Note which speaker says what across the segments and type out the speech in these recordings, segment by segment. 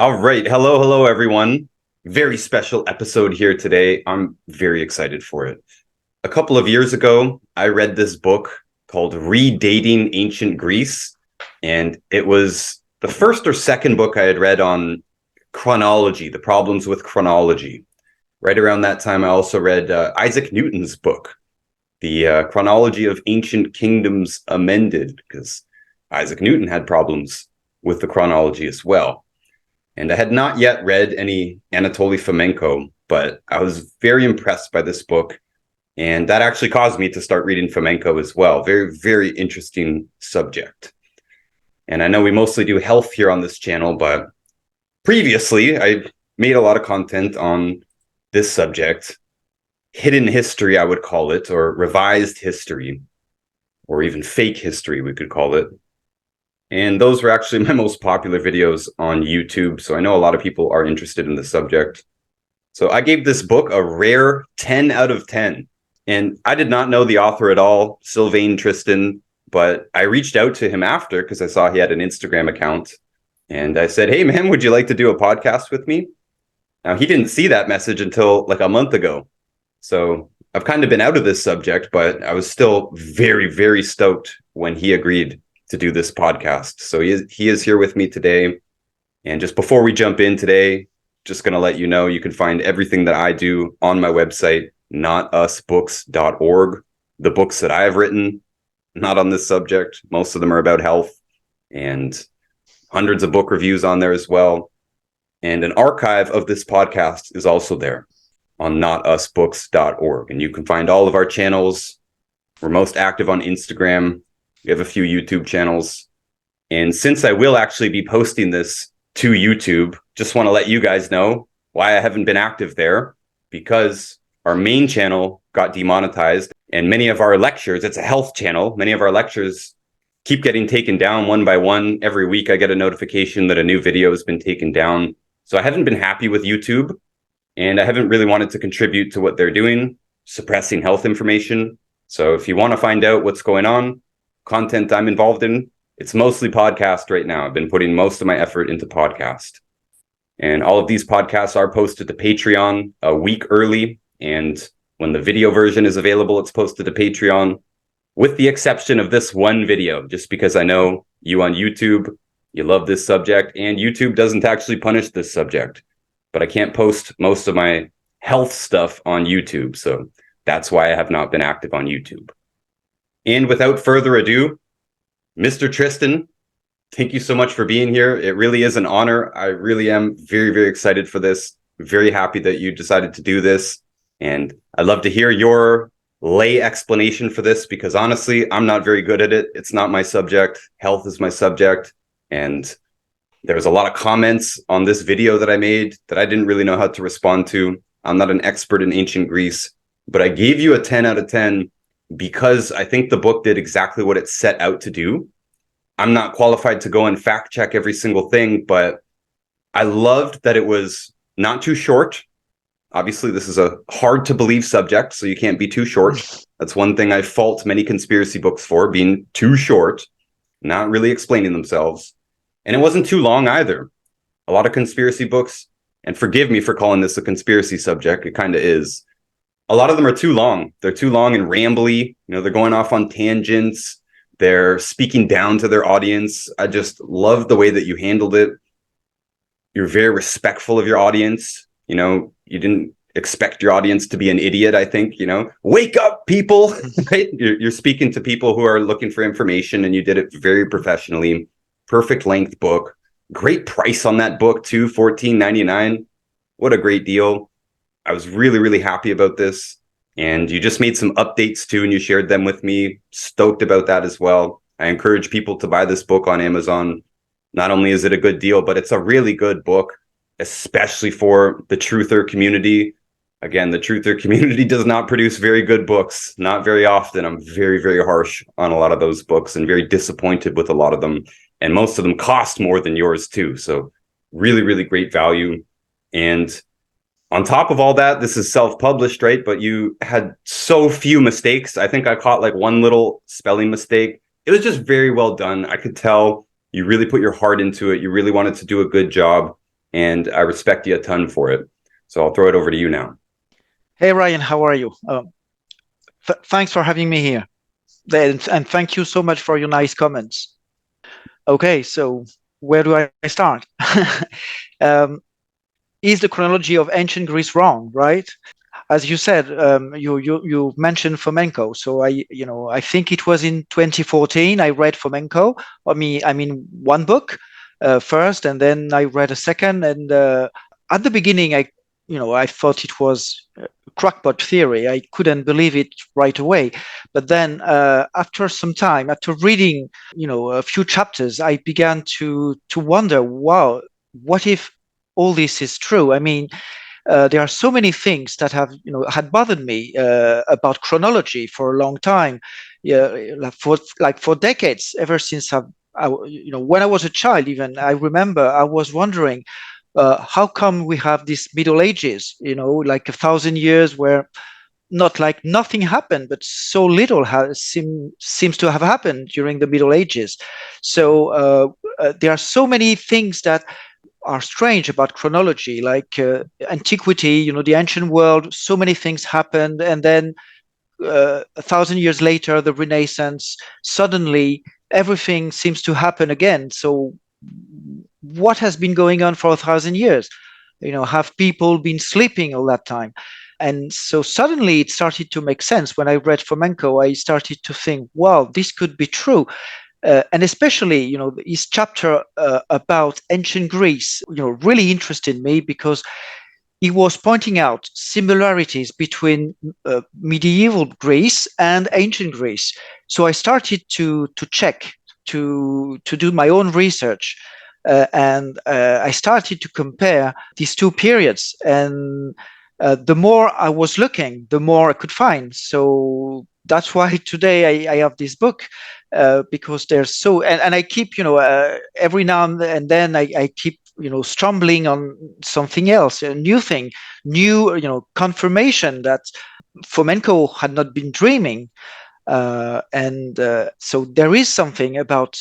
Speaker 1: All right. Hello, everyone. Very special episode here today. I'm very excited for it. A couple of years ago, I read this book called Redating Ancient Greece, and it was the first or second book I had read on chronology, the problems with chronology. Right around that time, I also read Isaac Newton's book, The Chronology of Ancient Kingdoms Amended, because Isaac Newton had problems with the chronology as well. And I had not yet read any Anatoly Fomenko, but I was very impressed by this book. And that actually caused me to start reading Fomenko as well. Very, very interesting subject. And I know we mostly do health here on this channel, but previously I made a lot of content on this subject, hidden history, I would call it, or revised history, or even fake history, we could call it. And those were actually my most popular videos on YouTube. So I know a lot of people are interested in the subject. So I gave this book a rare 10 out of 10. And I did not know the author at all, Sylvain Tristan, but I reached out to him after because I saw he had an Instagram account. And I said, hey, man, would you like to do a podcast with me? Now, he didn't see that message until like a month ago. So I've kind of been out of this subject, but I was still very, very stoked when he agreed to do this podcast. So he is here with me today. And just before we jump in today, just going to let you know you can find everything that I do on my website, notusbooks.org. The books that I have written, not on this subject. Most of them are about health, and hundreds of book reviews on there as well. And an archive of this podcast is also there on notusbooks.org. And you can find all of our channels. We're most active on Instagram. We have a few YouTube channels. And since I will actually be posting this to YouTube, just want to let you guys know why I haven't been active there, because our main channel got demonetized, and many of our lectures, it's a health channel, many of our lectures keep getting taken down one by one. Every week I get a notification that a new video has been taken down. So I haven't been happy with YouTube, and I haven't really wanted to contribute to what they're doing, suppressing health information. So if you want to find out what's going on, content I'm involved in, it's mostly podcast right now. I've been putting most of my effort into podcast. And all of these podcasts are posted to Patreon a week early. And when the video version is available, it's posted to Patreon, with the exception of this one video, just because I know you on YouTube, you love this subject, and YouTube doesn't actually punish this subject. But I can't post most of my health stuff on YouTube. So that's why I have not been active on YouTube. And without further ado, Mr. Tristan, thank you so much for being here. It really is an honor. I really am very, very excited for this. Very happy that you decided to do this. And I'd love to hear your lay explanation for this, because honestly, I'm not very good at it. It's not my subject. Health is my subject. And there was a lot of comments on this video that I made that I didn't really know how to respond to. I'm not an expert in ancient Greece, but I gave you a 10 out of 10 because I think the book did exactly what it set out to do. I'm not qualified to go and fact check every single thing, but I loved that it was not too short. Obviously, this is a hard to believe subject, so you can't be too short. That's one thing I fault many conspiracy books for, being too short, not really explaining themselves. And it wasn't too long either. A lot of conspiracy books, and forgive me for calling this a conspiracy subject, it kind of is. A lot of them are too long. They're too long and rambly. They're going off on tangents. They're speaking down to their audience. I just love the way that you handled it. You're very respectful of your audience. You didn't expect your audience to be an idiot, I think. Wake up, people. Right? You're speaking to people who are looking for information, and you did it very professionally. Perfect length book. Great price on that book, too, $14.99. What a great deal. I was really, really happy about this. And you just made some updates too, and you shared them with me. Stoked about that as well. I encourage people to buy this book on Amazon. Not only is it a good deal, but it's a really good book, especially for the truther community. Again, the truther community does not produce very good books, not very often. I'm very, very harsh on a lot of those books and very disappointed with a lot of them. And most of them cost more than yours too. So really, really great value. And on top of all that, this is self-published, right? But you had so few mistakes. I think I caught like one little spelling mistake. It was just very well done. I could tell you really put your heart into it. You really wanted to do a good job. and I respect you a ton for it. So I'll throw it over to you now.
Speaker 2: Hey, Ryan, how are you? Thanks for having me here. And thank you so much for your nice comments. Okay, so where do I start? um, is the chronology of ancient Greece wrong, right? As you said, you mentioned Fomenko. So I think it was in 2014 I read Fomenko. I mean one book first, and then I read a second. And at the beginning, I thought it was crackpot theory. I couldn't believe it right away. But then after some time, after reading, a few chapters, I began to wonder, wow, what if all this is true? I mean, there are so many things that have had bothered me about chronology for a long time, yeah, for decades, ever since when I was a child. Even I remember I was wondering, how come we have these Middle Ages, like 1,000 years where not like nothing happened, but so little seems to have happened during the Middle Ages. So there are so many things that are strange about chronology, like antiquity, the ancient world. So many things happened, and then 1,000 years later, the Renaissance. Suddenly, everything seems to happen again. So, what has been going on for 1,000 years? Have people been sleeping all that time? And so suddenly it started to make sense. When I read Fomenko, I started to think, wow, this could be true. And especially, his chapter about ancient Greece, really interested me because he was pointing out similarities between medieval Greece and ancient Greece. So I started to check, to do my own research, and I started to compare these two periods. And the more I was looking, the more I could find. So that's why today I have this book, because there's and I keep, every now and then I keep, stumbling on something else, a new thing, new, confirmation that Fomenko had not been dreaming. And so there is something about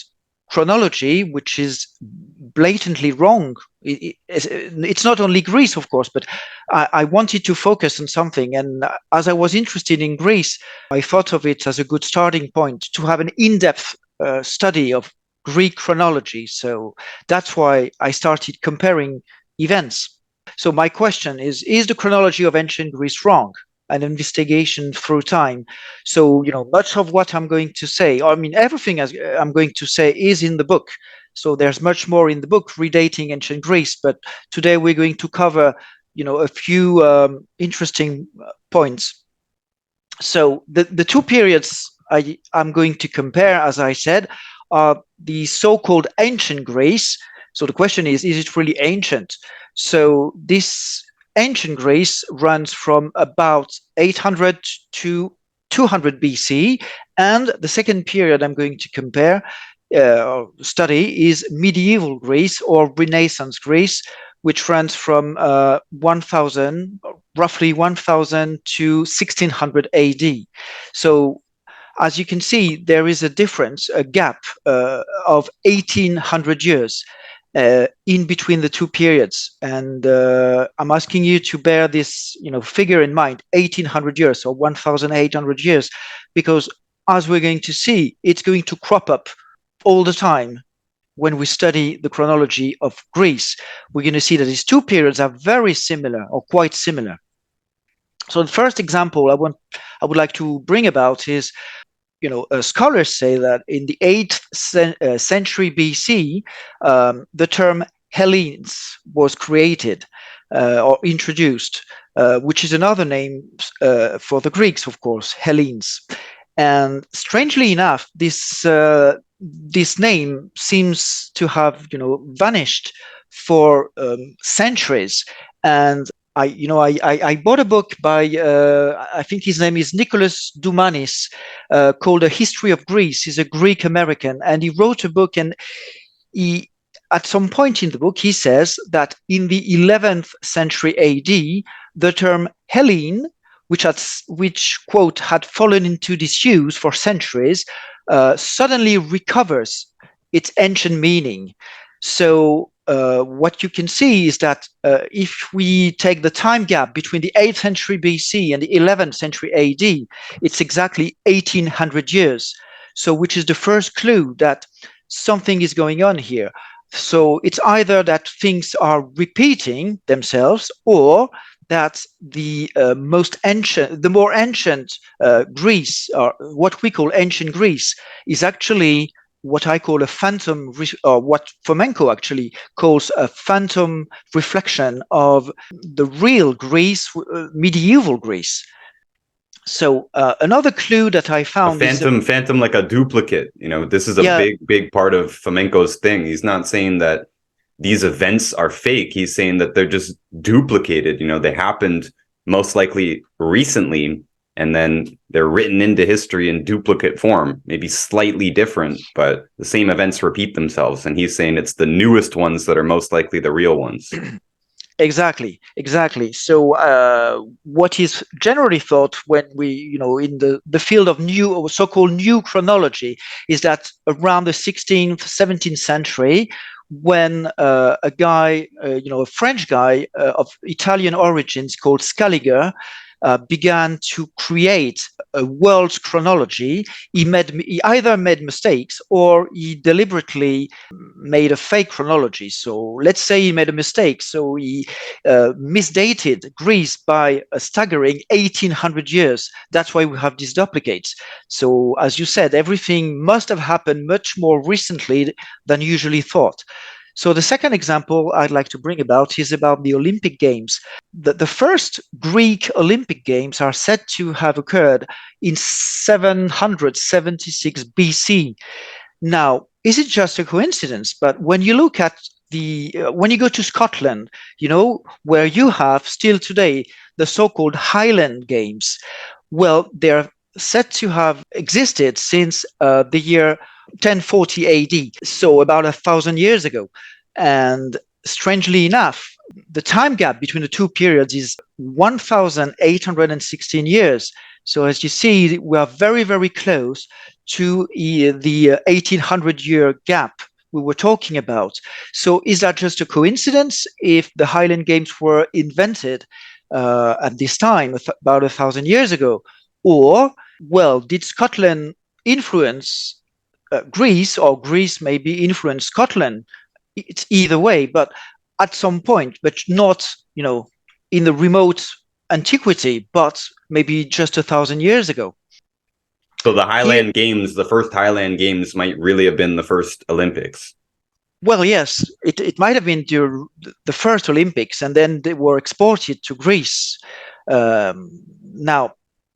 Speaker 2: chronology which is blatantly wrong. It's not only Greece, of course, but I wanted to focus on something. And as I was interested in Greece, I thought of it as a good starting point to have an in-depth study of Greek chronology. So that's why I started comparing events. So my question is the chronology of ancient Greece wrong? An investigation through time. So, much of what I'm going to say, I mean, everything I'm going to say is in the book. So there's much more in the book redating ancient Greece. But today we're going to cover, a few interesting points. So the two periods I'm going to compare, as I said, are the so-called ancient Greece. So the question is it really ancient? So this ancient Greece runs from about 800 to 200 BC, and the second period I'm going to compare study is medieval Greece or Renaissance Greece, which runs from 1000, roughly 1000 to 1600 AD. So as you can see, there is a difference, a gap of 1800 years in between the two periods. And I'm asking you to bear this, figure in mind, 1800 years or 1800 years, because as we're going to see, it's going to crop up all the time. When we study the chronology of Greece, we're going to see that these two periods are very similar or quite similar. So the first example I would like to bring about is, scholars say that in the 8th century BC, the term Hellenes was created or introduced, which is another name for the Greeks, of course, Hellenes. And strangely enough, this name seems to have, vanished for centuries. And I bought a book by I think his name is Nicholas Doumanis, called A History of Greece. He's a Greek American, and he wrote a book. And he, at some point in the book, he says that in the 11th century AD, the term Hellene, which quote had fallen into disuse for centuries, suddenly recovers its ancient meaning. So what you can see is that if we take the time gap between the 8th century BC and the 11th century AD, it's exactly 1800 years. So, which is the first clue that something is going on here. So, it's either that things are repeating themselves, or that the more ancient Greece, or what we call ancient Greece, is actually what I call a phantom, or what Fomenko actually calls a phantom reflection of the real Greece, medieval Greece. So another clue that I found
Speaker 1: is phantom, like a duplicate. This is a big part of Fomenko's thing. He's not saying that these events are fake. He's saying that they're just duplicated. They happened most likely recently, and then they're written into history in duplicate form, maybe slightly different, but the same events repeat themselves. And he's saying it's the newest ones that are most likely the real ones.
Speaker 2: Exactly. So what is generally thought when we, in the field of so-called new chronology, is that around the 16th, 17th century, when a guy, a French guy of Italian origins called Scaliger, began to create a world's chronology, he either made mistakes or he deliberately made a fake chronology. So let's say he made a mistake. So he misdated Greece by a staggering 1800 years. That's why we have these duplicates. So as you said, everything must have happened much more recently than usually thought. So the second example I'd like to bring about is about the Olympic Games. The first Greek Olympic Games are said to have occurred in 776 BC. Now, is it just a coincidence? But when you look at when you go to Scotland, where you have still today the so-called Highland Games, well, they're said to have existed since the year 1040 AD, so about 1,000 years ago. And strangely enough, the time gap between the two periods is 1,816 years. So as you see, we are very, very close to the 1,800-year gap we were talking about. So is that just a coincidence if the Highland Games were invented at this time, about 1,000 years ago? Or, well, did Scotland influence Greece, or Greece maybe influenced Scotland? It's either way, but at some point, but not, in the remote antiquity, but maybe just 1,000 years ago.
Speaker 1: So the Highland Games, the first Highland Games, might really have been the first Olympics.
Speaker 2: Well, yes, it might have been the first Olympics, and then they were exported to Greece. Now,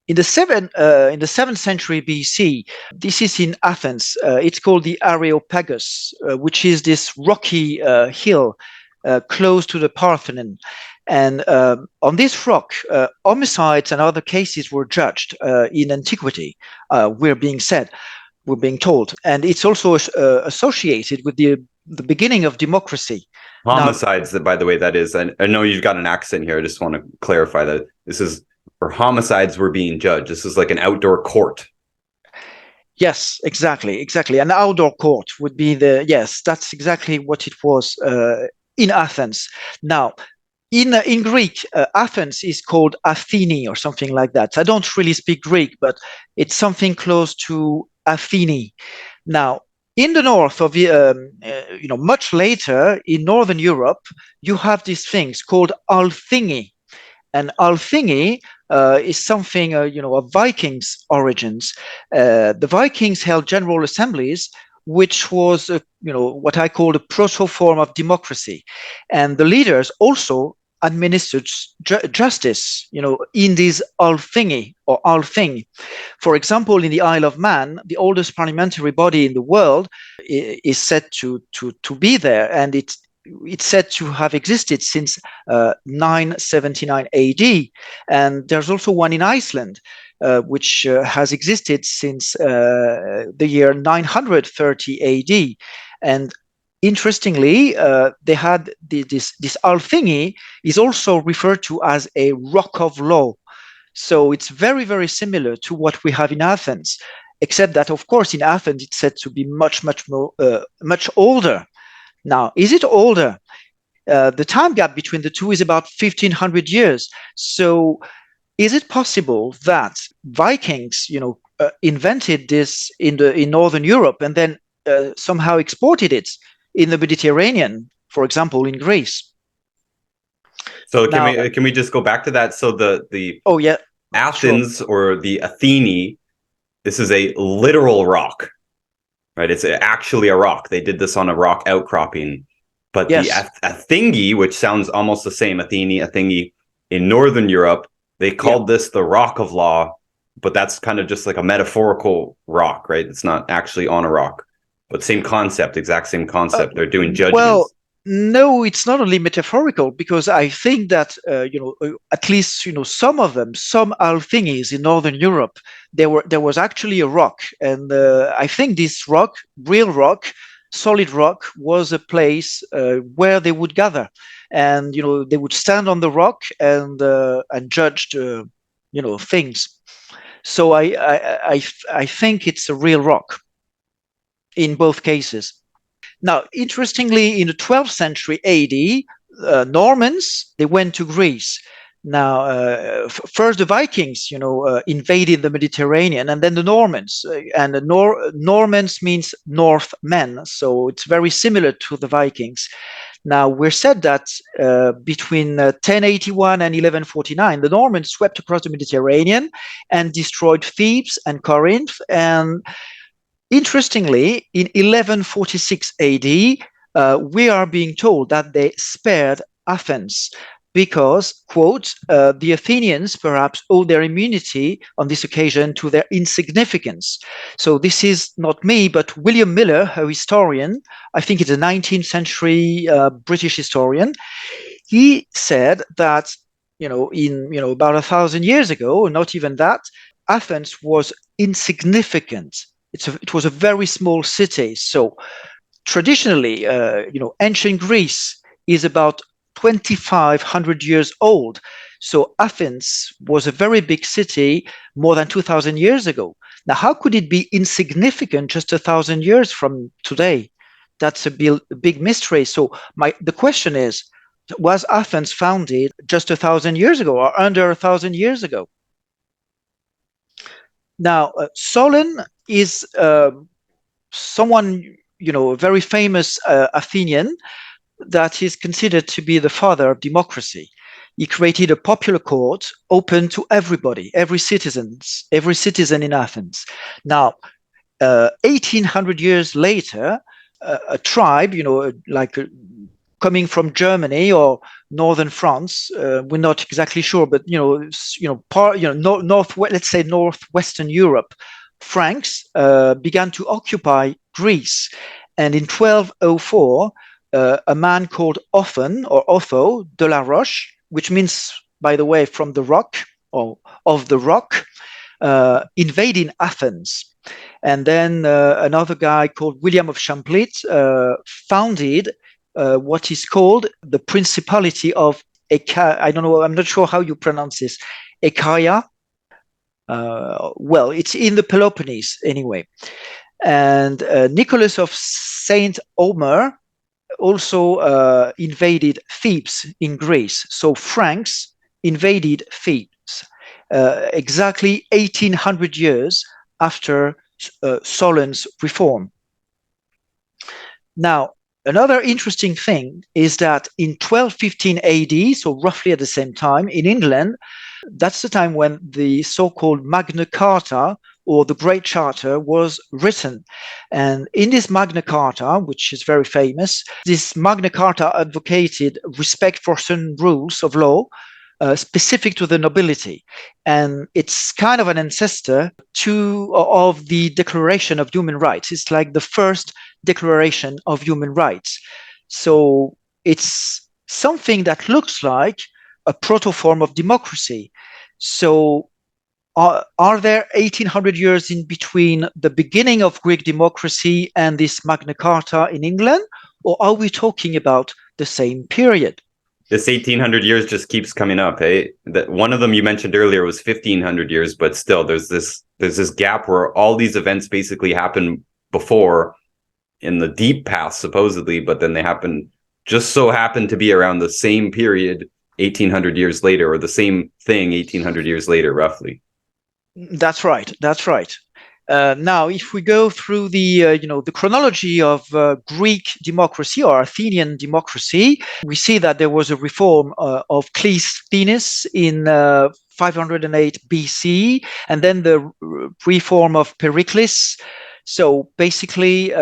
Speaker 2: in the 7th century BC, this is in Athens. It's called the Areopagus, which is this rocky hill close to the Parthenon. And on this rock, homicides and other cases were judged in antiquity. We're being told, and it's also associated with the beginning of democracy.
Speaker 1: Homicides, by the way, that is. I know you've got an accent here. I just want to clarify that this is where homicides were being judged. This is like an outdoor court.
Speaker 2: Yes, exactly. An outdoor court would be yes, that's exactly what it was in Athens. Now, in Greek, Athens is called Athene or something like that. I don't really speak Greek, but it's something close to Athene. Now, in the north of much later in Northern Europe, you have these things called Althingi. And Althingi is something, of Vikings' origins. The Vikings held general assemblies, which was, what I call a proto-form of democracy. And the leaders also administered justice, in these Althingi or Althing. For example, in the Isle of Man, the oldest parliamentary body in the world is said to be there, and it's said to have existed since 979 AD. And there's also one in Iceland, which has existed since the year 930 AD. And interestingly, they had this Althingi is also referred to as a rock of law. So it's very, very similar to what we have in Athens, except that, of course, in Athens, it's said to be much, much more, much older. Now, is it older? The time gap between the two is about 1500 years. So is it possible that Vikings, invented this in Northern Europe and then somehow exported it in the Mediterranean, for example, in Greece?
Speaker 1: So
Speaker 2: Now,
Speaker 1: can we just go back to that? So the
Speaker 2: oh yeah, sure.
Speaker 1: Athens or the Athene, this is a literal rock, right? It's actually a rock. They did this on a rock outcropping. But the
Speaker 2: Yes.
Speaker 1: Athingi, which sounds almost the same, Athingi, in Northern Europe, they
Speaker 2: Yeah.
Speaker 1: called this the Rock of Law, but that's kind of just like a metaphorical rock, right? It's not actually on a rock, but same concept, exact same concept. They're doing
Speaker 2: Well,
Speaker 1: judgments.
Speaker 2: no, it's not only metaphorical because I think that at least some of them, some Althingis in Northern Europe, there was actually a rock, and I think this rock, real rock, solid rock, was a place where they would gather, and they would stand on the rock and judge things. So I think it's a real rock in both cases. Now, interestingly, in the 12th century AD, Normans, they went to Greece. Now, first the Vikings, invaded the Mediterranean, and then the Normans. And the Normans means Northmen, so it's very similar to the Vikings. Now, we're said that between 1081 and 1149, the Normans swept across the Mediterranean and destroyed Thebes and Corinth, and interestingly, in 1146 AD, we are being told that they spared Athens because, quote, the Athenians perhaps owed their immunity on this occasion to their insignificance. So this is not me, but William Miller, a historian, I think it's a 19th century British historian. He said that, in about 1,000 years ago, not even that, Athens was insignificant. It was a very small city. So traditionally, ancient Greece is about 2,500 years old. So Athens was a very big city more than 2,000 years ago. Now, how could it be insignificant just 1,000 years from today? That's a big mystery. So the question is, was Athens founded just 1,000 years ago or under 1,000 years ago? Now, Solon is someone, a very famous Athenian that is considered to be the father of democracy. He created a popular court open to everybody, every citizen in Athens. Now, 1,800 years later, a tribe, coming from Germany or northern France, we're not exactly sure, but let's say northwestern Europe, Franks began to occupy Greece, and in 1204, a man called Otho de la Roche, which means, by the way, from the rock or of the rock, invading Athens. And then another guy called William of Champlitte founded what is called the Principality of I don't know, I'm not sure how you pronounce this, Achaia. Well, it's in the Peloponnese anyway. And Nicholas of Saint Omer also invaded Thebes in Greece. So Franks invaded Thebes exactly 1,800 years after Solon's reform. Now, another interesting thing is that in 1215 AD, so roughly at the same time in England, that's the time when the so-called Magna Carta or the Great Charter was written. And in this Magna Carta, which is very famous, this Magna Carta advocated respect for certain rules of law specific to the nobility. And it's kind of an ancestor of the Declaration of Human Rights. It's like the first Declaration of Human Rights. So it's something that looks like a proto-form of democracy. So are there 1,800 years in between the beginning of Greek democracy and this Magna Carta in England? Or are we talking about the same period?
Speaker 1: This 1,800 years just keeps coming up. Hey, that one of them you mentioned earlier was 1,500 years, but still there's this gap where all these events basically happen before, in the deep past, supposedly, but then they just so happen to be around the same period 1800 years later, or the same thing 1800 years later, roughly.
Speaker 2: That's right. That's right. Now, if we go through the chronology of Greek democracy or Athenian democracy, we see that there was a reform of Cleisthenes in 508 BC, and then the reform of Pericles. So basically,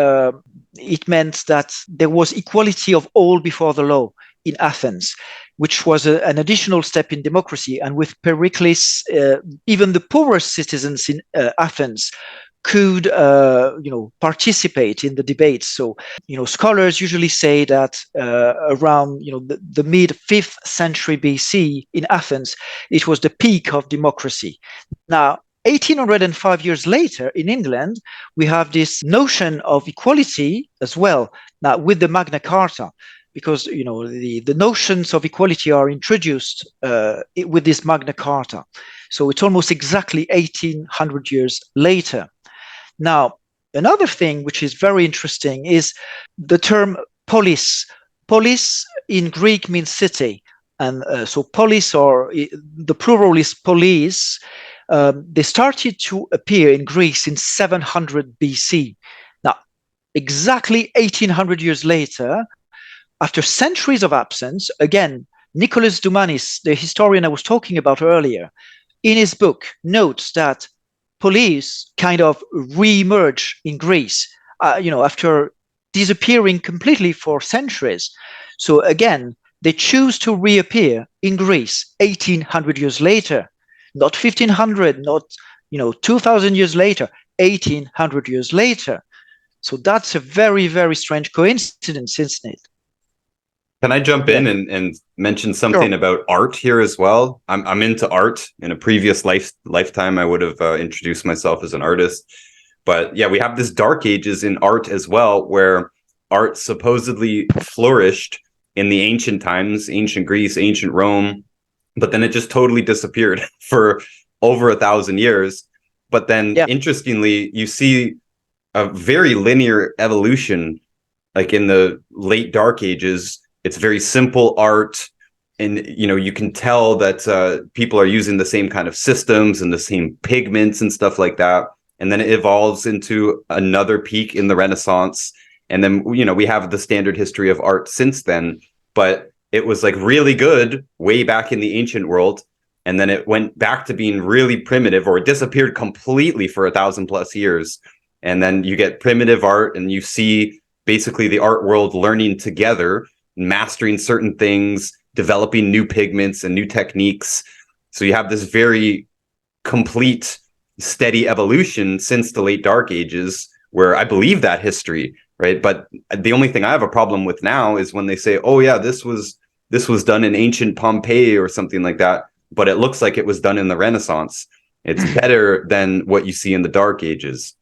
Speaker 2: it meant that there was equality of all before the law in Athens, which was an additional step in democracy. And with Pericles, even the poorest citizens in Athens could, participate in the debates. So, scholars usually say that around, the mid 5th century BC in Athens, it was the peak of democracy. Now, 1805 years later in England, we have this notion of equality as well. Now, with the Magna Carta, because the notions of equality are introduced with this Magna Carta. So it's almost exactly 1800 years later. Now, another thing which is very interesting is the term polis. Polis in Greek means city. And so polis, or the plural is polis, they started to appear in Greece in 700 BC. Now, exactly 1800 years later, after centuries of absence, again, Nicholas Doumanis, the historian I was talking about earlier, in his book notes that police kind of re-emerge in Greece, after disappearing completely for centuries. So again, they choose to reappear in Greece 1800 years later, not 1500, not 2000 years later, 1800 years later. So that's a very, very strange coincidence, isn't it?
Speaker 1: Can I jump in and mention something
Speaker 2: Sure.
Speaker 1: about art here as well? I'm into art. In a previous lifetime, I would have introduced myself as an artist. But yeah, we have this dark ages in art as well, where art supposedly flourished in the ancient times, ancient Greece, ancient Rome, but then it just totally disappeared for over 1,000 years. But then, interestingly, you see a very linear evolution, like in the late dark ages. It's very simple art, and you can tell that people are using the same kind of systems and the same pigments and stuff like that. And then it evolves into another peak in the Renaissance, and then we have the standard history of art since then. But it was like really good way back in the ancient world, and then it went back to being really primitive, or it disappeared completely for 1,000+ years. And then you get primitive art, and you see basically the art world learning together, mastering certain things, developing new pigments and new techniques. So you have this very complete, steady evolution since the late dark ages, where I believe that history, right? But the only thing I have a problem with now is when they say, oh yeah, this was done in ancient Pompeii or something like that, but it looks like it was done in the Renaissance. It's better than what you see in the dark ages.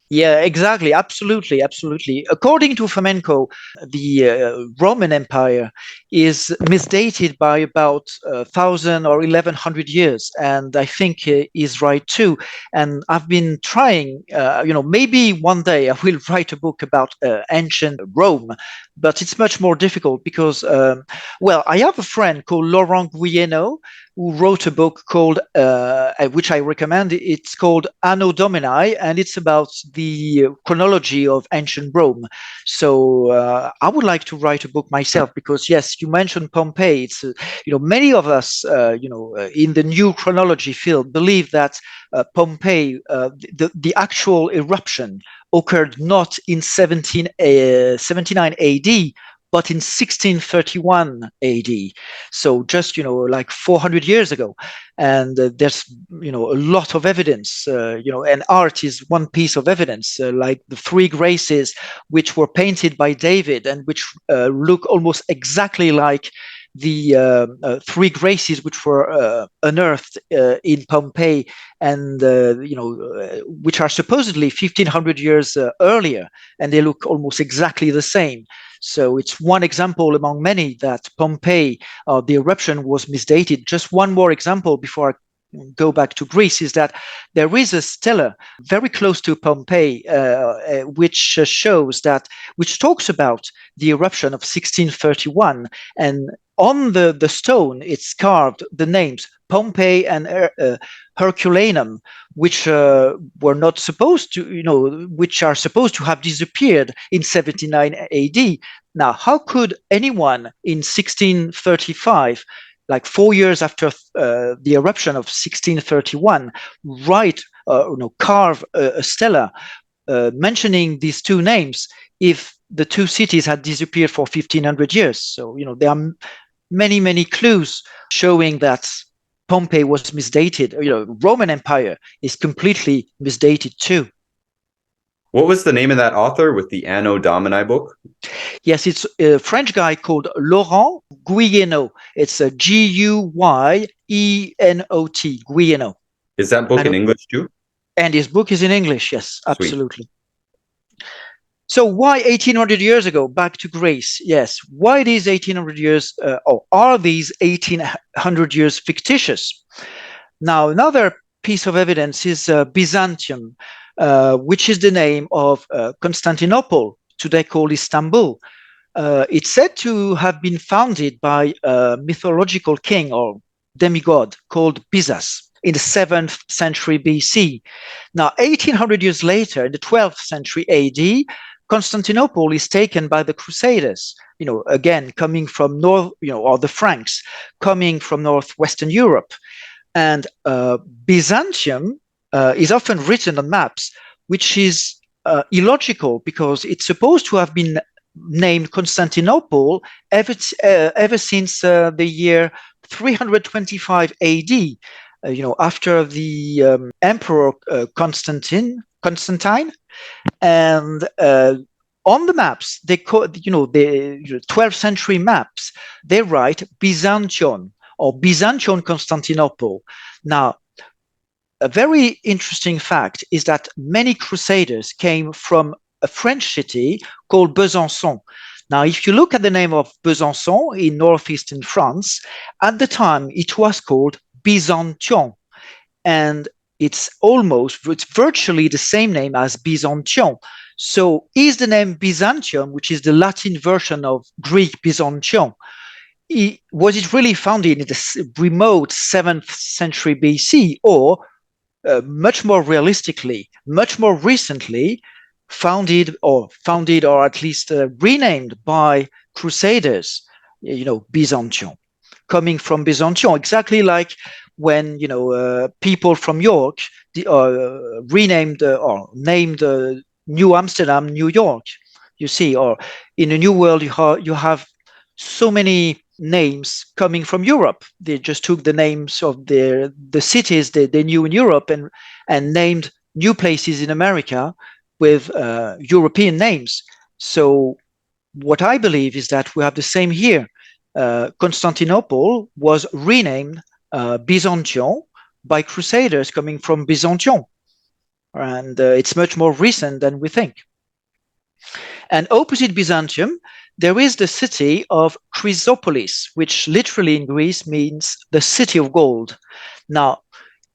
Speaker 2: Yeah, exactly. Absolutely. Absolutely. According to Fomenko, the Roman Empire is misdated by about 1,000 or 1,100 years. And I think is right too. And I've been trying, maybe one day I will write a book about ancient Rome, but it's much more difficult because, I have a friend called Laurent Guyeno who wrote a book called, which I recommend. It's called Anno Domini, and it's about the chronology of ancient Rome. So I would like to write a book myself because, yes, you mentioned Pompeii. It's, many of us, in the new chronology field believe that Pompeii, the actual eruption occurred not in 79 AD, but in 1631 AD. So just, like 400 years ago. And there's, a lot of evidence, and art is one piece of evidence, like the three graces, which were painted by David and which look almost exactly like the three graces which were unearthed in Pompeii, and which are supposedly 1,500 years earlier, and they look almost exactly the same. So it's one example among many that Pompeii, the eruption was misdated. Just one more example before go back to Greece, is that there is a stela very close to Pompeii, which talks about the eruption of 1631, and on the stone it's carved the names Pompeii and Herculaneum, which were not supposed to, which are supposed to have disappeared in 79 AD. Now, how could anyone in 1635, like 4 years after the eruption of 1631, carve a stela mentioning these two names if the two cities had disappeared for 1500 years? So, there are many clues showing that Pompeii was misdated. Roman Empire is completely misdated too.
Speaker 1: What was the name of that author with the Anno Domini book?
Speaker 2: Yes, it's a French guy called Laurent Guyénot. It's a Guyénot, Guyénot.
Speaker 1: Is that book in English too?
Speaker 2: And his book is in English, yes, absolutely. Sweet. So why 1800 years ago, back to Greece? Yes, why these 1800 years, or are these 1800 years fictitious? Now, another piece of evidence is Byzantium, which is the name of Constantinople, today called Istanbul. It's said to have been founded by a mythological king or demigod called Byzas in the 7th century BC. Now, 1800 years later, in the 12th century AD, Constantinople is taken by the Crusaders, again, coming from north, or the Franks, coming from northwestern Europe. And Byzantium is often written on maps, which is illogical because it's supposed to have been named Constantinople ever since the year 325 AD, after the Emperor Constantine. And on the maps, they call, the 12th century maps, they write Byzantion or Byzantion Constantinople. Now, a very interesting fact is that many crusaders came from a French city called Besançon. Now, if you look at the name of Besançon in northeastern France, at the time it was called Byzantion, and it's virtually the same name as Byzantion. So is the name Byzantium, which is the Latin version of Greek Byzantion, was it really founded in the remote 7th century BC, or much more realistically, much more recently, founded or at least renamed by Crusaders, Byzantion, coming from Byzantion, exactly like when people from York renamed or named New Amsterdam, New York. You see, or in the New World, you have so many names coming from Europe. They just took the names of the cities they knew in Europe and named new places in America with European names. So what I believe is that we have the same here. Constantinople was renamed Byzantion by Crusaders coming from Byzantion. And it's much more recent than we think. And opposite Byzantium, there is the city of Chrysopolis, which literally in Greece means the city of gold. Now,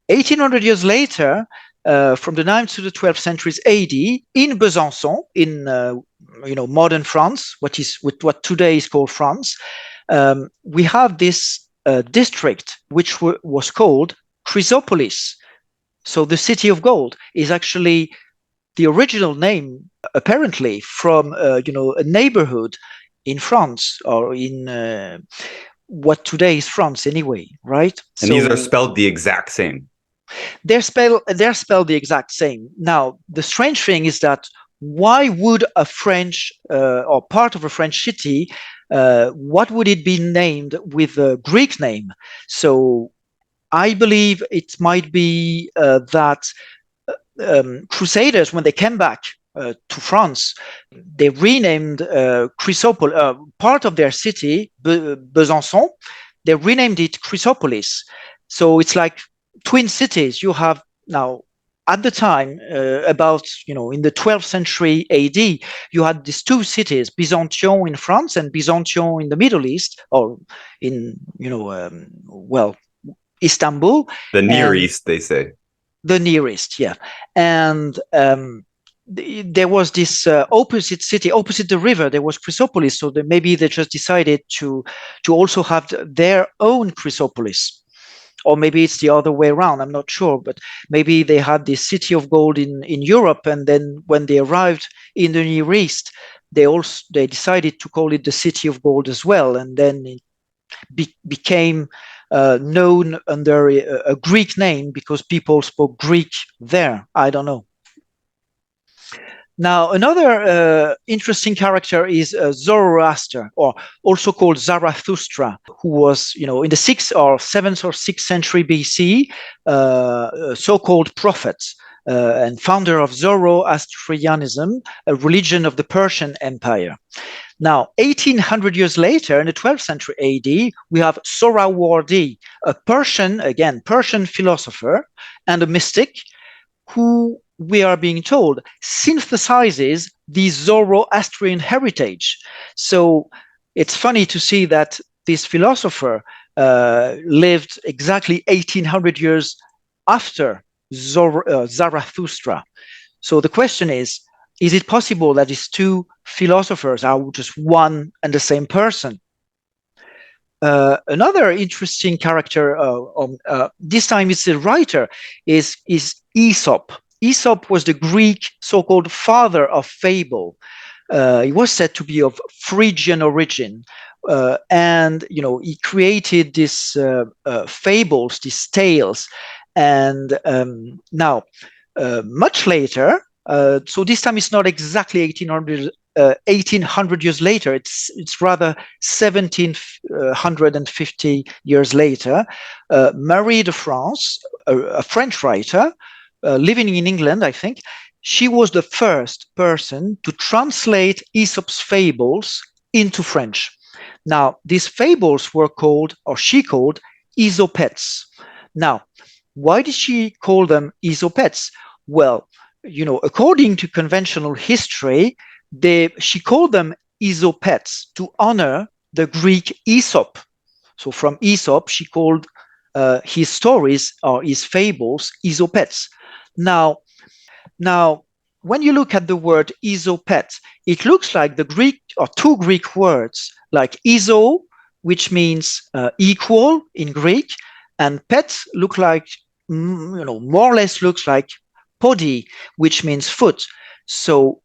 Speaker 2: 1800 years later, from the 9th to the 12th centuries AD, in Besançon, in modern France, what today is called France, we have this district which was called Chrysopolis. So the city of gold is actually the original name, apparently, from a neighborhood in France, or in what today is France anyway, right?
Speaker 1: And these are spelled the exact same.
Speaker 2: They're spelled the exact same. Now, the strange thing is that why would a French or part of a French city, what would it be named with a Greek name? So I believe it might be that Crusaders, when they came back to France, they renamed Chrysopolis, part of their city, Besançon, they renamed it Chrysopolis. So it's like twin cities. You have now, at the time, about, in the 12th century AD, you had these two cities, Byzantion in France and Byzantion in the Middle East, or in, Istanbul.
Speaker 1: The Near
Speaker 2: And
Speaker 1: East, they say.
Speaker 2: the nearest, yeah. And there was this opposite city, opposite the river, there was Chrysopolis. So maybe they just decided to also have their own Chrysopolis. Or maybe it's the other way around, I'm not sure. But maybe they had this city of gold in Europe, and then when they arrived in the Near East, they decided to call it the City of Gold as well. And then it became known under a Greek name because people spoke Greek there. I don't know. Now, another interesting character is Zoroaster, or also called Zarathustra, who was, in the 6th or 7th or 6th century BC, a so-called prophet and founder of Zoroastrianism, a religion of the Persian Empire. Now, 1800 years later, in the 12th century AD, we have Sohrawardi, a Persian philosopher and a mystic who, we are being told, synthesizes the Zoroastrian heritage. So it's funny to see that this philosopher lived exactly 1800 years after Zarathustra. So the question is it possible that these two philosophers are just one and the same person? Another interesting character, this time it's a writer, is Aesop. Aesop was the Greek so-called father of fable. He was said to be of Phrygian origin, and he created these fables, these tales. And now, much later, so this time it's not exactly 1800 years later, it's rather 1750 years later. Marie de France, a French writer living in England, I think, she was the first person to translate Aesop's fables into French. Now, these fables were called, or she called, Aesopettes. Now, why did she call them Aesopettes? Well, according to conventional history, she called them Aesopettes to honor the Greek Aesop. So from Aesop, she called his stories or his fables Aesopettes. Now, when you look at the word Aesopette, it looks like the Greek or two Greek words like Iso, which means equal in Greek, and pet look like, more or less looks like podi, which means foot. So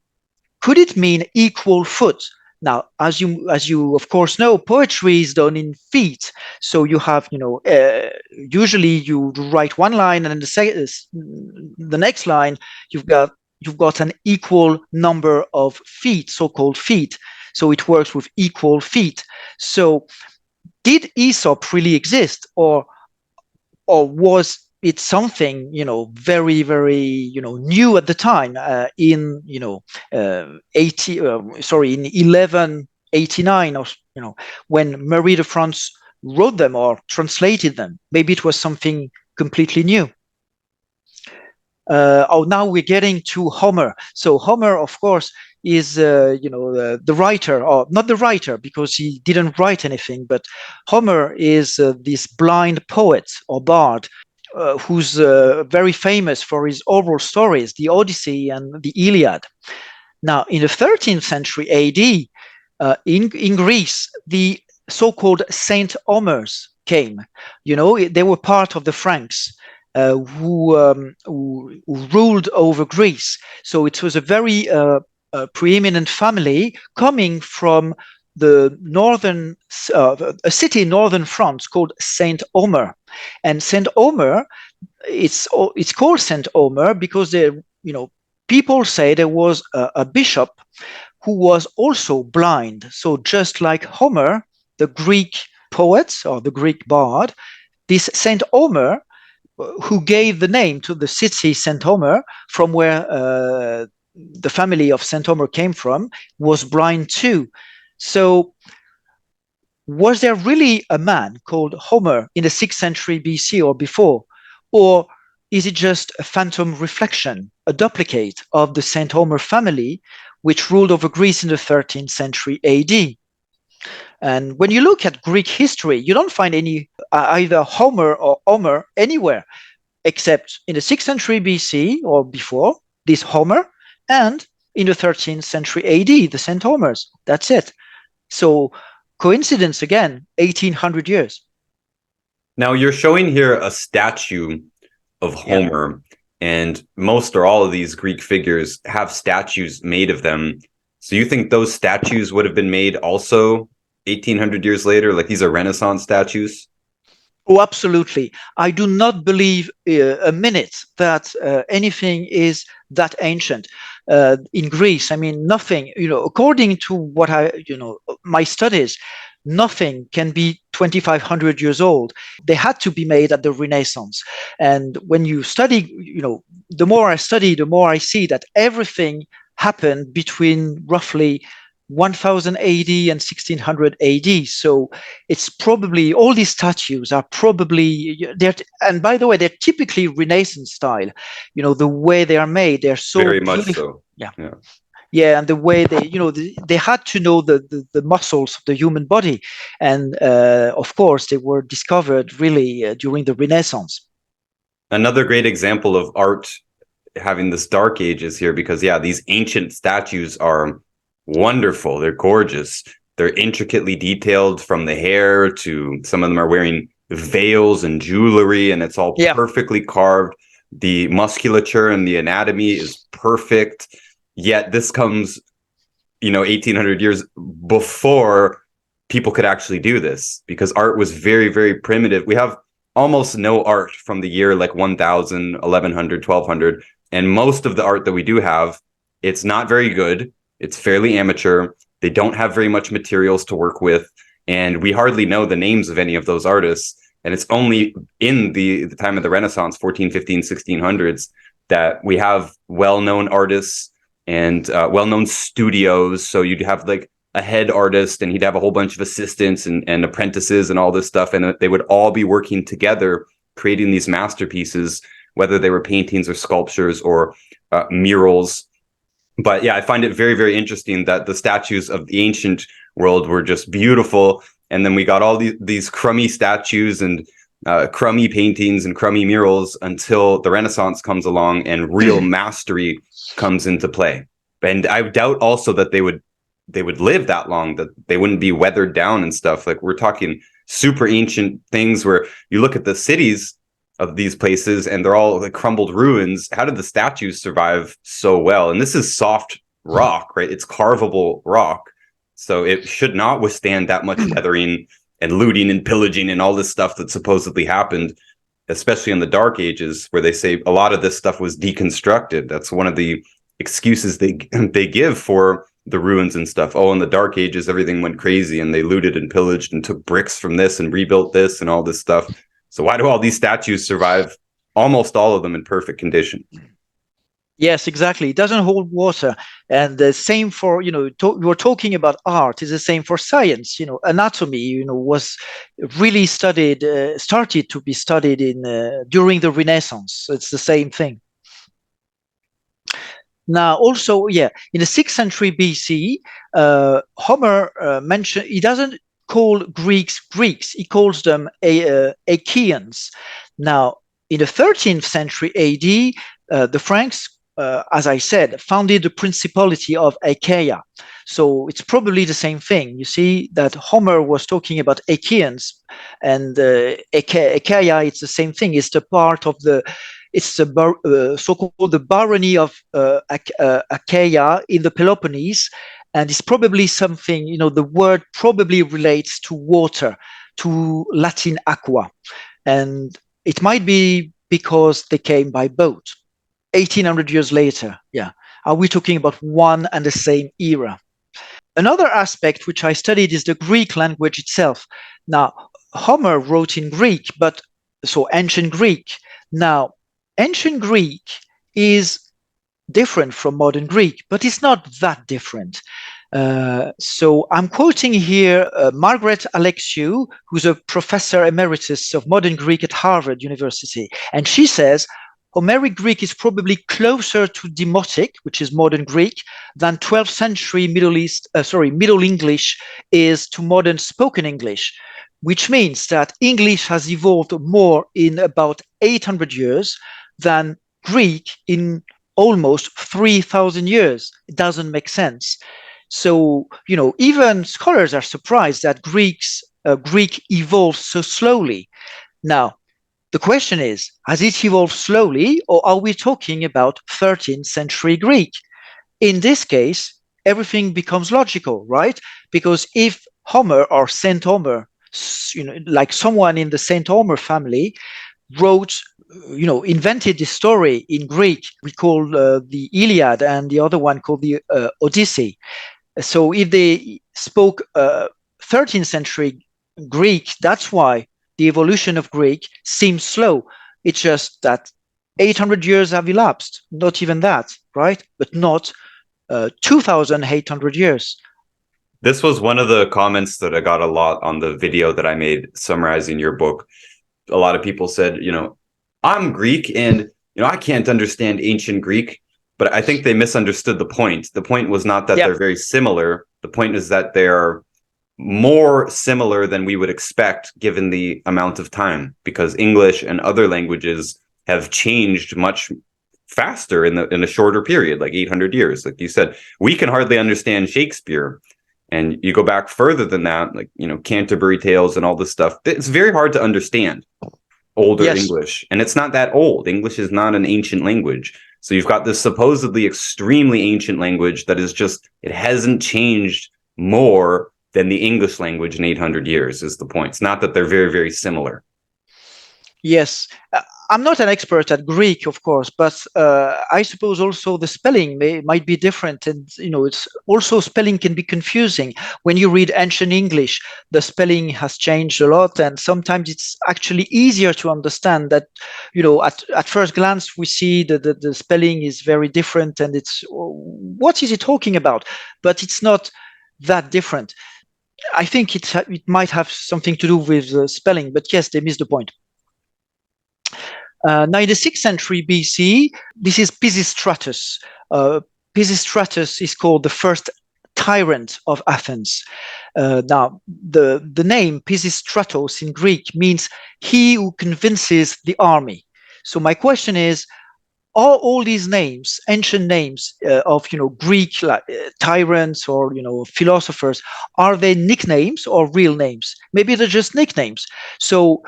Speaker 2: could it mean equal foot? Now, as you of course know, poetry is done in feet. So you have, usually you write one line, and then the next line you've got an equal number of feet, so-called feet. So it works with equal feet. So did Aesop really exist, or was it's something very, very new at the time, in 1189, or when Marie de France wrote them or translated them. Maybe it was something completely new. Now we're getting to Homer. So Homer, of course, is the writer, or not the writer because he didn't write anything, but Homer is this blind poet or bard who's very famous for his oral stories, the Odyssey and the Iliad. Now, in the 13th century AD, in Greece, the so-called Saint Homers came. They were part of the Franks who ruled over Greece. So it was a very preeminent family coming from the northern, a city in northern France called Saint Omer. And Saint Omer, it's called Saint Omer because people say there was a bishop who was also blind. So just like Homer, the Greek poet or the Greek bard, this Saint Omer, who gave the name to the city Saint Omer, from where the family of Saint Omer came from, was blind too. So was there really a man called Homer in the 6th century BC or before? Or is it just a phantom reflection, a duplicate of the Saint Omer family, which ruled over Greece in the 13th century AD? And when you look at Greek history, you don't find any either Homer or Homer anywhere, except in the 6th century BC or before, this Homer, and in the 13th century AD, the St. Homers. That's it. So coincidence again, 1800 years.
Speaker 1: Now you're showing here a statue of Homer, and most or all of these Greek figures have statues made of them. So you think those statues would have been made also 1800 years later? Like these are Renaissance statues?
Speaker 2: Oh, absolutely. I do not believe a minute that anything is that ancient in Greece. I mean, nothing, according to what my studies, nothing can be 2500 years old. They had to be made at the Renaissance. And when you study, the more I study, the more I see that everything happened between roughly 1000 AD and 1600 AD. So it's probably all these statues are probably and by the way, they're typically Renaissance style. The way they are made, they're so
Speaker 1: Very
Speaker 2: beautiful.
Speaker 1: much so.
Speaker 2: Yeah, and the way they had to know the muscles of the human body, and of course they were discovered really during the Renaissance.
Speaker 1: Another great example of art having this dark ages here, because these ancient statues are wonderful. They're gorgeous. They're intricately detailed from the hair to some of them are wearing veils and jewelry, and it's all perfectly carved. The musculature and the anatomy is perfect. Yet this comes, 1800 years before people could actually do this, because art was very, very primitive. We have almost no art from the year like 1000, 1100, 1200. And most of the art that we do have, it's not very good. It's fairly amateur. They don't have very much materials to work with. And we hardly know the names of any of those artists. And it's only in the time of the Renaissance, 14, 15, 1600s, that we have well-known artists and well-known studios. So you'd have like a head artist and he'd have a whole bunch of assistants and apprentices and all this stuff. And they would all be working together, creating these masterpieces, whether they were paintings or sculptures or murals. But I find it very, very interesting that the statues of the ancient world were just beautiful. And then we got all these crummy statues and crummy paintings and crummy murals until the Renaissance comes along and real mastery comes into play. And I doubt also that they would live that long, that they wouldn't be weathered down and stuff. Like we're talking super ancient things where you look at the cities of these places and they're all like crumbled ruins. How did the statues survive so well? And this is soft rock, right? It's carvable rock. So it should not withstand that much weathering and looting and pillaging and all this stuff that supposedly happened, especially in the Dark Ages, where they say a lot of this stuff was deconstructed. That's one of the excuses they give for the ruins and stuff. Oh, in the Dark Ages, everything went crazy and they looted and pillaged and took bricks from this and rebuilt this and all this stuff. So why do all these statues survive, almost all of them in perfect condition?
Speaker 2: Yes, exactly. It doesn't hold water. And the same for, you're talking about art, is the same for science. Anatomy, was really studied, started to be studied during the Renaissance. It's the same thing. Now, also, in the 6th century BC, Homer mentioned, he doesn't call Greeks, he calls them Achaeans. Now, in the 13th century AD, the Franks, as I said, founded the Principality of Achaia. So it's probably the same thing. You see that Homer was talking about Achaeans, and Achaia, it's the same thing. It's the part of it's the so-called the barony of Achaia in the Peloponnese. And it's probably something, the word probably relates to water, to Latin aqua. And it might be because they came by boat. 1800 years later, are we talking about one and the same era? Another aspect which I studied is the Greek language itself. Now, Homer wrote in Greek, so ancient Greek. Now, ancient Greek is different from modern Greek, but it's not that different. So I'm quoting here Margaret Alexiou, who's a professor emeritus of modern Greek at Harvard University. And she says, Homeric Greek is probably closer to Demotic, which is modern Greek, than 12th century Middle English is to modern spoken English, which means that English has evolved more in about 800 years than Greek in almost 3,000 years. It doesn't make sense. So, even scholars are surprised that Greek evolved so slowly. Now, the question is, has it evolved slowly, or are we talking about 13th century Greek? In this case, everything becomes logical, right? Because if Homer or Saint Homer, like someone in the Saint Homer family, wrote, invented this story in Greek, we call the Iliad, and the other one called the Odyssey. So if they spoke 13th century Greek, that's why the evolution of Greek seems slow. It's just that 800 years have elapsed, not even that, right? But not 2,800 years.
Speaker 1: This was one of the comments that I got a lot on the video that I made summarizing your book. A lot of people said, I'm Greek and, I can't understand ancient Greek, but I think they misunderstood the point. The point was not that they're very similar. The point is that they're more similar than we would expect given the amount of time, because English and other languages have changed much faster in a shorter period, like 800 years. Like you said, we can hardly understand Shakespeare. And you go back further than that, like, Canterbury Tales and all this stuff. It's very hard to understand older English. And it's not that old. English is not an ancient language. So you've got this supposedly extremely ancient language that is just, it hasn't changed more than the English language in 800 years is the point. It's not that they're very, very similar.
Speaker 2: Yes. I'm not an expert at Greek, of course, but I suppose also the spelling might be different. And, it's also spelling can be confusing. When you read ancient English, the spelling has changed a lot. And sometimes it's actually easier to understand that, at first glance, we see that the spelling is very different. And it's, what is he talking about? But it's not that different. I think it might have something to do with spelling, but yes, they missed the point. Now, in the 6th century BC, this is Pisistratus. Pisistratus is called the first tyrant of Athens. Now, the name Pisistratos in Greek means he who convinces the army. So my question is, are all these names, ancient names of Greek tyrants or philosophers, are they nicknames or real names? Maybe they're just nicknames. So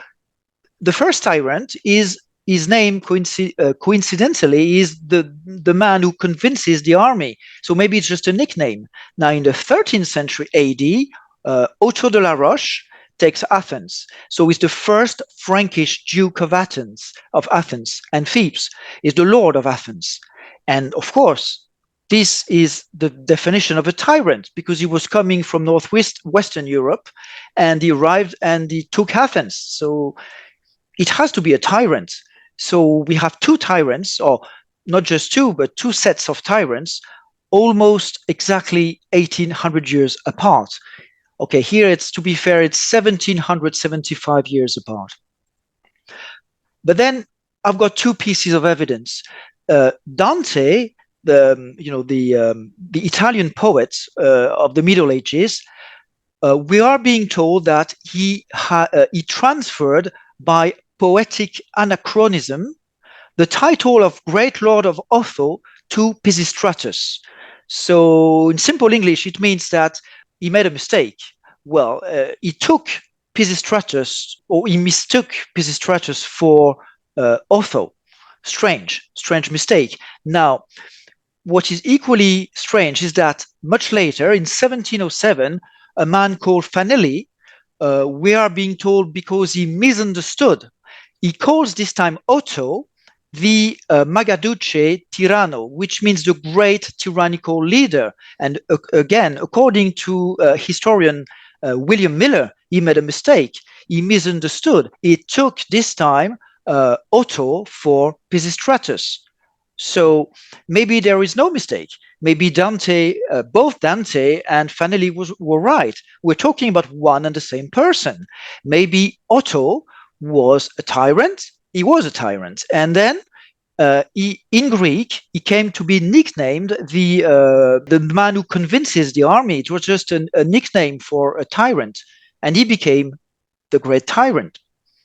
Speaker 2: the first tyrant is his name coincidentally is the man who convinces the army. So maybe it's just a nickname. Now in the 13th century AD, Otto de la Roche takes Athens. So he's the first Frankish Duke of Athens and Thebes, is the Lord of Athens. And of course, this is the definition of a tyrant because he was coming from Western Europe and he arrived and he took Athens. So it has to be a tyrant. So we have two tyrants, or not just two, but two sets of tyrants, almost exactly 1,800 years apart. Okay, here it's, to be fair, it's 1,775 years apart. But then I've got two pieces of evidence. Dante, the Italian poet of the Middle Ages, we are being told that he transferred by poetic anachronism the title of Great Lord of Otho to Pisistratus. So in simple English, it means that he made a mistake. Well, he took Pisistratus, or he mistook Pisistratus for Otho. Strange mistake. Now, what is equally strange is that much later, in 1707, a man called Fanelli, we are being told because he misunderstood, he calls this time Otto the Magaduce Tirano, which means the great tyrannical leader. And again, according to historian William Miller, he made a mistake. He misunderstood. He took this time Otto for Pisistratus. So maybe there is no mistake. Maybe Dante, both Dante and Fanelli were right. We're talking about one and the same person. Maybe Otto was a tyrant. He was a tyrant. And then In Greek, he came to be nicknamed the man who convinces the army. It was just a nickname for a tyrant, and he became the great tyrant.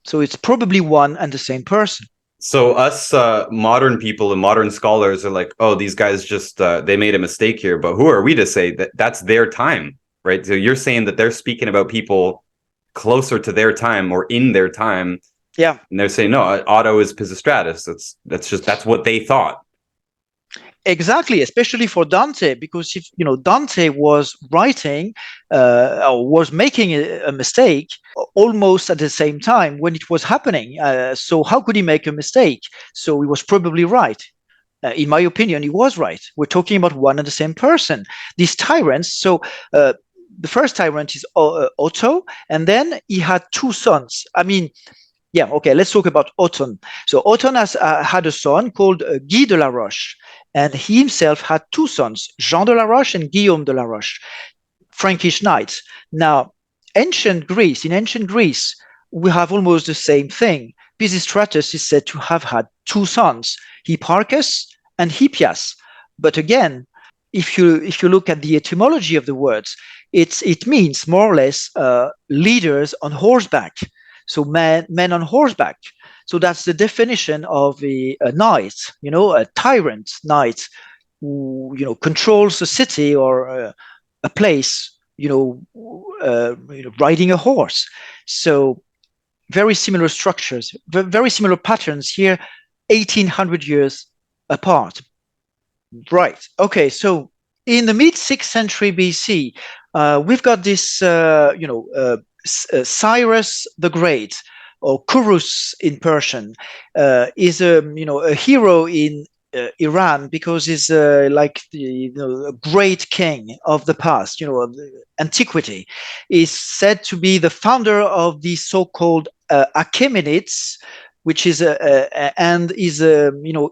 Speaker 2: So it's probably one and the same person.
Speaker 1: So us modern people and modern scholars are like, oh, these guys just they made a mistake here. But who are we to say that that's their time, right? So you're saying that they're speaking about people closer to their time or in their time.
Speaker 2: Yeah.
Speaker 1: And they're saying, no, Otto is Pisistratus. That's what they thought.
Speaker 2: Exactly, especially for Dante, because if Dante was writing or was making a mistake almost at the same time when it was happening. So how could he make a mistake? So he was probably right. In my opinion, he was right. We're talking about one and the same person. These tyrants. So the first tyrant is Otto, and then he had two sons. I mean, yeah, okay, let's talk about Othon. So Othon has had a son called Guy de la Roche, and he himself had two sons, Jean de la Roche and Guillaume de la Roche, Frankish knights. Now, in ancient Greece, we have almost the same thing. Pisistratus is said to have had two sons, Hipparchus and Hippias. But again, if you look at the etymology of the words, it means more or less leaders on horseback. So men on horseback. So that's the definition of a knight, a tyrant knight who controls a city or a place, riding a horse. So very similar structures, very similar patterns here, 1800 years apart. Right. Okay. So in the mid 6th century BC, we've got this, Cyrus the Great, or Kurus in Persian, is a hero in Iran because he's like the great king of the past, of the antiquity. Is said to be the founder of the so-called Achaemenids, which is and is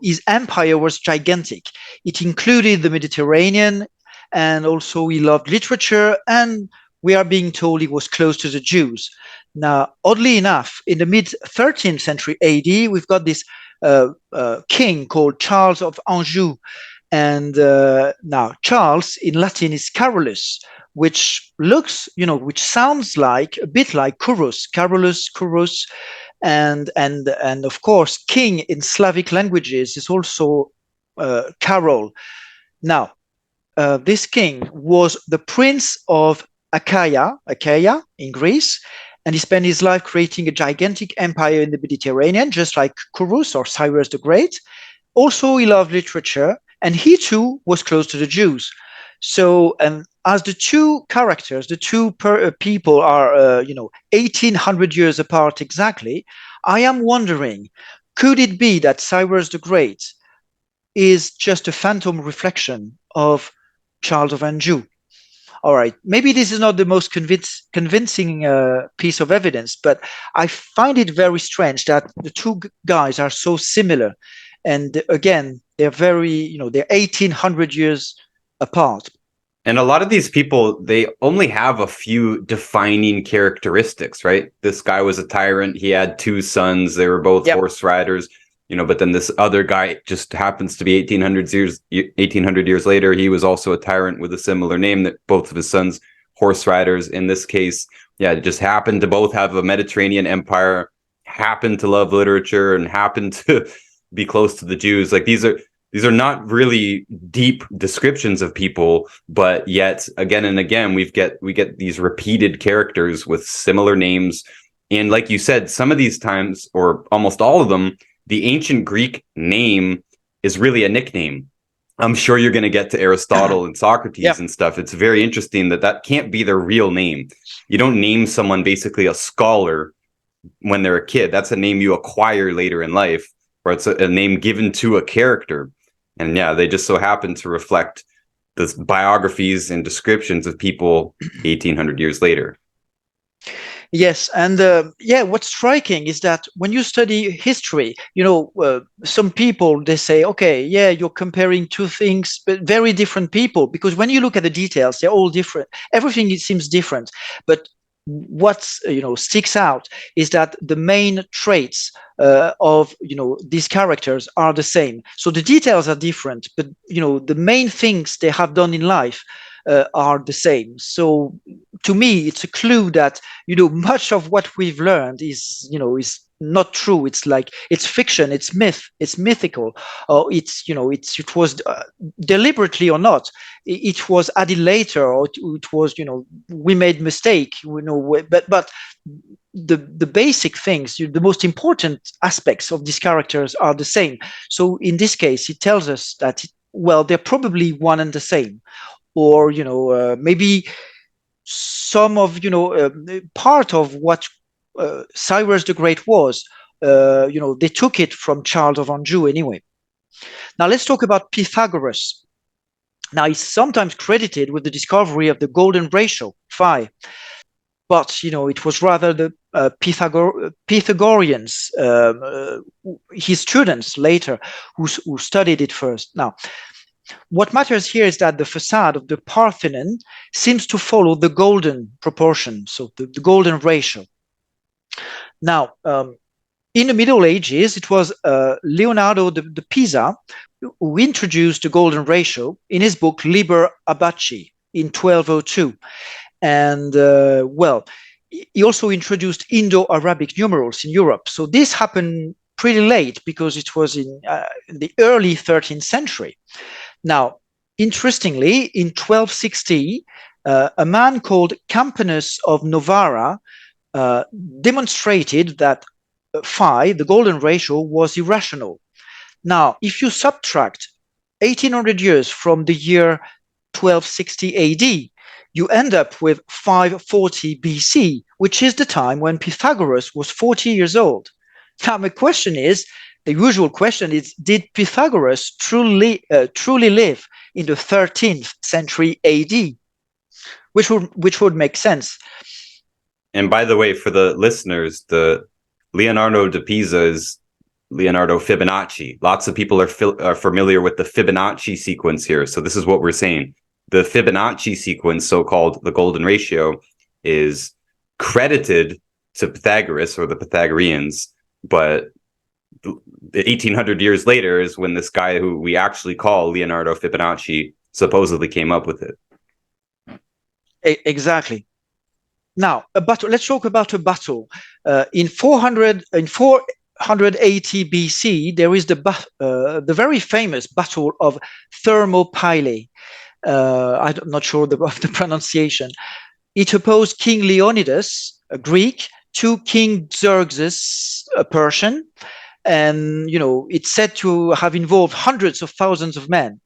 Speaker 2: his empire was gigantic. It included the Mediterranean, and also he loved literature, and we are being told he was close to the Jews. Now, oddly enough, in the mid 13th century AD, we've got this king called Charles of Anjou, and now Charles in Latin is Carolus, which looks, which sounds like a bit like Kurus, Carolus, Kurus, and of course, king in Slavic languages is also Carol. Now, this king was the prince of Achaia in Greece, and he spent his life creating a gigantic empire in the Mediterranean, just like Kurus or Cyrus the Great. Also, he loved literature, and he too was close to the Jews. So, as the two characters, the two people are, 1800 years apart exactly, I am wondering, could it be that Cyrus the Great is just a phantom reflection of Charles of Anjou? All right, maybe this is not the most convincing piece of evidence, but I find it very strange that the two guys are so similar. And again, they're they're 1800 years apart.
Speaker 1: And a lot of these people, they only have a few defining characteristics, right? This guy was a tyrant. He had two sons. They were both horse riders, but then this other guy just happens to be 1800 years later. He was also a tyrant with a similar name, that both of his sons, horse riders. In this case, it just happened to both have a Mediterranean empire, happened to love literature, and happened to be close to the Jews. Like these are not really deep descriptions of people, but yet again and again we get these repeated characters with similar names. And like you said, some of these times, or almost all of them, the ancient Greek name is really a nickname. I'm sure you're going to get to Aristotle and Socrates and stuff. It's very interesting that can't be their real name. You don't name someone basically a scholar when they're a kid. That's a name you acquire later in life, or it's a name given to a character. And they just so happen to reflect the biographies and descriptions of people 1800 years later.
Speaker 2: Yes, and what's striking is that when you study history, some people, they say, okay, you're comparing two things, but very different people, because when you look at the details, they're all different. Everything seems different, but what sticks out is that the main traits of these characters are the same. So the details are different, but the main things they have done in life are the same. So to me, it's a clue that much of what we've learned is not true. It's like it's fiction, it's myth, it's mythical, or it was deliberately or not. It was added later, or it was we made mistake. But the basic things, the most important aspects of these characters are the same. So in this case, it tells us that well, they're probably one and the same, or maybe some of part of what Cyrus the Great was. They took it from Charles of Anjou anyway. Now let's talk about Pythagoras. Now he's sometimes credited with the discovery of the golden ratio, phi, but it was rather the Pythagoreans, his students later, who studied it first. Now, what matters here is that the facade of the Parthenon seems to follow the golden proportion, so the golden ratio. Now, in the Middle Ages, it was Leonardo de Pisa who introduced the golden ratio in his book Liber Abaci in 1202. And, well, he also introduced Indo-Arabic numerals in Europe. So this happened pretty late because it was in the early 13th century. Now, interestingly, in 1260, a man called Campanus of Novara demonstrated that phi, the golden ratio, was irrational. Now, if you subtract 1800 years from the year 1260 AD, you end up with 540 BC, which is the time when Pythagoras was 40 years old. Now, the usual question is, did Pythagoras truly live in the 13th century AD? Which would make sense.
Speaker 1: And by the way, for the listeners, the Leonardo da Pisa is Leonardo Fibonacci. Lots of people are familiar with the Fibonacci sequence here. So this is what we're saying. The Fibonacci sequence, so-called the golden ratio, is credited to Pythagoras or the Pythagoreans, but 1800 years later is when this guy who we actually call Leonardo Fibonacci supposedly came up with it.
Speaker 2: Exactly. Now, let's talk about a battle. In 480 BC, there is the very famous Battle of Thermopylae. I'm not sure of the pronunciation. It opposed King Leonidas, a Greek, to King Xerxes, a Persian, and it's said to have involved hundreds of thousands of men.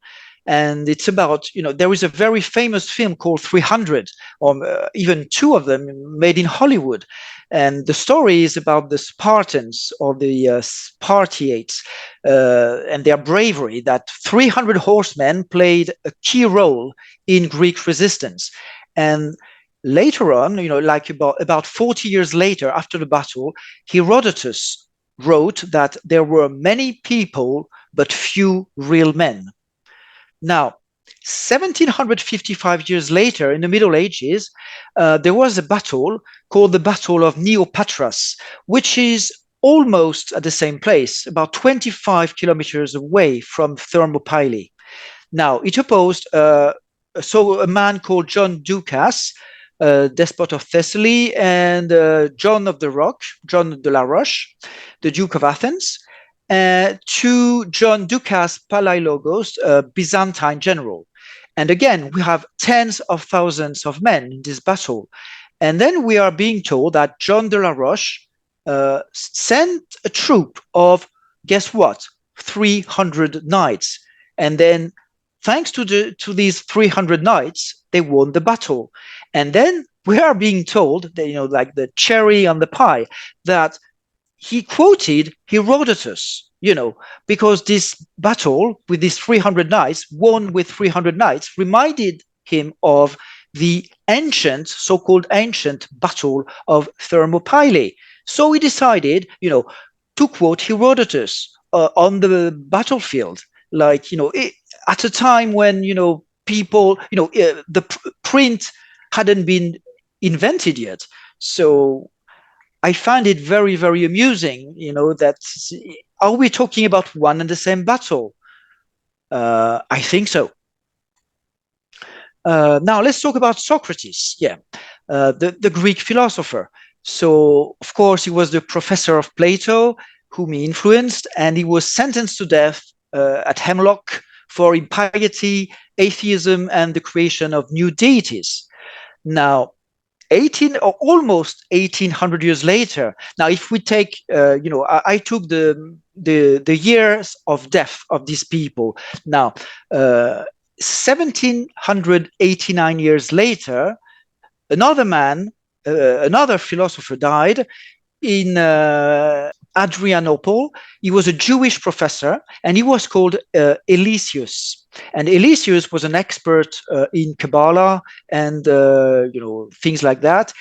Speaker 2: And it's about, there is a very famous film called 300, or even two of them made in Hollywood. And the story is about the Spartans, or the Spartiates, and their bravery, that 300 horsemen played a key role in Greek resistance. And later on, like about 40 years later, after the battle, Herodotus wrote that there were many people, but few real men. Now, 1755 years later, in the Middle Ages, there was a battle called the Battle of Neopatras, which is almost at the same place, about 25 kilometers away from Thermopylae. Now, it opposed a man called John Ducas, despot of Thessaly, and John de la Roche, the Duke of Athens, to John Ducas Palaiologos, Byzantine general. And again, we have tens of thousands of men in this battle. And then we are being told that John de la Roche sent a troop of, guess what, 300 knights. And then, thanks to these 300 knights, they won the battle. And then we are being told that, like the cherry on the pie, that he quoted Herodotus, because this battle with these 300 knights, won with 300 knights, reminded him of the so-called ancient battle of Thermopylae. So he decided, to quote Herodotus on the battlefield, like, at a time when, people, the print hadn't been invented yet. So I find it very, very amusing, that are we talking about one and the same battle? I think so. Now let's talk about Socrates. Yeah, the Greek philosopher. So of course he was the professor of Plato, whom he influenced, and he was sentenced to death at Hemlock for impiety, atheism, and the creation of new deities. Now, 18 or almost 1800 years later. Now, if we take, I took the years of death of these people. Now, 1789 years later, another man, another philosopher died in Adrianople. He was a Jewish professor, and he was called Eliseus. And Eliseus was an expert in Kabbalah and things like that.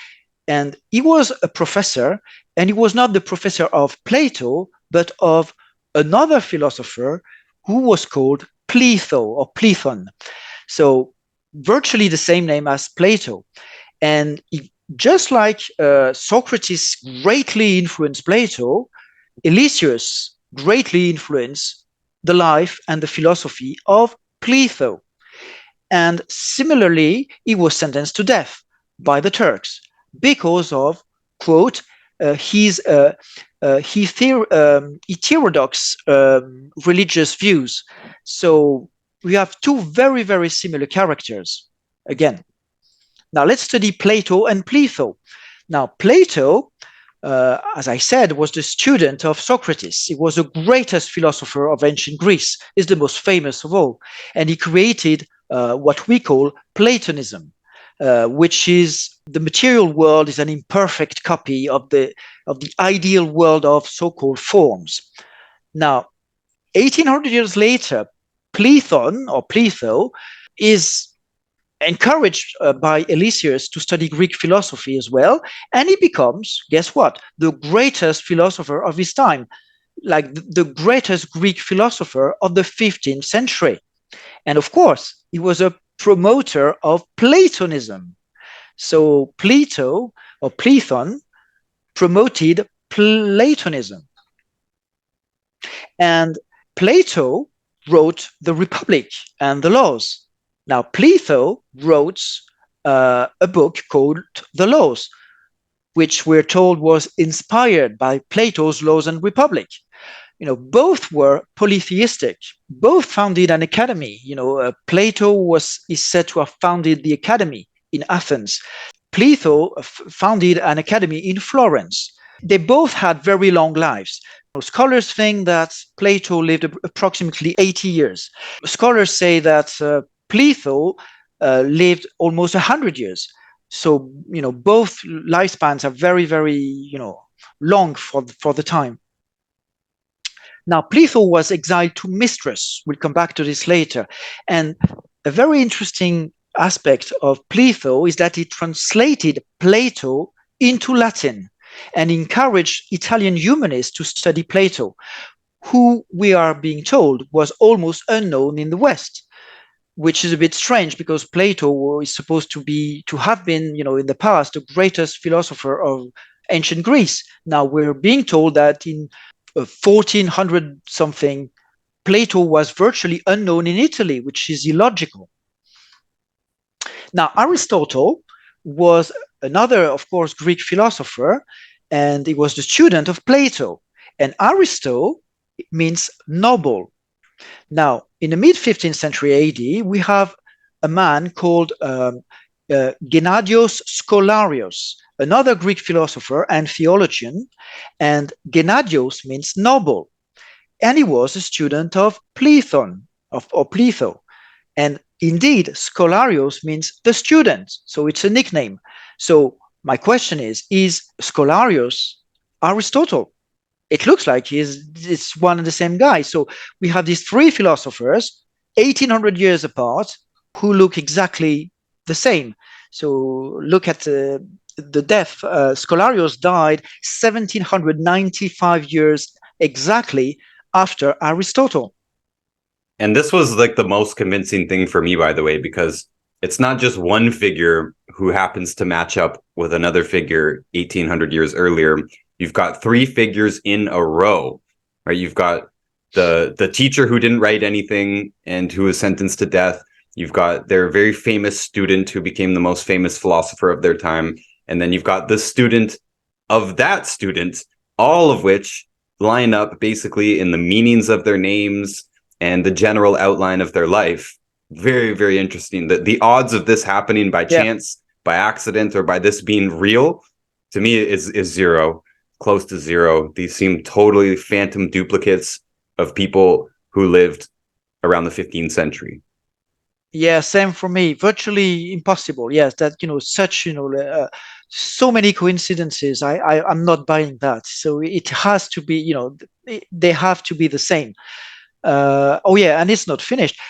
Speaker 2: And he was a professor, and he was not the professor of Plato, but of another philosopher who was called Pletho or Plethon. So virtually the same name as Plato. And just like Socrates greatly influenced Plato, Eliseus greatly influenced the life and the philosophy of Pletho. And similarly, he was sentenced to death by the Turks because of, quote, his heterodox religious views. So we have two very, very similar characters again. Now let's study Plato and Pletho. Now Plato, as I said, was the student of Socrates. He was the greatest philosopher of ancient Greece. He's the most famous of all. And he created what we call Platonism, which is the material world is an imperfect copy of the ideal world of so-called forms. Now, 1800 years later, Plethon or Pletho is encouraged by Eliseus to study Greek philosophy as well, and he becomes, guess what, the greatest philosopher of his time, like the greatest Greek philosopher of the 15th century. And of course, he was a promoter of Platonism. So Plato or Plethon promoted Platonism. And Plato wrote the Republic and the Laws. Now, Pletho wrote a book called The Laws, which we're told was inspired by Plato's Laws and Republic. Both were polytheistic. Both founded an academy. Plato is said to have founded the academy in Athens. Pletho founded an academy in Florence. They both had very long lives. Scholars think that Plato lived approximately 80 years. Scholars say that Pletho lived almost 100 years. So, both lifespans are very, very, long for the time. Now, Pletho was exiled to Mistras. We'll come back to this later. And a very interesting aspect of Pletho is that he translated Plato into Latin and encouraged Italian humanists to study Plato, who we are being told was almost unknown in the West, which is a bit strange because Plato is supposed to have been, in the past, the greatest philosopher of ancient Greece. Now we're being told that in 1400 something, Plato was virtually unknown in Italy, which is illogical. Now, Aristotle was another, of course, Greek philosopher, and he was the student of Plato. And Aristo means noble. Now, in the mid-15th century AD, we have a man called Gennadios Scholarios, another Greek philosopher and theologian, and Gennadios means noble. And he was a student of Plethon, or Pletho. And indeed, Scholarios means the student, so it's a nickname. So my question is Scholarios Aristotle? It looks like it's one and the same guy. So we have these three philosophers, 1800 years apart, who look exactly the same. So look at the death. Scholarios died 1795 years exactly after Aristotle.
Speaker 1: And this was like the most convincing thing for me, by the way, because it's not just one figure who happens to match up with another figure 1800 years earlier. You've got three figures in a row, right? You've got the teacher who didn't write anything and who was sentenced to death. You've got their very famous student who became the most famous philosopher of their time. And then you've got the student of that student, all of which line up basically in the meanings of their names and the general outline of their life. Very, very interesting. The odds of this happening by chance, by accident, or by this being real, to me is zero, close to zero. These seem totally phantom duplicates of people who lived around the 15th century.
Speaker 2: Yeah, same for me. Virtually impossible. Yes, that such so many coincidences. I'm not buying that. So it has to be they have to be the same. Oh yeah, and it's not finished.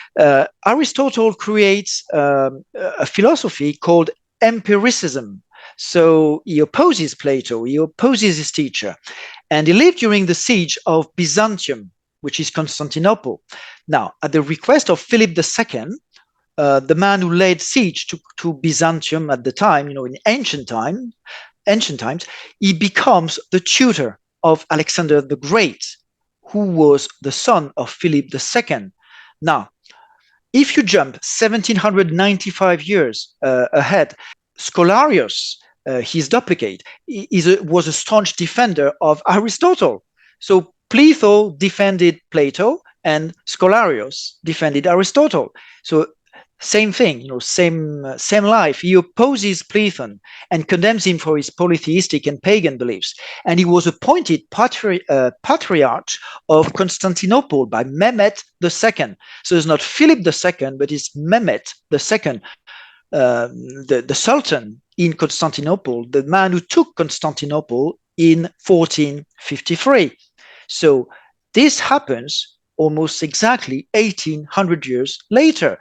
Speaker 2: Aristotle creates a philosophy called empiricism. So he opposes Plato. He opposes his teacher, and he lived during the siege of Byzantium, which is Constantinople. Now, at the request of Philip II, the man who laid siege to Byzantium at the time, in ancient times, he becomes the tutor of Alexander the Great, who was the son of Philip II. Now, if you jump 1795 years ahead, Scholarius, his duplicate, was a staunch defender of Aristotle. So Plato defended Plato, and Scholarius defended Aristotle. So same thing, same life. He opposes Plato and condemns him for his polytheistic and pagan beliefs. And he was appointed patriarch of Constantinople by Mehmet II. So it's not Philip II, but it's Mehmet II, the Sultan in Constantinople, the man who took Constantinople in 1453. So this happens almost exactly 1800 years later.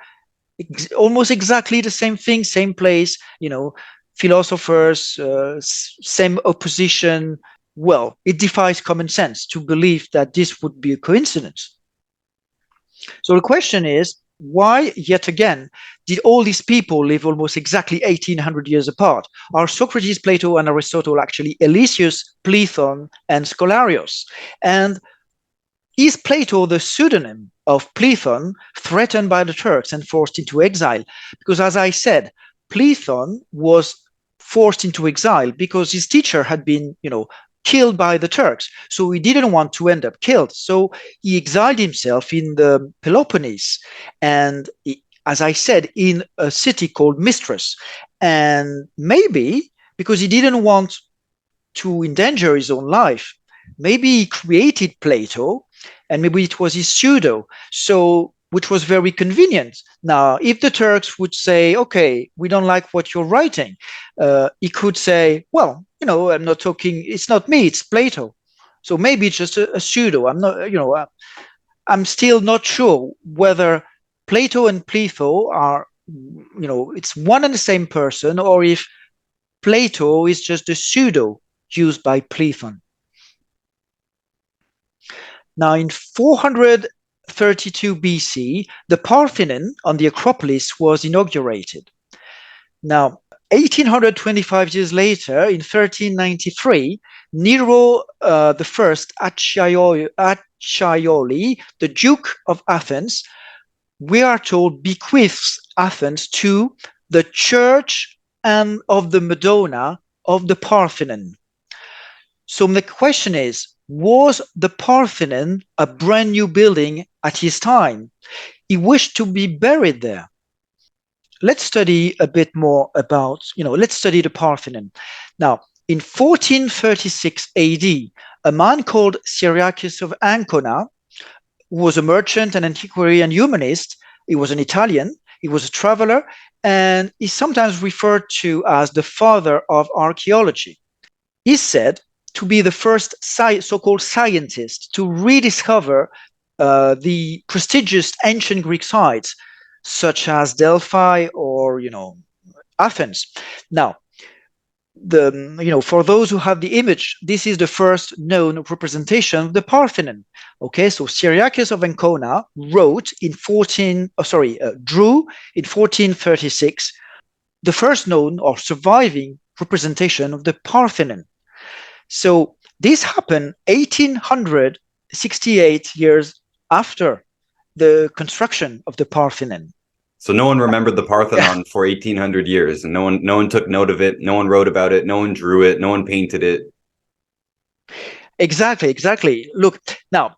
Speaker 2: Almost exactly the same thing, same place, philosophers, same opposition. Well, it defies common sense to believe that this would be a coincidence. So the question is, why, yet again, did all these people live almost exactly 1800 years apart? Are Socrates, Plato, and Aristotle actually Elesius, Platon, and Scholarius? And is Plato the pseudonym of Platon, threatened by the Turks and forced into exile? Because, as I said, Platon was forced into exile because his teacher had been, killed by the Turks. So he didn't want to end up killed. So he exiled himself in the Peloponnese, and as I said, in a city called Mistrus. And maybe because he didn't want to endanger his own life, maybe he created Plato, and maybe it was his pseudo, so which was very convenient. Now, if the Turks would say, okay, we don't like what you're writing, he could say, well, I'm not talking, it's not me, it's Plato. So maybe it's just a pseudo. I'm not, I'm still not sure whether Plato and Plato are, it's one and the same person, or if Plato is just a pseudo used by Platon. Now, in 432 BC, the Parthenon on the Acropolis was inaugurated. Now, 1825 years later, in 1393, Nero the First Acciaioli, the Duke of Athens, we are told bequeaths Athens to the Church and of the Madonna of the Parthenon. So the question is, was the Parthenon a brand new building at his time? He wished to be buried there. Let's study a bit more about, let's study the Parthenon. Now, in 1436 AD, a man called Cyriacus of Ancona, who was a merchant, an antiquary, and humanist, he was an Italian, he was a traveler, and he's sometimes referred to as the father of archaeology. He's said to be the first so-called scientist to rediscover the prestigious ancient Greek sites, such as Delphi or, Athens. Now, for those who have the image, this is the first known representation of the Parthenon. Okay, so Cyriacus of Ancona drew in 1436 the first known or surviving representation of the Parthenon. So this happened 1868 years after the construction of the Parthenon.
Speaker 1: So no one remembered the Parthenon for 1800 years, and no one took note of it. No one wrote about it. No one drew it. No one painted it.
Speaker 2: Exactly. Look, now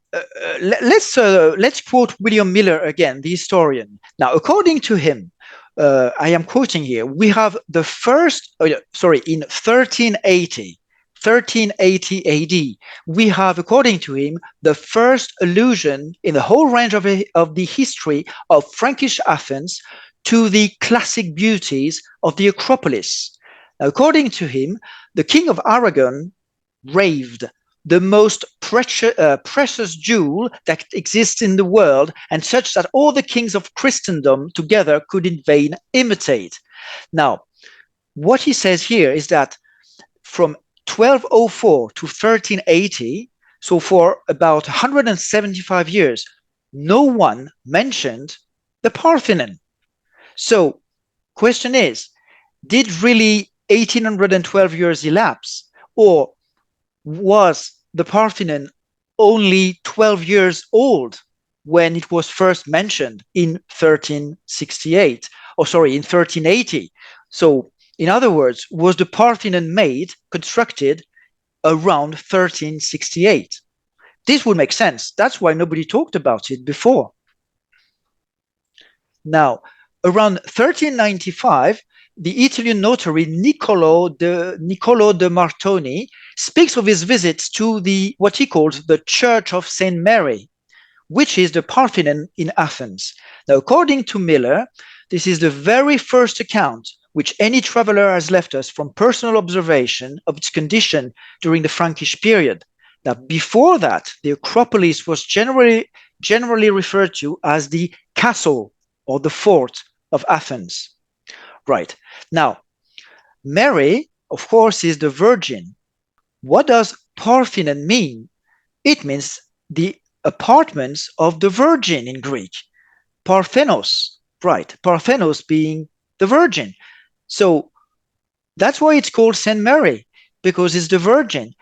Speaker 2: let's quote William Miller again, the historian. Now, according to him, I am quoting here. We have the first, in 1380 AD, we have, according to him, the first allusion in the whole range of the history of Frankish Athens to the classic beauties of the Acropolis. Now, according to him, the King of Aragon raved the most precious jewel that exists in the world, and such that all the kings of Christendom together could in vain imitate. Now, what he says here is that from 1204 to 1380, so for about 175 years, no one mentioned the Parthenon. So, question is, did really 1812 years elapse, or was the Parthenon only 12 years old when it was first mentioned in 1368, in 1380? So, in other words, was the Parthenon constructed around 1368? This would make sense. That's why nobody talked about it before. Now, around 1395, the Italian notary Niccolo de Martoni speaks of his visits to what he calls the Church of St. Mary, which is the Parthenon in Athens. Now, according to Miller, this is the very first account which any traveler has left us from personal observation of its condition during the Frankish period. Now, before that, the Acropolis was generally referred to as the castle or the fort of Athens. Right. Now, Mary, of course, is the Virgin. What does Parthenon mean? It means the apartments of the Virgin in Greek. Parthenos, right. Parthenos being the Virgin. So that's why it's called St. Mary, because it's the Virgin.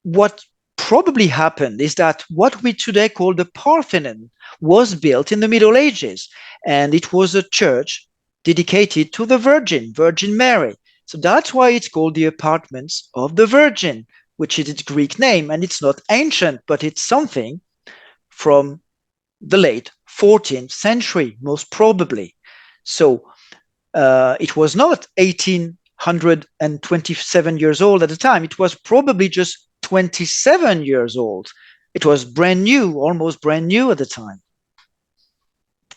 Speaker 2: What probably happened is that what we today call the Parthenon was built in the Middle Ages, and it was a church dedicated to the Virgin Mary. So that's why it's called the apartments of the Virgin, which is its Greek name, and it's not ancient, but it's something from the late 14th century, most probably. So it was not 1827 years old at the time. It was probably just 27 years old. It was brand new, almost brand new at the time.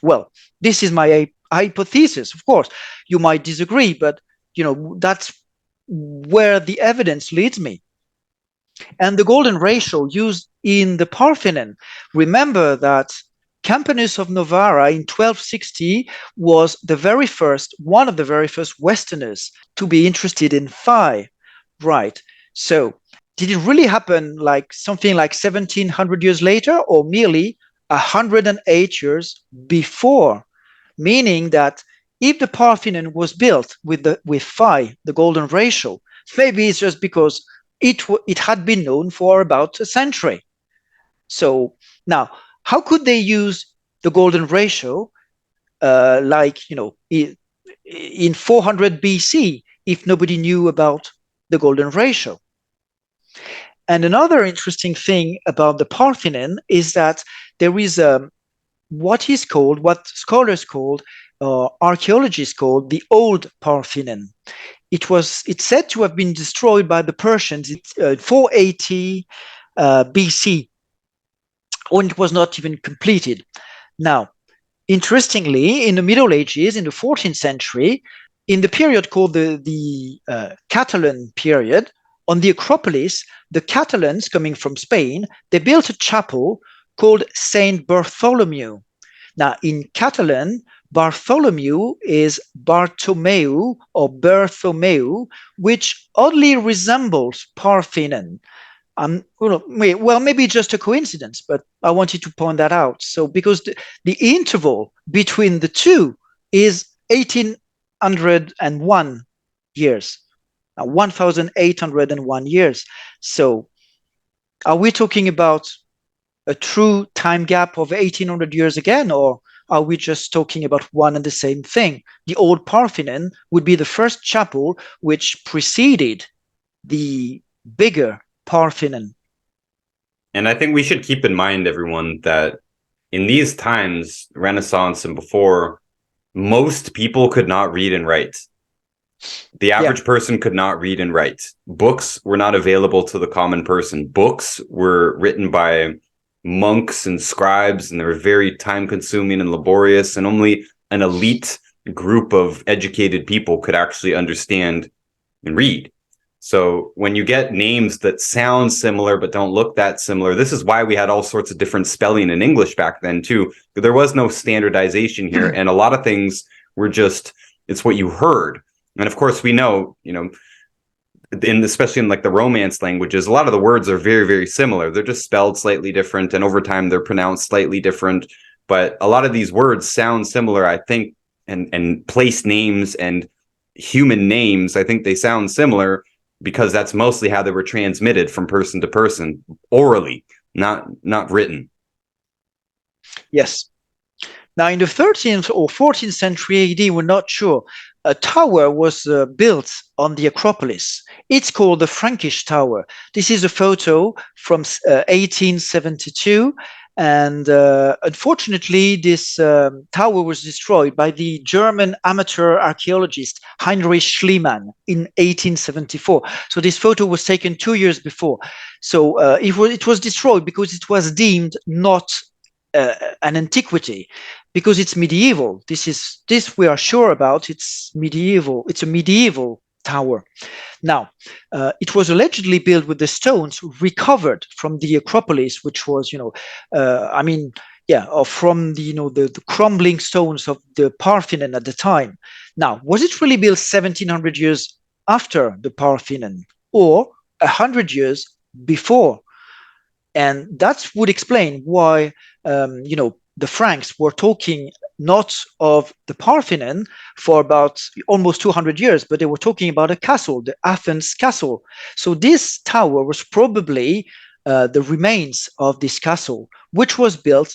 Speaker 2: Well, this is my hypothesis. Of course, you might disagree, but that's where the evidence leads me. And the golden ratio used in the Parthenon, remember that Campanus of Novara in 1260 was one of the very first Westerners to be interested in phi. Right. So did it really happen like something like 1700 years later, or merely 108 years before? Meaning that if the Parthenon was built with phi, the golden ratio, maybe it's just because it had been known for about a century. So now, how could they use the golden ratio in 400 BC if nobody knew about the golden ratio? And another interesting thing about the Parthenon is that there is what scholars called, archaeologists called, the old Parthenon. It's said to have been destroyed by the Persians in 480 BC, when it was not even completed. Now, interestingly, in the Middle Ages, in the 14th century, in the period called the Catalan period, on the Acropolis, the Catalans, coming from Spain, they built a chapel called Saint Bartholomew. Now, in Catalan, Bartholomew is Bartomeu or Berthomeu, which oddly resembles Parthenon. Well, maybe just a coincidence, but I wanted to point that out. So, because the interval between the two is 1801 years, 1801 years. So, are we talking about a true time gap of 1800 years again, or are we just talking about one and the same thing? The old Parthenon would be the first chapel which preceded the bigger Parthenon.
Speaker 1: And I think we should keep in mind, everyone, that in these times, Renaissance and before, most people could not read and write. The average person could not read and write. Books were not available to the common person. Books were written by monks and scribes, and they were very time-consuming and laborious, and only an elite group of educated people could actually understand and read. So when you get names that sound similar but don't look that similar, this is why we had all sorts of different spelling in English back then too. There was no standardization here, and a lot of things were just, it's what you heard. And of course, we know, especially in like the Romance languages, a lot of the words are very, very similar. They're just spelled slightly different, and over time they're pronounced slightly different. But a lot of these words sound similar, I think, and place names and human names, I think they sound similar because that's mostly how they were transmitted from person to person, orally, not written.
Speaker 2: Yes. Now, in the 13th or 14th century AD, we're not sure. A tower was built on the Acropolis. It's called the Frankish Tower. This is a photo from 1872. And unfortunately, this tower was destroyed by the German amateur archaeologist Heinrich Schliemann in 1874. So this photo was taken 2 years before. So it was destroyed because it was deemed not an antiquity, because it's medieval. This we are sure about. It's medieval. It's a medieval tower. Now, it was allegedly built with the stones recovered from the Acropolis, which was, or from the crumbling stones of the Parthenon at the time. Now, was it really built 1700 years after the Parthenon, or 100 years before? And that would explain why, the Franks were talking not of the Parthenon for about almost 200 years, but they were talking about a castle, the Athens castle. So this tower was probably the remains of this castle, which was built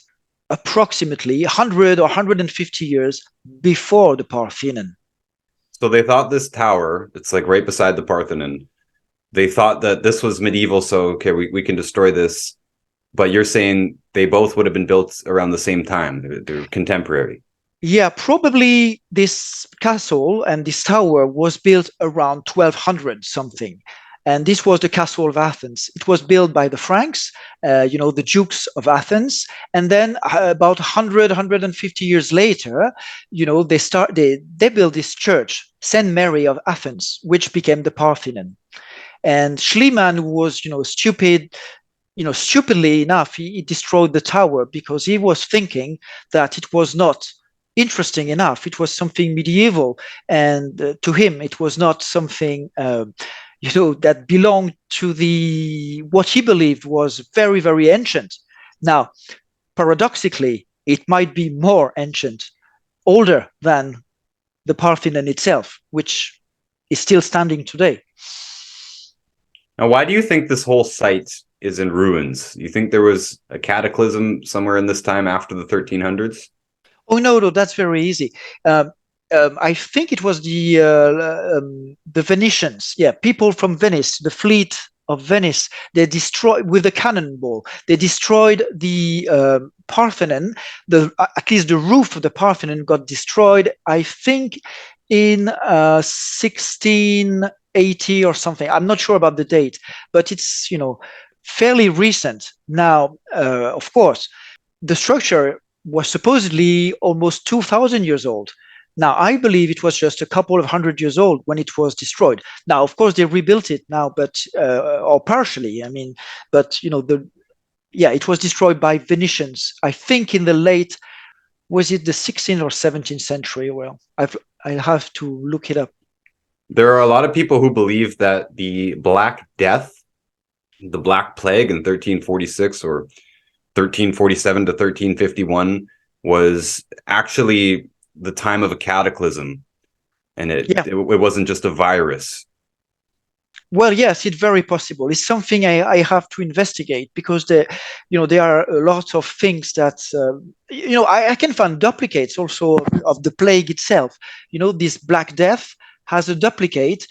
Speaker 2: approximately 100 or 150 years before the Parthenon.
Speaker 1: So they thought this tower, it's like right beside the Parthenon, they thought that this was medieval, so okay, we can destroy this. But you're saying they both would have been built around the same time. They're contemporary.
Speaker 2: Yeah, probably this castle and this tower was built around 1200 something. And this was the Castle of Athens. It was built by the Franks, the Dukes of Athens. And then about 100, 150 years later, they built this church, St. Mary of Athens, which became the Parthenon. And Schliemann was, stupidly enough, he destroyed the tower because he was thinking that it was not interesting enough. It was something medieval, and to him, it was not something that belonged to what he believed was very, very ancient. Now, paradoxically, it might be more ancient, older than the Parthenon itself, which is still standing today.
Speaker 1: Now, why do you think this whole site is in ruins? You think there was a cataclysm somewhere in this time after the 1300s?
Speaker 2: Oh, no, that's very easy. I think it was the Venetians. Yeah, people from Venice, the fleet of Venice. They destroyed with a cannonball. They destroyed the Parthenon. At least the roof of the Parthenon got destroyed, I think, in 1680 or something. I'm not sure about the date, but it's fairly recent. Now, of course, the structure was supposedly almost 2,000 years old. Now, I believe it was just a couple of 100 years old when it was destroyed. Now, of course, they rebuilt it now, but or partially. But it was destroyed by Venetians. I think in the late Was it the 16th or 17th century? Well, I'll have to look it up.
Speaker 1: There are a lot of people who believe that the Black Death, the Black Plague in 1346 or 1347 to 1351 was actually the time of a cataclysm, and it wasn't just a virus.
Speaker 2: Well, yes, it's very possible. It's something I have to investigate, because there are a lot of things that I can find duplicates also of the plague itself. This Black Death has a duplicate.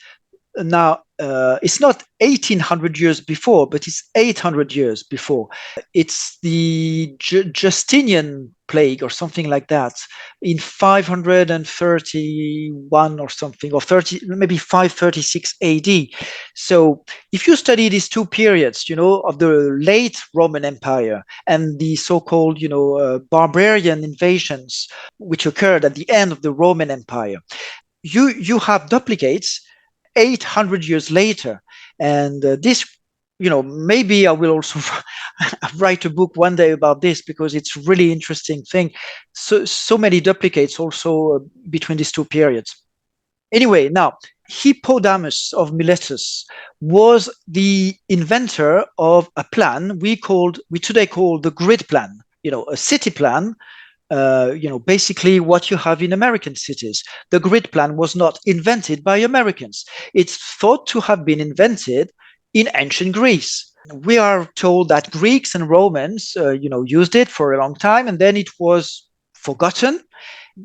Speaker 2: Now, it's not 1800 years before, but it's 800 years before. It's the Justinian plague or something like that in 531 or something, or 30, maybe 536 AD. So if you study these two periods, of the late Roman Empire and the so-called, barbarian invasions, which occurred at the end of the Roman Empire, you have duplicates 800 years later. And this, maybe I will also write a book one day about this, because it's a really interesting thing. So many duplicates also between these two periods. Anyway, now, Hippodamus of Miletus was the inventor of a plan we today call the grid plan, a city plan. Basically what you have in American cities. The grid plan was not invented by Americans. It's thought to have been invented in ancient Greece. We are told that Greeks and Romans, used it for a long time, and then it was forgotten.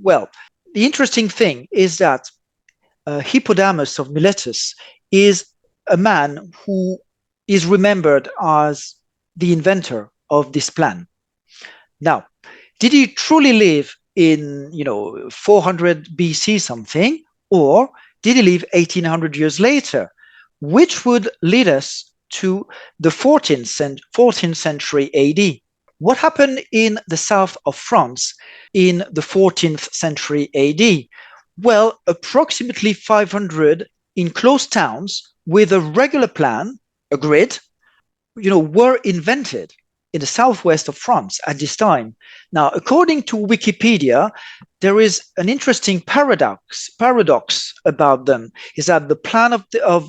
Speaker 2: Well, the interesting thing is that Hippodamus of Miletus is a man who is remembered as the inventor of this plan. Now, did he truly live in 400 BC something, or did he live 1800 years later, which would lead us to the 14th century AD? What happened in the south of France in the 14th century AD? Well, approximately 500 enclosed towns with a regular plan, a grid, were invented in the southwest of France at this time. Now, according to Wikipedia, there is an interesting paradox about them, is that the plan of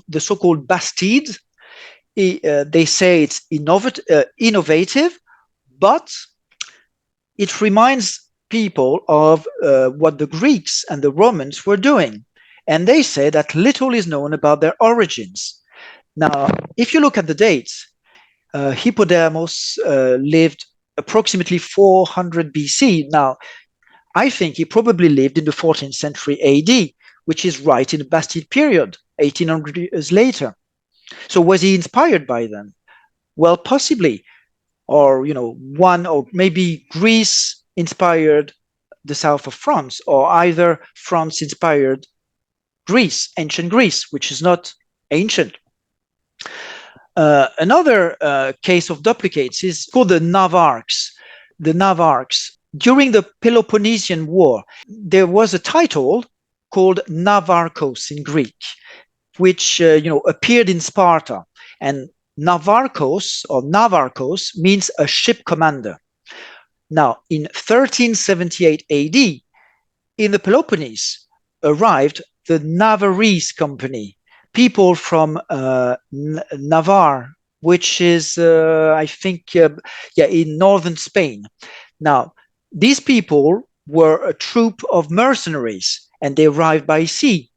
Speaker 2: the so-called Bastide, they say it's innovative, but it reminds people of what the Greeks and the Romans were doing. And they say that little is known about their origins. Now, if you look at the dates, Hippodamus lived approximately 400 BC. Now, I think he probably lived in the 14th century AD, which is right in the Bastide period, 1800 years later. So was he inspired by them? Well, possibly. Or, or maybe Greece inspired the south of France, or either France inspired Greece, ancient Greece, which is not ancient. Another case of duplicates is called the Navarchs. The Navarchs, during the Peloponnesian War, there was a title called Navarchos in Greek, which appeared in Sparta. And Navarchos means a ship commander. Now, in 1378 AD, in the Peloponnese arrived the Navarrese Company, people from Navarre, which is, I think, in northern Spain. Now, these people were a troop of mercenaries, and they arrived by sea.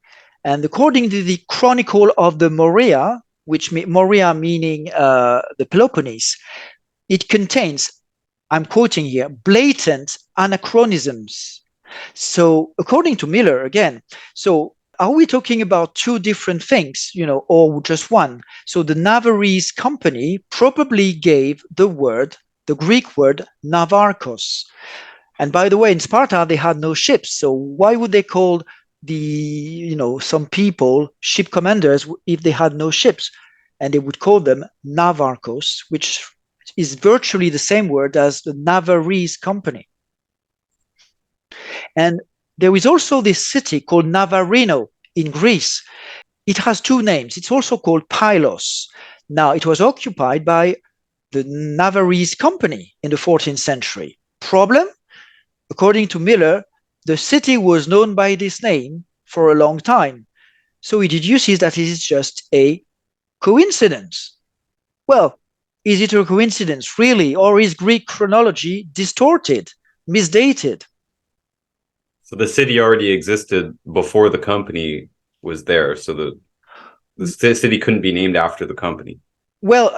Speaker 2: And according to the Chronicle of the Morea, Morea meaning the Peloponnese, it contains, I'm quoting here, blatant anachronisms. So according to Miller, again, so are we talking about two different things, or just one? So the Navarrese Company probably gave the Greek word Navarchos. And by the way, in Sparta, they had no ships. So why would they call some people ship commanders if they had no ships? And they would call them Navarchos, which is virtually the same word as the Navarrese Company. And there is also this city called Navarino in Greece. It has two names. It's also called Pylos. Now, it was occupied by the Navarrese Company in the 14th century. Problem? according to Miller, the city was known by this name for a long time. So he deduces that it is just a coincidence. Well, is it a coincidence, really, or is Greek chronology distorted, misdated?
Speaker 1: So the city already existed before the company was there. So the city couldn't be named after the company.
Speaker 2: Well,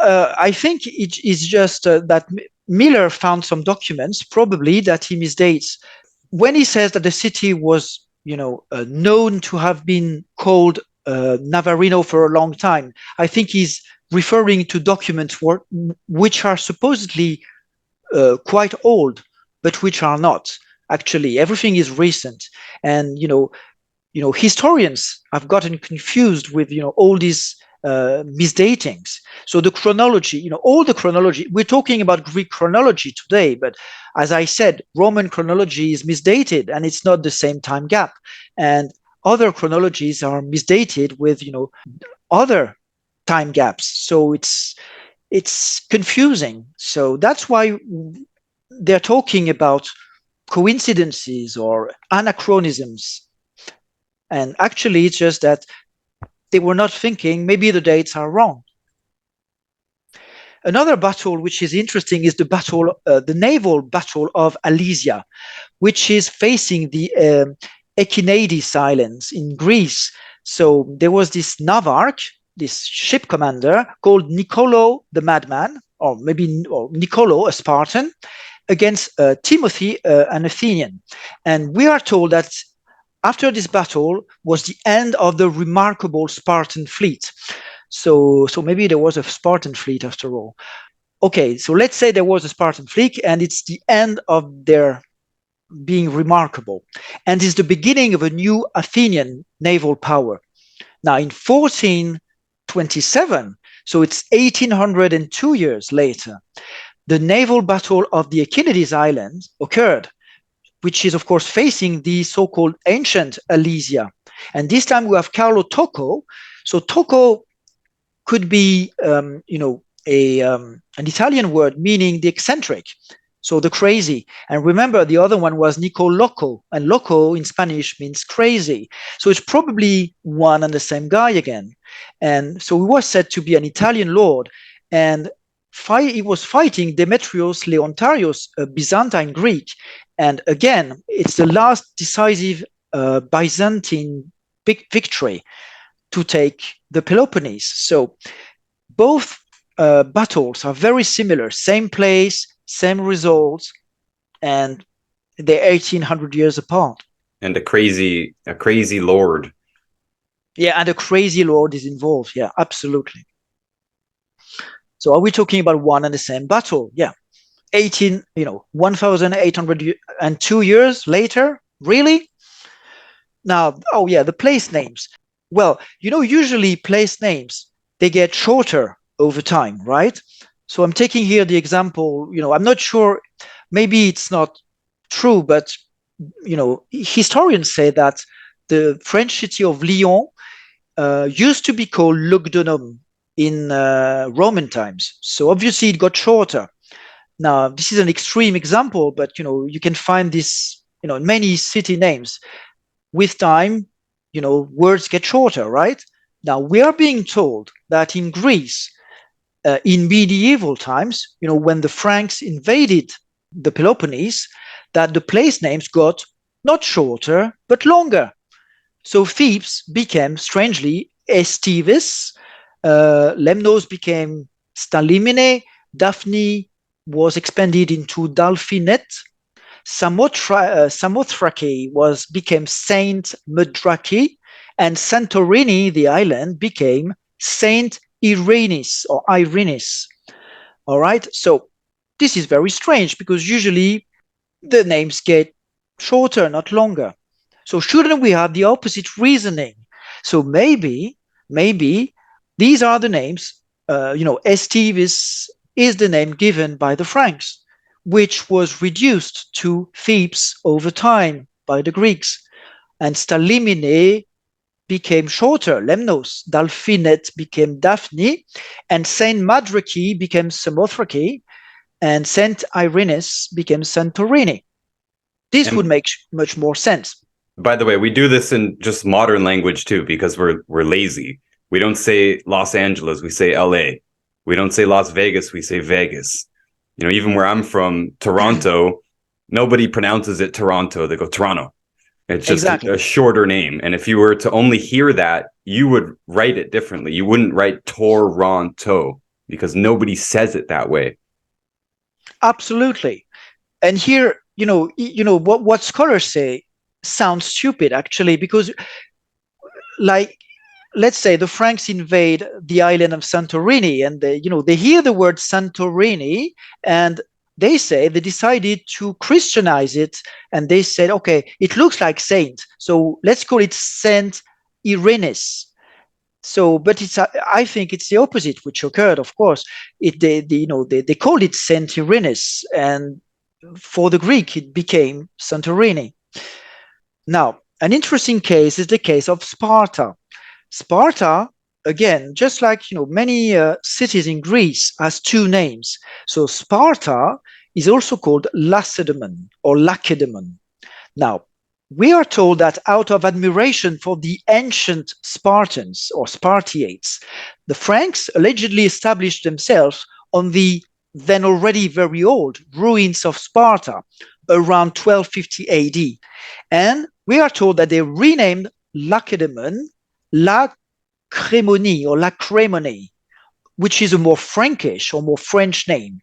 Speaker 2: I think it is just that Miller found some documents, probably, that he misdates. When he says that the city was, known to have been called Navarino for a long time, I think he's referring to documents which are supposedly quite old, but which are not. Actually, everything is recent, and historians have gotten confused with all these misdatings. So the chronology, all the chronology, we're talking about Greek chronology today, but as I said, Roman chronology is misdated and it's not the same time gap. And other chronologies are misdated with, other time gaps. So it's confusing. So that's why they're talking about coincidences or anachronisms. And actually, it's just that they were not thinking, maybe the dates are wrong. Another battle which is interesting is the naval battle of Alesia, which is facing the Echinades Islands in Greece. So there was this navarch, this ship commander called Nicolo the Madman, or Nicolo, a Spartan, against Timothy, an Athenian. And we are told that after this battle was the end of the remarkable Spartan fleet. So maybe there was a Spartan fleet after all. Okay, so let's say there was a Spartan fleet and it's the end of their being remarkable. And it's the beginning of a new Athenian naval power. Now in 1427, so it's 1802 years later, the naval battle of the Echinades Islands occurred, which is, of course, facing the so-called ancient Alesia. And this time we have Carlo Tocco. So Tocco could be, an Italian word meaning the eccentric, so the crazy. And remember, the other one was Nico Loco, and Loco in Spanish means crazy. So it's probably one and the same guy again. And so he was said to be an Italian lord, and he was fighting Demetrios Leontarios, a Byzantine Greek. And again, it's the last decisive Byzantine victory to take the Peloponnese. So both battles are very similar, same place, same results, and they're 1800 years apart.
Speaker 1: And a crazy lord.
Speaker 2: Yeah, and a crazy lord is involved. Yeah, absolutely. So are we talking about one and the same battle? Yeah. 1802 years later? Really? Now, oh yeah, the place names. Well, usually place names, they get shorter over time, right? So I'm taking here the example, I'm not sure, maybe it's not true, but, historians say that the French city of Lyon used to be called Lugdunum in Roman times. So obviously it got shorter. Now, this is an extreme example, but, you can find this, in many city names. With time, words get shorter, right? Now, we are being told that in Greece, in medieval times, when the Franks invaded the Peloponnese, that the place names got not shorter, but longer. So Thebes became, strangely, Estivis, Lemnos became Stalimine, Daphne was expanded into Dalphinet, Samothrake became Saint Mudrake, and Santorini, the island, became Saint Irenis or Irenis. All right, so this is very strange because usually the names get shorter, not longer. So shouldn't we have the opposite reasoning? So maybe these are the names. Estivis is the name given by the Franks, which was reduced to Thebes over time by the Greeks. And Stalimine became shorter, Lemnos. Dalphinet became Daphne. And Saint Madrake became Samothrake. And Saint Irenaeus became Santorini. This would make much more sense.
Speaker 1: By the way, we do this in just modern language too, because we're lazy. We don't say Los Angeles, we say LA. We don't say Las Vegas, we say Vegas. You know, even where I'm from, Toronto, nobody pronounces it Toronto. They go Toronto. It's just a shorter name. And if you were to only hear that, you would write it differently. You wouldn't write Toronto because nobody says it that way.
Speaker 2: Absolutely. And here, what scholars say sounds stupid actually, because like, let's say the Franks invade the island of Santorini, and they hear the word Santorini, and they decided to Christianize it, and they said, okay, it looks like saint, so let's call it Saint Irenaeus. So, but I think it's the opposite which occurred. Of course, they called it Saint Irenaeus, and for the Greek it became Santorini. Now, an interesting case is the case of Sparta. Sparta, again, just like many cities in Greece, has two names. So Sparta is also called Lacedaemon or Lacedaemon. Now, we are told that out of admiration for the ancient Spartans or Spartiates, the Franks allegedly established themselves on the then already very old ruins of Sparta around 1250 AD. And we are told that they renamed Lacedaemon Lacrémonie or Lacrémonie, which is a more Frankish or more French name.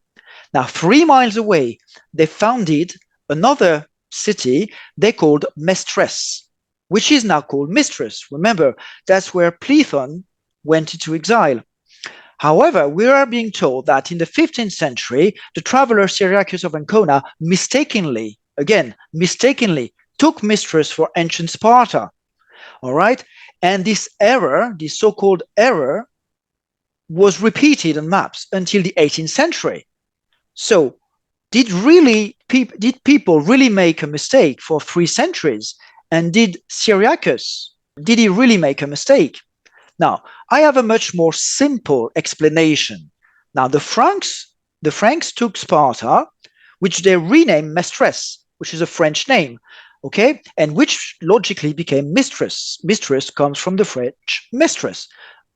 Speaker 2: Now, 3 miles away, they founded another city they called Mestres, which is now called Mistress. Remember, that's where Platon went into exile. However, we are being told that in the 15th century, the traveler Cyriacus of Ancona mistakenly took Mistress for ancient Sparta. All right. And this error, this so-called error, was repeated on maps until the 18th century. So did people really make a mistake for 3 centuries? And did Cyriacus, did he really make a mistake? Now, I have a much more simple explanation. Now, the Franks took Sparta, which they renamed Mestres, which is a French name, okay, and which logically became Mistress. Mistress comes from the French mistress.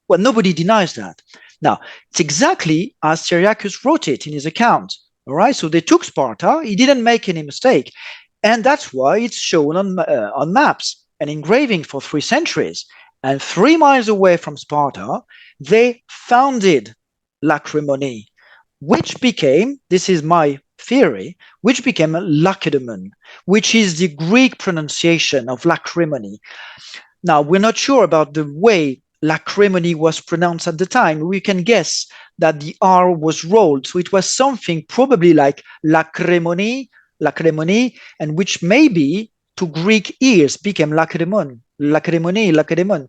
Speaker 2: Well, nobody denies that. Now, it's exactly as Cyriacus wrote it in his account. All right, so they took Sparta. He didn't make any mistake, and that's why it's shown on maps and engraving for 3 centuries. And 3 miles away from Sparta, they founded Lacrémonie, which became, this is my theory, which became Lacedaemon, which is the Greek pronunciation of Lacrémonie. Now, we're not sure about the way Lacrémonie was pronounced at the time. We can guess that the R was rolled. So it was something probably like Lacrémonie, and which maybe to Greek ears became Lacedaemon. Lacedemon.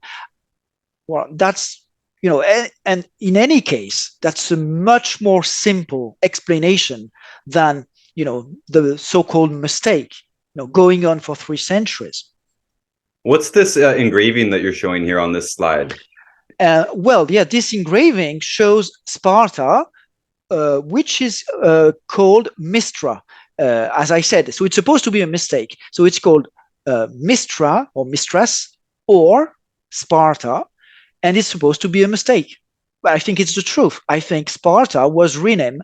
Speaker 2: Well, that's, and in any case, that's a much more simple explanation than, the so-called mistake, going on for 3 centuries.
Speaker 1: What's this engraving that you're showing here on this slide?
Speaker 2: This engraving shows Sparta, which is called Mistra, as I said. So it's supposed to be a mistake. So it's called Mistra or Mistress or Sparta, and it's supposed to be a mistake. But I think it's the truth. I think Sparta was renamed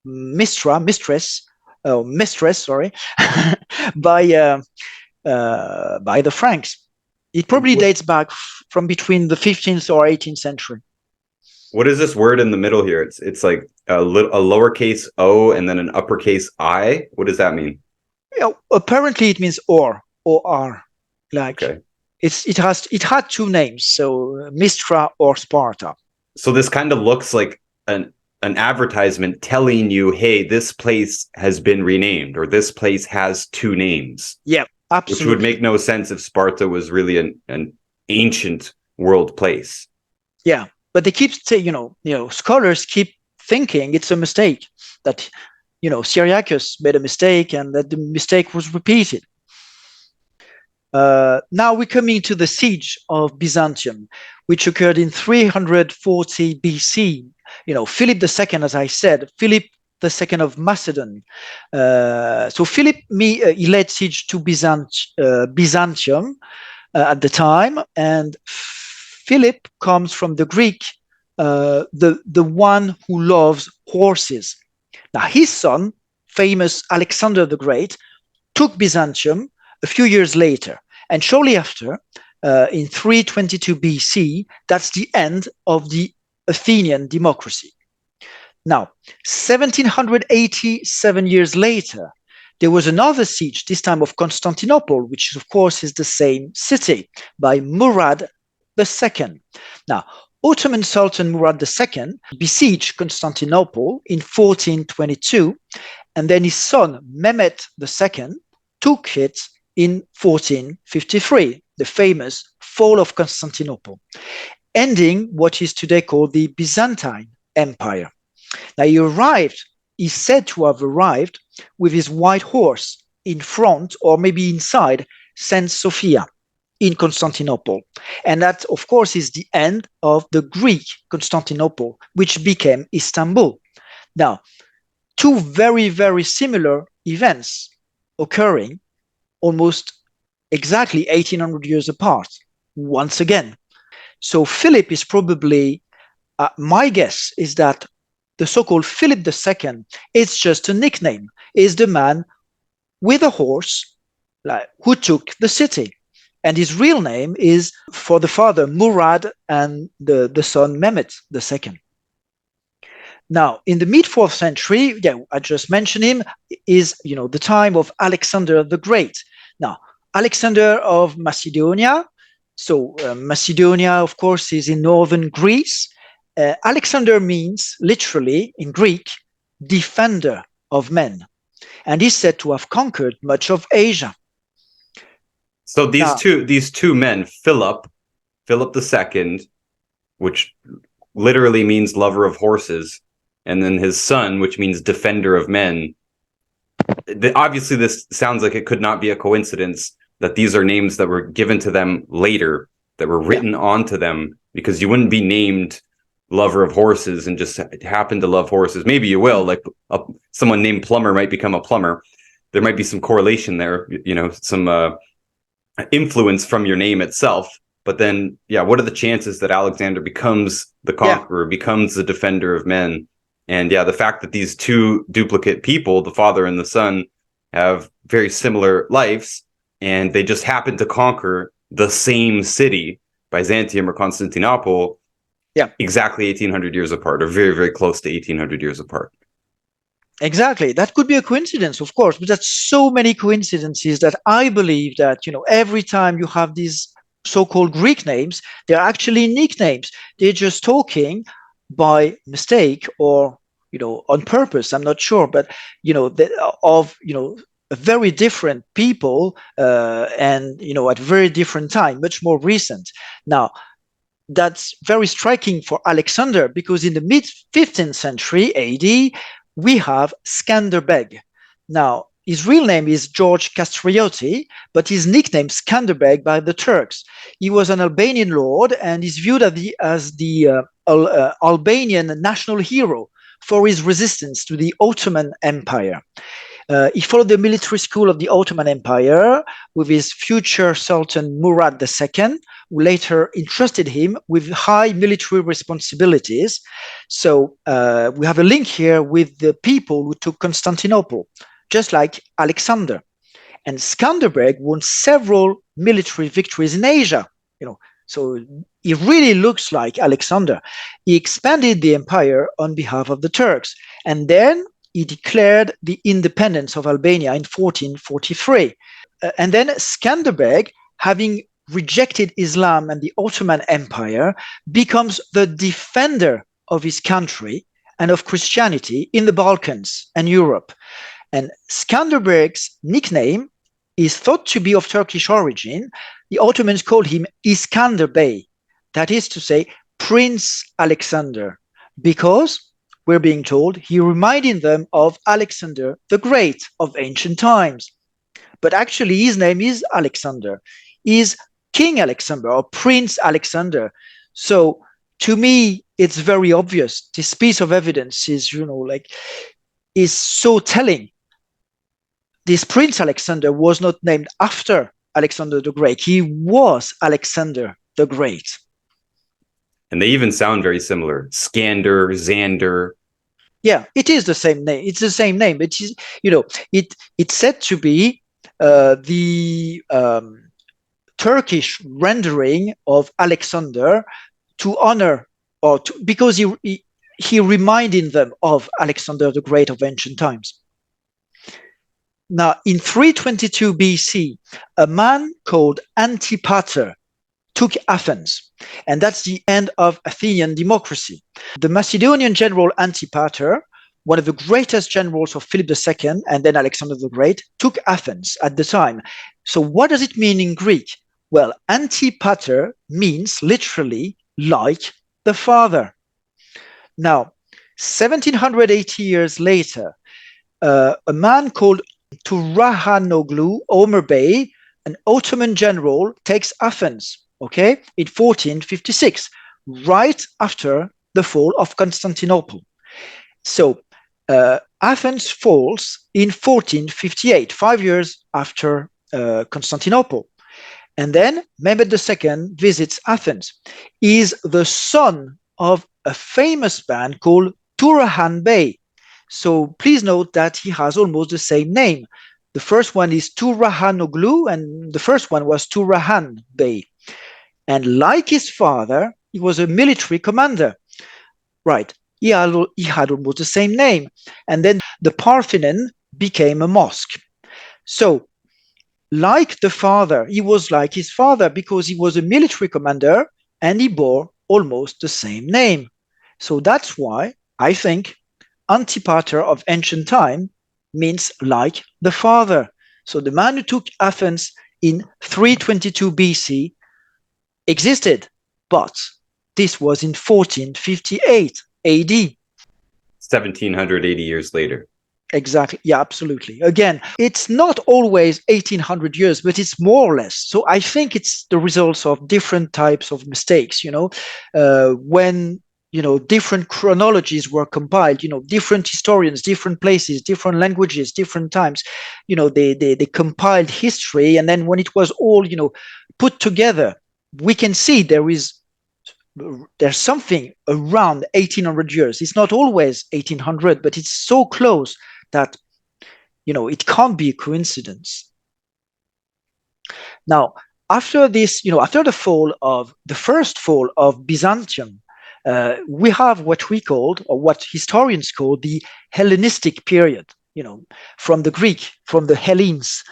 Speaker 2: Mistress, by the Franks. It probably dates back from between the 15th or 18th century.
Speaker 1: What is this word in the middle here? It's like a lowercase o and then an uppercase I. What does that mean?
Speaker 2: Apparently it means or like okay. It had 2 names, so Mistra or Sparta.
Speaker 1: So this kind of looks like an advertisement telling you, hey, this place has been renamed, or this place has 2 names.
Speaker 2: Yeah, absolutely.
Speaker 1: Which would make no sense if Sparta was really an ancient world place.
Speaker 2: Yeah, but they keep saying, scholars keep thinking it's a mistake, that Cyriacus made a mistake and that the mistake was repeated. Now we're coming to the siege of Byzantium, which occurred in 340 BC. Philip II, as I said, Philip II of Macedon. So Philip, he led siege to Byzantium at the time, and Philip comes from the Greek, the one who loves horses. Now his son, famous Alexander the Great, took Byzantium a few years later, and shortly after, in 322 BC, that's the end of the Athenian democracy. Now, 1787 years later, there was another siege, this time of Constantinople, which of course is the same city, by Murad II. Now, Ottoman Sultan Murad II besieged Constantinople in 1422, and then his son Mehmet II took it in 1453, the famous fall of Constantinople, ending what is today called the Byzantine Empire. Now he's said to have arrived with his white horse in front or maybe inside St. Sophia in Constantinople. And that, of course, is the end of the Greek Constantinople, which became Istanbul. Now, two very, very similar events occurring almost exactly 1800 years apart, once again. So Philip is probably, my guess is that the so-called Philip II is just a nickname, is the man with a horse who took the city. And his real name is, for the father, Murad, and the son, Mehmet II. Now, in the mid-4th century, I just mentioned him, is the time of Alexander the Great. Now, Alexander of Macedonia, so Macedonia, of course, is in northern Greece. Alexander means, literally, in Greek, defender of men. And he's said to have conquered much of Asia.
Speaker 1: So these two men, Philip II, which literally means lover of horses, and then his son, which means defender of men. Obviously, this sounds like it could not be a coincidence that these are names that were given to them later, that were written onto them, because you wouldn't be named lover of horses and just happen to love horses. Maybe you will, like someone named Plumber might become a plumber. There might be some correlation there, some influence from your name itself. But then, what are the chances that Alexander becomes the conqueror, becomes the defender of men? And the fact that these two duplicate people, the father and the son, have very similar lives, and they just happen to conquer the same city, Byzantium or Constantinople, exactly 1800 years apart, or very, very close to 1800 years apart.
Speaker 2: Exactly. That could be a coincidence, of course, but that's so many coincidences that I believe that, every time you have these so-called Greek names, they're actually nicknames. They're just talking by mistake or, on purpose. I'm not sure, but, very different people and, at very different time, much more recent. Now, that's very striking for Alexander, because in the mid-15th century AD, we have Skanderbeg. Now, his real name is George Castriotti, but his nickname Skanderbeg by the Turks. He was an Albanian lord and is viewed as the Albanian national hero for his resistance to the Ottoman Empire. He followed the military school of the Ottoman Empire with his future Sultan Murad II, who later entrusted him with high military responsibilities. So we have a link here with the people who took Constantinople, just like Alexander. And Skanderbeg won several military victories in Asia. So he really looks like Alexander. He expanded the empire on behalf of the Turks, and then he declared the independence of Albania in 1443. And then Skanderbeg, having rejected Islam and the Ottoman Empire, becomes the defender of his country and of Christianity in the Balkans and Europe. And Skanderbeg's nickname is thought to be of Turkish origin. The Ottomans called him Iskander Bey, that is to say, Prince Alexander, because we're being told he reminded them of Alexander the Great of ancient times. But actually, his name is Alexander. He's King Alexander or Prince Alexander. So to me, it's very obvious. This piece of evidence is, is so telling. This Prince Alexander was not named after Alexander the Great. He was Alexander the Great.
Speaker 1: And they even sound very similar. Skander, Xander.
Speaker 2: Yeah, it is the same name. It's the same name. It is, it's said to be the Turkish rendering of Alexander to honor because he reminded them of Alexander the Great of ancient times. Now, in 322 BC, a man called Antipater took Athens, and that's the end of Athenian democracy. The Macedonian general Antipater, one of the greatest generals of Philip II and then Alexander the Great, took Athens at the time. So what does it mean in Greek? Well, Antipater means literally like the father. Now, 1780 years later, a man called Turhanoglu Ömer Bey, an Ottoman general, takes Athens, okay, in 1456, right after the fall of Constantinople. So Athens falls in 1458, 5 years after Constantinople. And then Mehmed II visits Athens. He is the son of a famous man called Turhan Bey. So please note that he has almost the same name. The first one is Turhanoglu, and the first one was Turhan Bey. And like his father, he was a military commander. Right. He had almost the same name. And then the Parthenon became a mosque. So, like the father, he was like his father because he was a military commander and he bore almost the same name. So that's why I think Antipater of ancient time means like the father. So the man who took Athens in 322 BC existed, but this was in 1458 AD.
Speaker 1: 1780 years later.
Speaker 2: Exactly. Yeah, absolutely. Again, it's not always 1800 years, but it's more or less. So I think it's the results of different types of mistakes, when different chronologies were compiled, different historians, different places, different languages, different times, they compiled history. And then when it was all, put together, we can see there's something around 1800 years. It's not always 1800, but it's so close that, it can't be a coincidence. Now, after this, after the first fall of Byzantium, we have what we called, or what historians call, the Hellenistic period, from the Greek, from the Hellenes.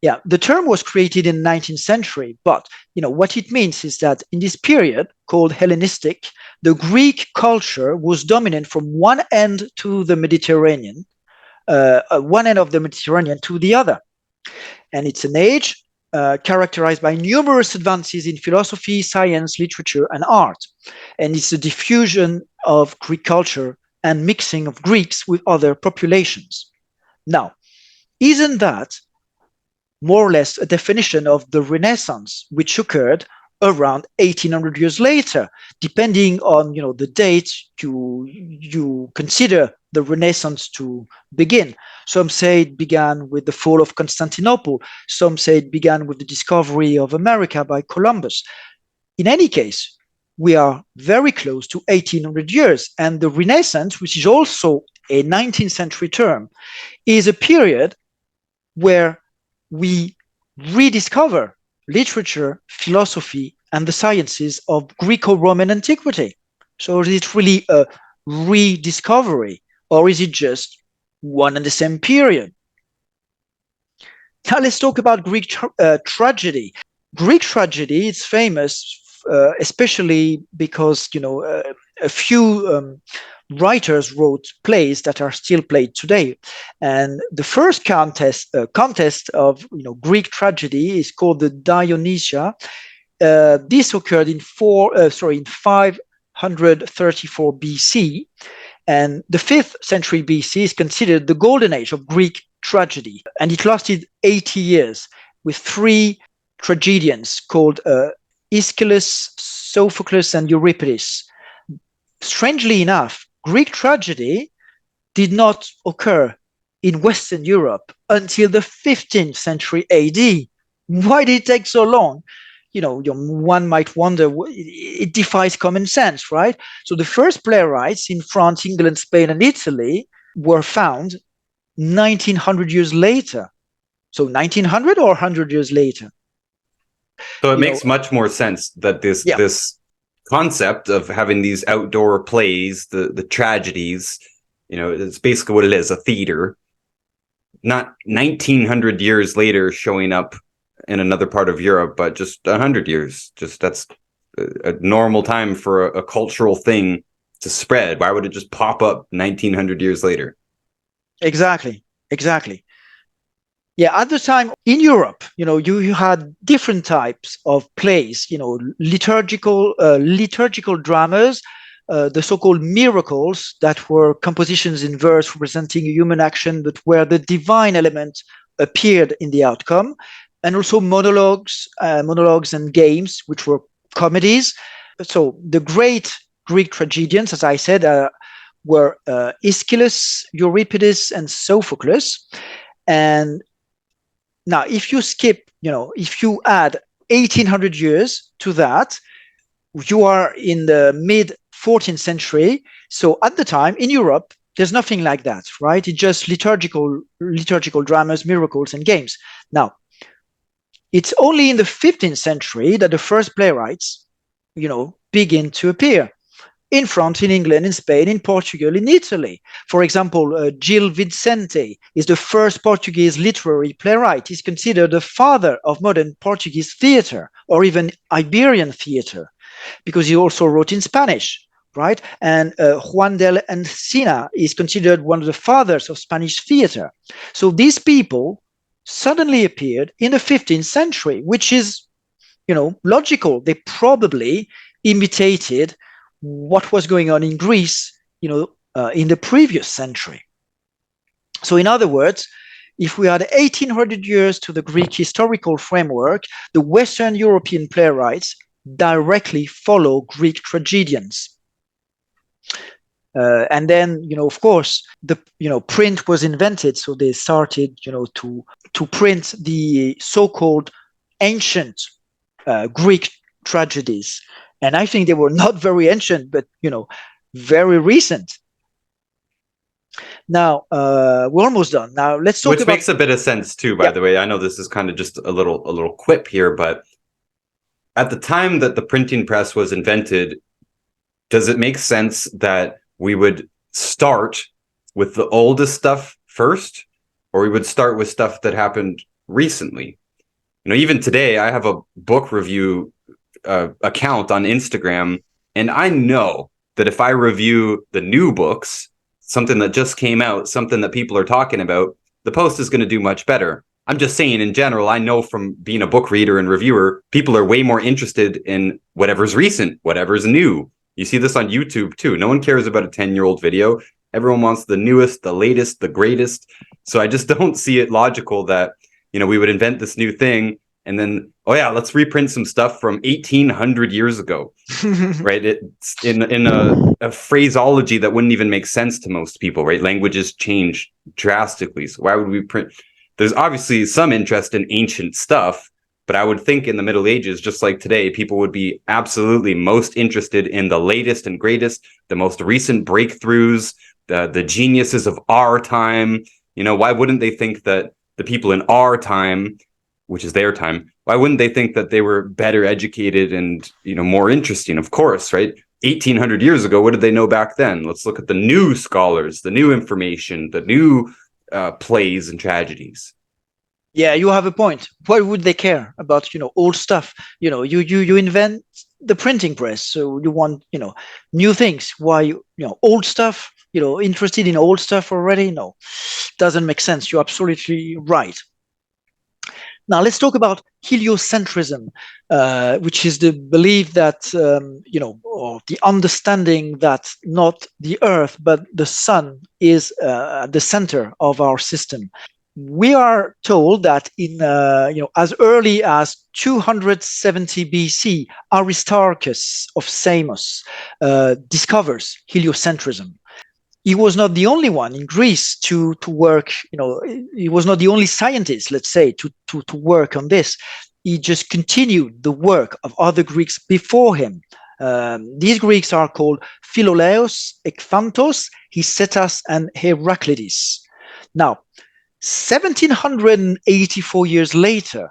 Speaker 2: Yeah, the term was created in the 19th century, but what it means is that in this period called Hellenistic, the Greek culture was dominant from one end to the Mediterranean, one end of the Mediterranean to the other. And it's an age characterized by numerous advances in philosophy, science, literature, and art. And it's a diffusion of Greek culture and mixing of Greeks with other populations. Now, isn't that more or less a definition of the Renaissance, which occurred around 1800 years later, depending on the date you consider the Renaissance to begin? Some say it began with the fall of Constantinople. Some say it began with the discovery of America by Columbus. In any case, we are very close to 1800 years, and the Renaissance, which is also a 19th century term, is a period where we rediscover literature, philosophy, and the sciences of Greco-Roman antiquity. So is it really a rediscovery, or is it just one and the same period? Now let's talk about Greek tragedy. Greek tragedy is famous, especially because a few writers wrote plays that are still played today. And the first contest of Greek tragedy is called the Dionysia. This occurred in 534 BC, and the 5th century BC is considered the golden age of Greek tragedy, and it lasted 80 years with 3 tragedians called Aeschylus, Sophocles, and Euripides. Strangely enough, Greek tragedy did not occur in Western Europe until the 15th century AD. Why did it take so long? One might wonder, it defies common sense, right? So the first playwrights in France, England, Spain, and Italy were found 1900 years later. So 1900 or 100 years later.
Speaker 1: So it makes much more sense that this concept of having these outdoor plays, the tragedies, it's basically what it is, a theater, not 1900 years later showing up in another part of Europe, but just 100 years. Just that's a normal time for a cultural thing to spread. Why would it just pop up 1900 years later?
Speaker 2: Exactly. Yeah, at the time in Europe, you had different types of plays, liturgical dramas, the so-called miracles that were compositions in verse representing human action, but where the divine element appeared in the outcome, and also monologues and games, which were comedies. So the great Greek tragedians, as I said, were Aeschylus, Euripides, and Sophocles. And now, if you if you add 1800 years to that, you are in the mid 14th century. So at the time in Europe, there's nothing like that, right? It's just liturgical dramas, miracles, and games. Now, it's only in the 15th century that the first playwrights, begin to appear. In France, in England, in Spain, in Portugal, in Italy. For example, Gil Vicente is the first Portuguese literary playwright. He's considered the father of modern Portuguese theater, or even Iberian theater, because he also wrote in Spanish, right? And Juan del Encina is considered one of the fathers of Spanish theater. So these people suddenly appeared in the 15th century, which is, logical. They probably imitated what was going on in Greece, in the previous century. So in other words, if we add 1800 years to the Greek historical framework, the Western European playwrights directly follow Greek tragedians. And then, of course, the print was invented, so they started, to print the so-called ancient Greek tragedies. And I think they were not very ancient, but very recent. Now we're almost done. Now let's talk
Speaker 1: Which makes a bit of sense too, by the way. I know this is kind of just a little quip here, but at the time that the printing press was invented, does it make sense that we would start with the oldest stuff first, or we would start with stuff that happened recently? Even today, I have a book review account on Instagram, and I know that if I review the new books, something that just came out, something that people are talking about, the post is going to do much better. I'm just saying, in general, I know from being a book reader and reviewer, people are way more interested in whatever's recent, whatever's new. You see this on YouTube too. No one cares about a 10-year-old video. Everyone wants the newest, the latest, the greatest. So I just don't see it logical that we would invent this new thing and then, oh yeah, let's reprint some stuff from 1800 years ago, right? It's in a phraseology that wouldn't even make sense to most people, right? Languages change drastically. So why would we print? There's obviously some interest in ancient stuff, but I would think in the Middle Ages, just like today, people would be absolutely most interested in the latest and greatest, the most recent breakthroughs, the geniuses of our time. Why wouldn't they think that the people in our time, which is their time, why wouldn't they think that they were better educated and, more interesting? Of course, right? 1800 years ago, what did they know back then? Let's look at the new scholars, the new information, the new plays and tragedies.
Speaker 2: Yeah, you have a point. Why would they care about, old stuff? You invent the printing press, so you want, new things. Why, old stuff, interested in old stuff already? No, doesn't make sense. You're absolutely right. Now let's talk about heliocentrism, which is the belief that, or the understanding that not the Earth, but the Sun is at the center of our system. We are told that in, as early as 270 BC, Aristarchus of Samos discovers heliocentrism. he was not the only one in Greece to work. He was not the only scientist, let's say, to work on this. He just continued the work of other Greeks before him. These Greeks are called Philolaos, Ekphantos, Hicetas, and Heraclides. Now, 1784 years later,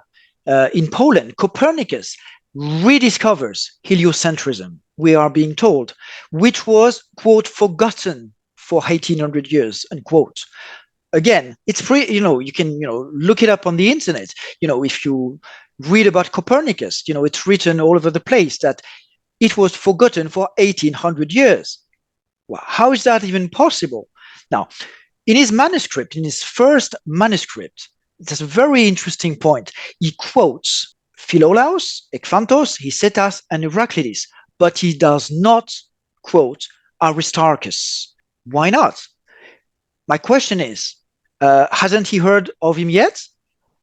Speaker 2: in Poland, Copernicus rediscovers heliocentrism, we are being told, which was, quote, forgotten for 1800 years, unquote. Again, it's free, you can, look it up on the internet. If you read about Copernicus, it's written all over the place that it was forgotten for 1800 years. Well, how is that even possible? Now, in his manuscript, in his first manuscript, it's a very interesting point. He quotes Philolaus, Ekphantos, Hicetas, and Heraclides, but he does not quote Aristarchus. Why not? My question is, hasn't he heard of him yet?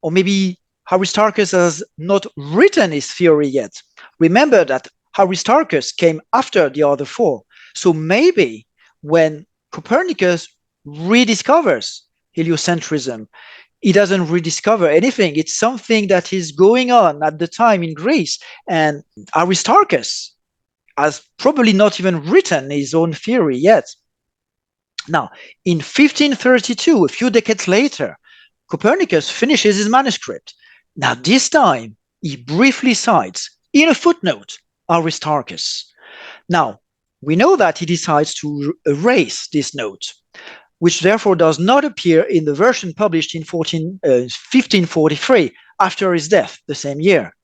Speaker 2: Or maybe Aristarchus has not written his theory yet. Remember that Aristarchus came after the other four. So maybe when Copernicus rediscovers heliocentrism, he doesn't rediscover anything. It's something that is going on at the time in Greece. And Aristarchus has probably not even written his own theory yet. Now, in 1532, a few decades later, Copernicus finishes his manuscript. Now, this time, he briefly cites, in a footnote, Aristarchus. Now, we know that he decides to erase this note, which therefore does not appear in the version published in 1543, after his death, the same year.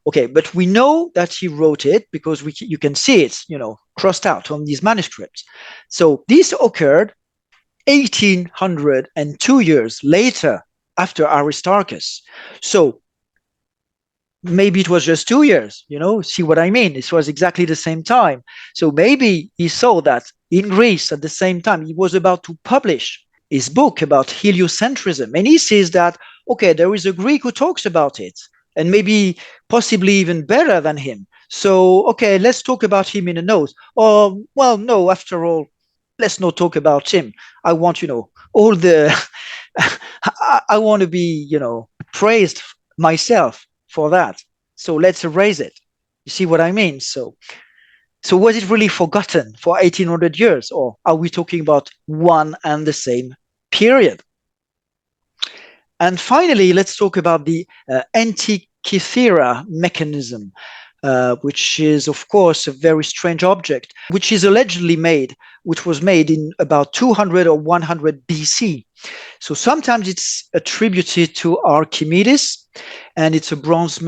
Speaker 2: Okay, but we know that he wrote it because you can see it, crossed out on these manuscripts. So this occurred 1802 years later after Aristarchus. So maybe it was just 2 years, see what I mean? This was exactly the same time. So maybe he saw that in Greece at the same time, he was about to publish his book about heliocentrism. And he says that, okay, there is a Greek who talks about it, and maybe possibly even better than him. So, okay, let's talk about him in a note. Or, well, no, after all, let's not talk about him. I want, all the, I want to be, praised myself for that. So let's erase it. You see what I mean? So was it really forgotten for 1800 years, or are we talking about one and the same period? And finally, let's talk about the Antikythera mechanism, which is, of course, a very strange object, which is allegedly which was made in about 200 or 100 BC. So sometimes it's attributed to Archimedes, and it's a bronze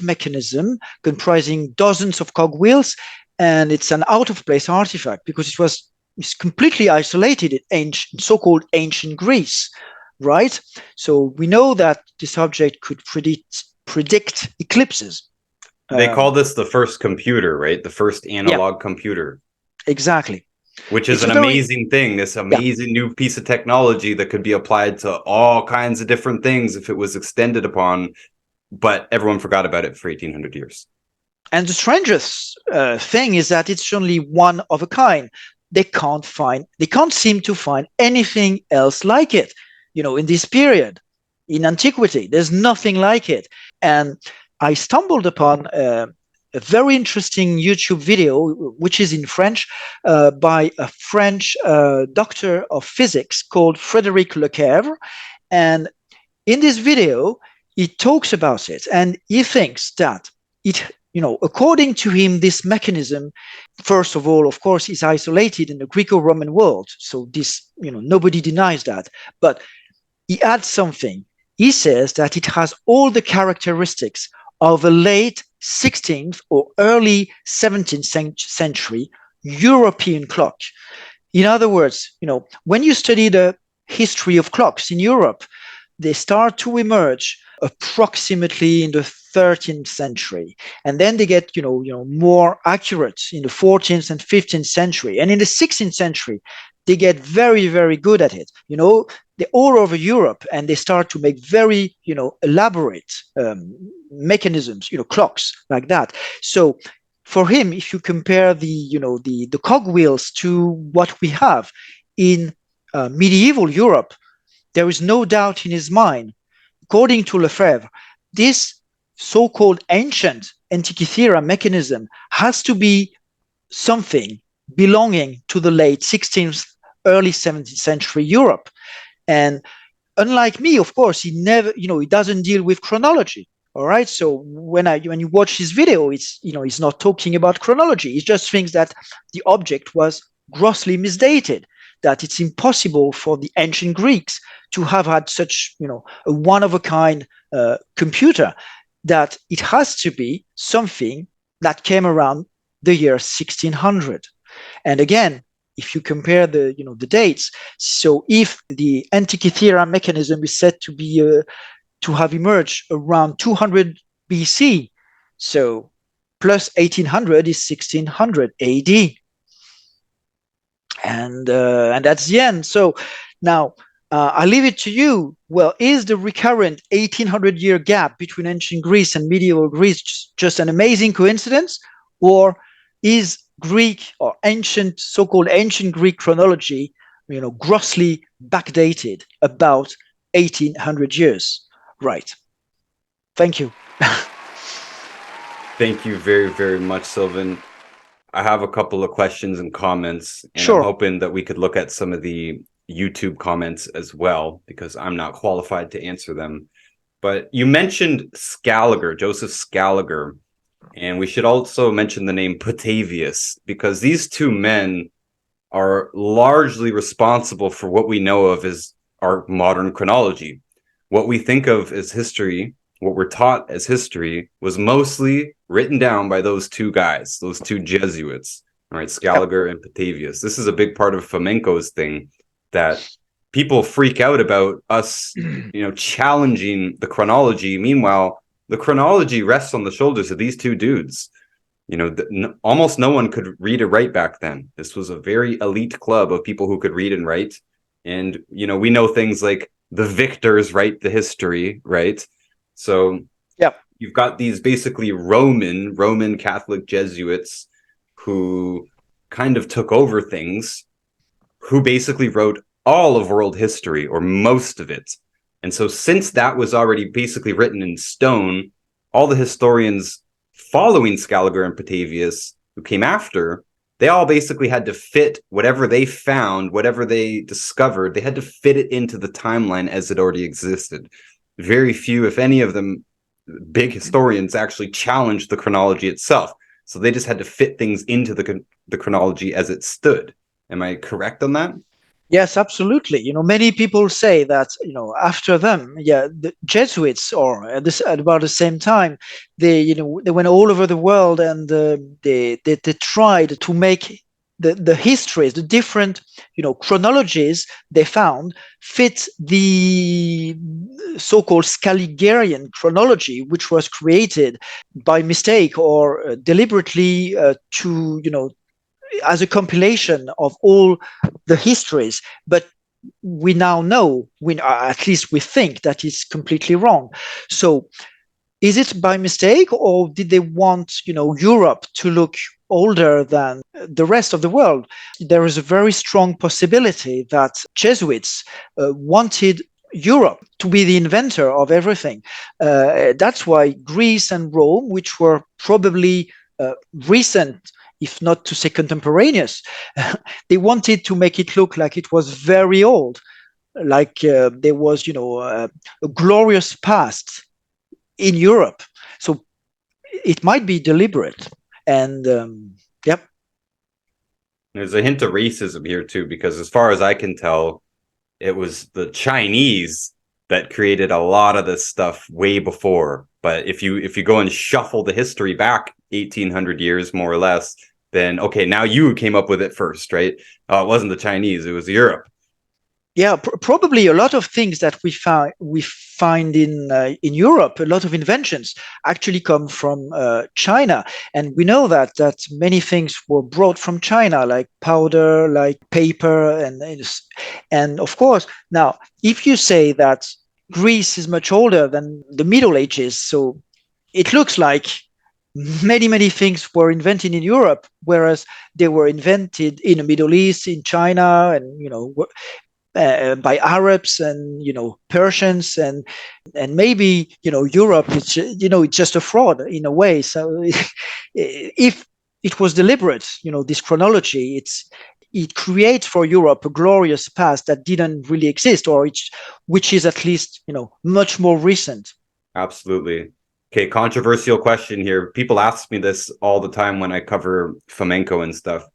Speaker 2: mechanism comprising dozens of cogwheels, and it's an out-of-place artifact because it's completely isolated in so-called ancient Greece. Right? So we know that this object could predict eclipses.
Speaker 1: They call this the first computer, right? The first analog computer.
Speaker 2: Exactly.
Speaker 1: Which is an amazing thing, this amazing new piece of technology that could be applied to all kinds of different things if it was extended upon, but everyone forgot about it for 1800 years.
Speaker 2: And the strangest thing is that it's only one of a kind. They can't seem to find anything else like it. In this period, in antiquity, there's nothing like it. And I stumbled upon a very interesting YouTube video, which is in French, by a French doctor of physics called Frédéric Leclerc. And in this video, he talks about it, and he thinks that according to him, this mechanism, first of all, of course, is isolated in the Greco-Roman world. So this, nobody denies that. But he adds something. He says that it has all the characteristics of a late 16th or early 17th century European clock. In other words, when you study the history of clocks in Europe, they start to emerge approximately in the 13th century, and then they get more accurate in the 14th and 15th century, and in the 16th century they get very, very good at it. They're all over Europe, and they start to make very elaborate mechanisms, clocks like that. So for him, if you compare the cogwheels to what we have, in medieval Europe, there is no doubt in his mind, according to Lefebvre, this so-called ancient Antikythera mechanism has to be something belonging to the late 16th, early 17th century Europe. And unlike me, of course, he doesn't deal with chronology. All right. So when you watch his video, he's not talking about chronology. He just thinks that the object was grossly misdated, that it's impossible for the ancient Greeks to have had such, a one of a kind computer, that it has to be something that came around the year 1600. And again, if you compare the dates, so if the Antikythera mechanism is said to have emerged around 200 BC, so plus 1800 is 1600 AD, and that's the end. So now I leave it to you. Well, is the recurrent 1800-year gap between ancient Greece and medieval Greece just an amazing coincidence, or is Greek or so-called ancient Greek chronology, grossly backdated about 1800 years? Right. Thank you.
Speaker 1: Thank you very, very much, Sylvain. I have a couple of questions and comments, and
Speaker 2: Sure.
Speaker 1: I'm hoping that we could look at some of the YouTube comments as well, because I'm not qualified to answer them. But you mentioned Scaliger, Joseph Scaliger, and we should also mention the name Petavius, because these two men are largely responsible for what we know of as our modern chronology. What we think of as history, what we're taught as history, was mostly written down by those two guys, those two Jesuits, right? Scaliger and Petavius. This is a big part of Fomenko's thing, that people freak out about us, challenging the chronology. Meanwhile, the chronology rests on the shoulders of these two dudes. Almost no one could read or write back then. This was a very elite club of people who could read and write. And, we know things like the victors write the history, right? So you've got these basically Roman Catholic Jesuits who kind of took over things, who basically wrote all of world history, or most of it. And so since that was already basically written in stone, all the historians following Scaliger and Petavius who came after, they all basically had to fit whatever they found, whatever they discovered, they had to fit it into the timeline as it already existed. Very few, if any of them, big historians actually challenged the chronology itself. So they just had to fit things into the chronology as it stood. Am I correct on that?
Speaker 2: Yes, absolutely. Many people say that, after them, the Jesuits, or at about the same time, they went all over the world, and they tried to make the histories, the different, chronologies they found fit the so-called Scaligerian chronology, which was created by mistake or deliberately to, as a compilation of all the histories. But we now know, at least we think, that it's completely wrong. So is it by mistake, or did they want, Europe to look older than the rest of the world? There is a very strong possibility that Jesuits wanted Europe to be the inventor of everything. That's why Greece and Rome, which were probably recent, if not to say contemporaneous, they wanted to make it look like it was very old, like there was, a glorious past in Europe. So it might be deliberate. And
Speaker 1: There's a hint of racism here too, because as far as I can tell, it was the Chinese that created a lot of this stuff way before. But if you go and shuffle the history back 1800 years, more or less, then okay, now you came up with it first, right? It wasn't the Chinese, it was Europe.
Speaker 2: Yeah, probably a lot of things that we find in Europe, a lot of inventions actually come from China, and we know that many things were brought from China, like powder, like paper, and of course, now if you say that Greece is much older than the Middle Ages, so it looks like many things were invented in Europe, whereas they were invented in the Middle East, in China, and by Arabs and Persians, and maybe Europe. It's just a fraud in a way. So if it was deliberate, this chronology, it creates for Europe a glorious past that didn't really exist, or which is at least much more recent.
Speaker 1: Absolutely. Okay, controversial question here. People ask me this all the time when I cover flamenco and stuff.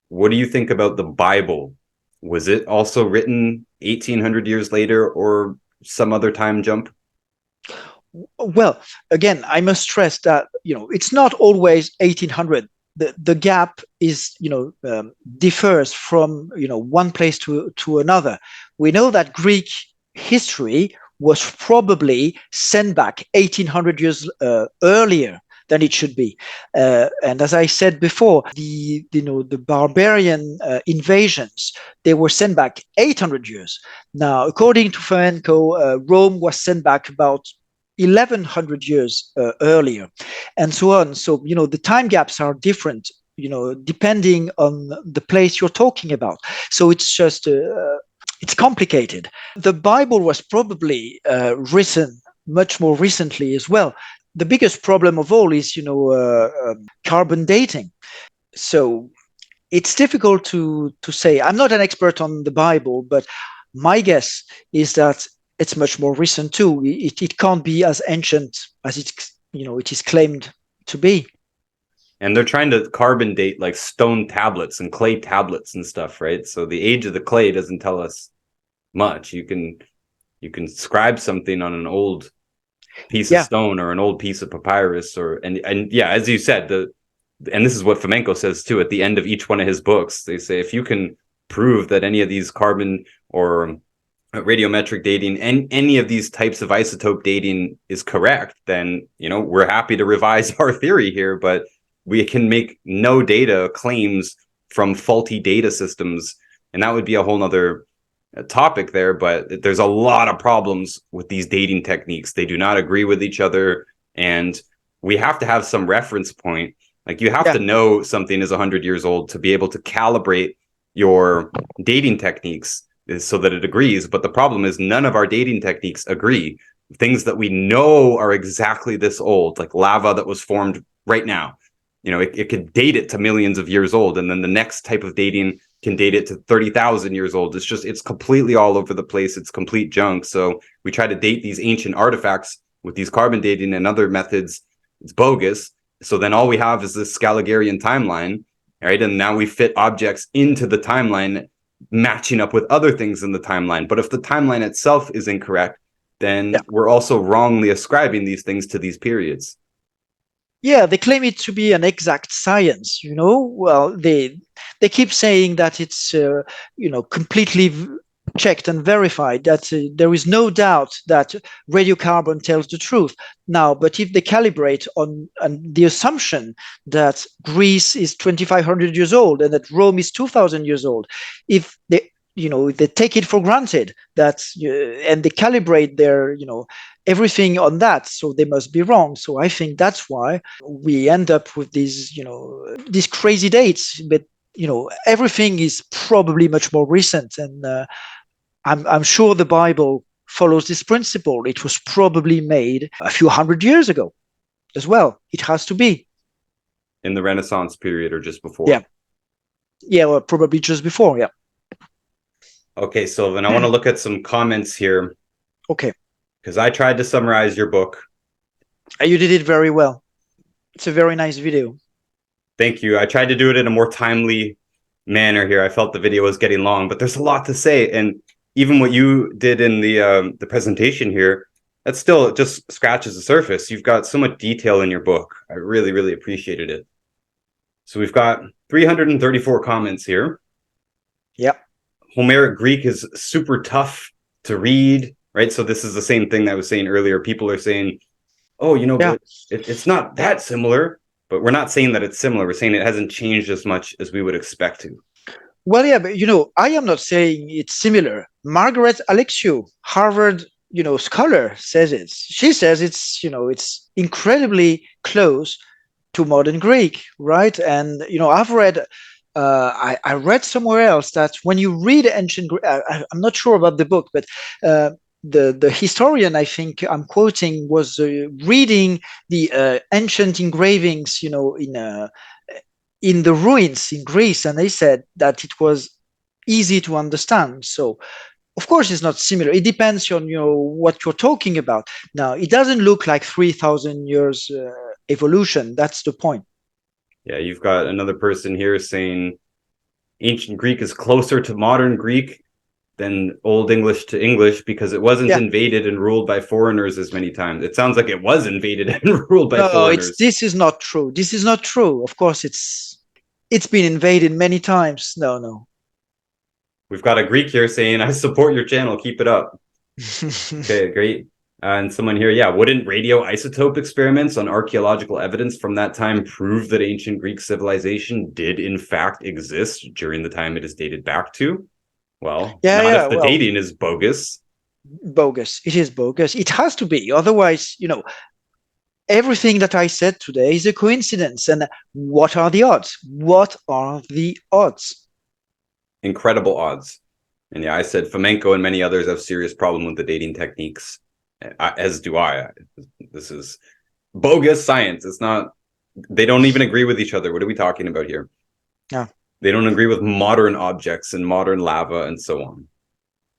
Speaker 1: What do you think about the Bible? Was it also written 1800 years later or some other time jump?
Speaker 2: Well, again, I must stress that it's not always 1800. The gap is differs from one place to another. We know that Greek history was probably sent back 1800 years earlier than it should be. And as I said before, the barbarian invasions, they were sent back 800 years. Now, according to Flamenco, Rome was sent back about 1100 years earlier, and so on. So the time gaps are different, depending on the place you're talking about. So it's just it's complicated. The Bible was probably written much more recently as well. The biggest problem of all is carbon dating. So it's difficult to say. I'm not an expert on the Bible, but my guess is that it's much more recent too. It can't be as ancient as it is claimed to be.
Speaker 1: And they're trying to carbon date like stone tablets and clay tablets and stuff, right? So the age of the clay doesn't tell us much. You can scribe something on an old piece of stone or an old piece of papyrus, and yeah, as you said, and this is what Flamenco says too at the end of each one of his books. They say if you can prove that any of these carbon or radiometric dating and any of these types of isotope dating is correct, then we're happy to revise our theory here, but we can make no data claims from faulty data systems, and that would be a whole nother topic there. But there's a lot of problems with these dating techniques. They do not agree with each other, and we have to have some reference point. Like you have to know something is 100 years old to be able to calibrate your dating techniques so that it agrees. But the problem is none of our dating techniques agree. Things that we know are exactly this old, like lava that was formed right now, it could date it to millions of years old, and then the next type of dating can date it to 30,000 years old. It's completely all over the place. It's complete junk. So we try to date these ancient artifacts with these carbon dating and other methods. It's bogus. So then all we have is this Scaligerian timeline, right? And now we fit objects into the timeline, matching up with other things in the timeline. But if the timeline itself is incorrect, then we're also wrongly ascribing these things to these periods.
Speaker 2: Yeah, they claim it to be an exact science. Well, they keep saying that it's completely checked and verified, that there is no doubt that radiocarbon tells the truth. Now, but if they calibrate on the assumption that Greece is 2,500 years old and that Rome is 2,000 years old, if they they take it for granted that and they calibrate their everything on that, so they must be wrong. So I think that's why we end up with these crazy dates. But everything is probably much more recent, and I'm sure the Bible follows this principle. It was probably made a few hundred years ago as well. It has to be
Speaker 1: in the Renaissance period or just before.
Speaker 2: Well, probably just before.
Speaker 1: Okay, Sylvain, I want to look at some comments here.
Speaker 2: Okay.
Speaker 1: Because I tried to summarize your book.
Speaker 2: You did it very well. It's a very nice video.
Speaker 1: Thank you. I tried to do it in a more timely manner here. I felt the video was getting long, but there's a lot to say. And even what you did in the presentation here, that still just scratches the surface. You've got so much detail in your book. I really, really appreciated it. So we've got 334 comments here.
Speaker 2: Yep.
Speaker 1: Homeric Greek is super tough to read, right? So this is the same thing that I was saying earlier. People are saying, oh, but it's not that similar. But we're not saying that it's similar. We're saying it hasn't changed as much as we would expect to.
Speaker 2: Well, yeah, but I am not saying it's similar. Margaret Alexiou, Harvard scholar says it. She says it's incredibly close to modern Greek, right? And I've read, I read somewhere else that when you read ancient Greek, I'm not sure about the book, but the historian I think I'm quoting was reading the ancient engravings, in the ruins in Greece, and they said that it was easy to understand. So of course, it's not similar. It depends on what you're talking about. Now, it doesn't look like 3,000 years evolution. That's the point.
Speaker 1: Yeah, you've got another person here saying ancient Greek is closer to modern Greek than Old English to English because it wasn't invaded and ruled by foreigners as many times. It sounds like it was invaded and ruled by foreigners.
Speaker 2: This is not true. This is not true. Of course, it's been invaded many times. No.
Speaker 1: We've got a Greek here saying, I support your channel. Keep it up. Okay, great. And someone here, wouldn't radioisotope experiments on archaeological evidence from that time prove that ancient Greek civilization did in fact exist during the time it is dated back to? Well, if the dating is bogus.
Speaker 2: Bogus. It is bogus. It has to be. Otherwise, everything that I said today is a coincidence. And what are the odds? What are the odds?
Speaker 1: Incredible odds. And I said Fomenko and many others have serious problem with the dating techniques, as do I. This is bogus science. It's not, they don't even agree with each other. What are we talking about here?
Speaker 2: Yeah.
Speaker 1: They don't agree with modern objects and modern lava and so on.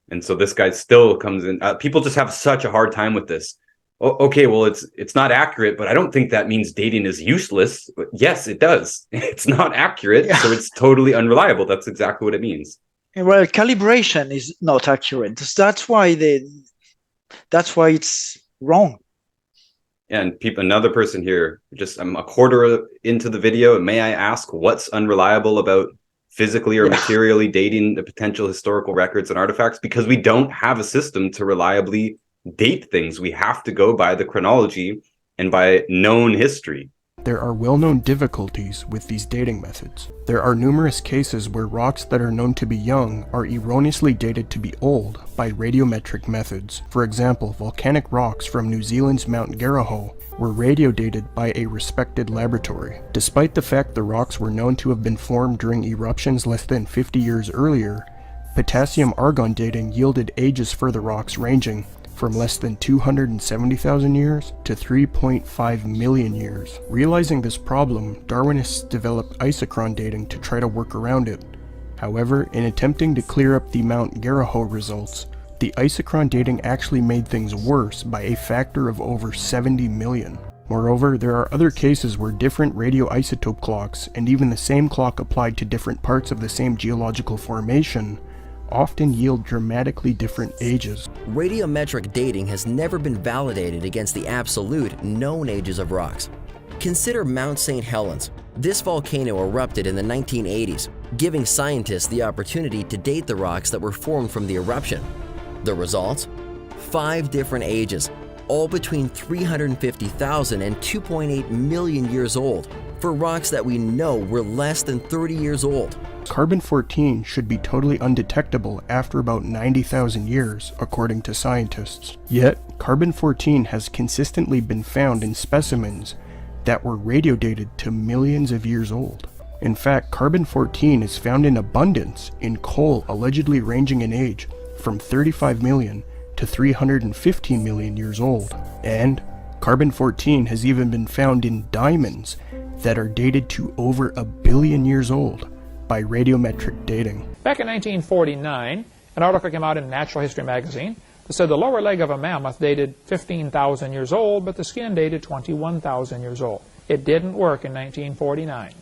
Speaker 1: And so this guy still comes in. People just have such a hard time with this. Okay, well, it's not accurate, but I don't think that means dating is useless. But yes, it does. It's not accurate, so it's totally unreliable. That's exactly what it means.
Speaker 2: Well, calibration is not accurate. That's why it's wrong.
Speaker 1: And another person here, I'm a quarter into the video, and may I ask what's unreliable about physically or materially dating the potential historical records and artifacts? Because we don't have a system to reliably date things. We have to go by the chronology and by known history.
Speaker 3: There are well-known difficulties with these dating methods. There are numerous cases where rocks that are known to be young are erroneously dated to be old by radiometric methods. For example, volcanic rocks from New Zealand's Mount Garahoe were radiodated by a respected laboratory. Despite the fact the rocks were known to have been formed during eruptions less than 50 years earlier, potassium-argon dating yielded ages for the rocks ranging from less than 270,000 years to 3.5 million years. Realizing this problem, Darwinists developed isochron dating to try to work around it. However, in attempting to clear up the Mount Garahoe results, the isochron dating actually made things worse by a factor of over 70 million. Moreover, there are other cases where different radioisotope clocks, and even the same clock applied to different parts of the same geological formation, often yield dramatically different ages.
Speaker 4: Radiometric dating has never been validated against the absolute known ages of rocks. Consider Mount St. Helens. This volcano erupted in the 1980s, giving scientists the opportunity to date the rocks that were formed from the eruption. The results? 5 different ages, all between 350,000 and 2.8 million years old, for rocks that we know were less than 30 years old.
Speaker 3: Carbon-14 should be totally undetectable after about 90,000 years, according to scientists. Yet, carbon-14 has consistently been found in specimens that were radiodated to millions of years old. In fact, carbon-14 is found in abundance in coal allegedly ranging in age from 35 million to 315 million years old. And carbon-14 has even been found in diamonds that are dated to over 1 billion years old by radiometric dating.
Speaker 5: Back in 1949, an article came out in Natural History magazine that said the lower leg of a mammoth dated 15,000 years old, but the skin dated 21,000 years old. It didn't work in 1949.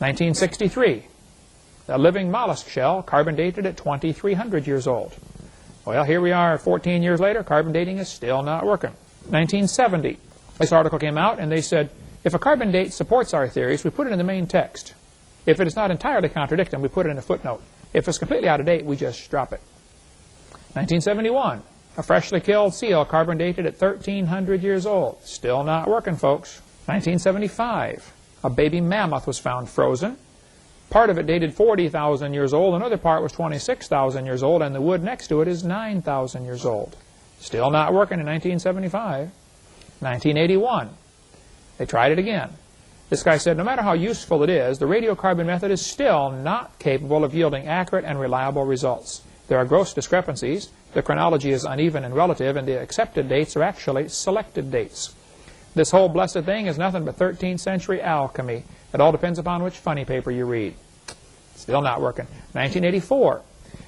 Speaker 5: 1963, a living mollusk shell, carbon dated at 2,300 years old. Well, here we are 14 years later, carbon dating is still not working. 1970, this article came out and they said, if a carbon date supports our theories, we put it in the main text. If it does not entirely contradict them, we put it in a footnote. If it's completely out of date, we just drop it. 1971, a freshly killed seal carbon dated at 1,300 years old. Still not working, folks. 1975, a baby mammoth was found frozen. Part of it dated 40,000 years old, another part was 26,000 years old, and the wood next to it is 9,000 years old. Still not working in 1975. 1981, they tried it again. This guy said, no matter how useful it is, the radiocarbon method is still not capable of yielding accurate and reliable results. There are gross discrepancies, the chronology is uneven and relative, and the accepted dates are actually selected dates. This whole blessed thing is nothing but 13th century alchemy. It all depends upon which funny paper you read. Still not working. 1984,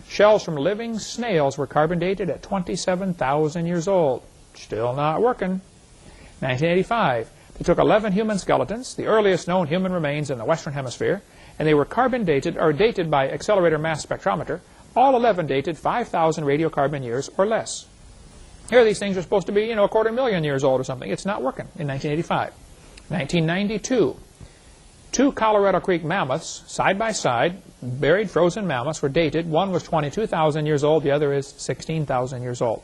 Speaker 5: shells from living snails were carbon dated at 27,000 years old. Still not working. 1985, they took 11 human skeletons, the earliest known human remains in the Western Hemisphere, and they were carbon dated, or dated by accelerator mass spectrometer, all 11 dated 5,000 radiocarbon years or less. Here these things are supposed to be, a 250,000 years old or something. It's not working in 1985. 1992, two Colorado Creek mammoths, side by side, buried frozen mammoths, were dated. One was 22,000 years old, the other is 16,000 years old.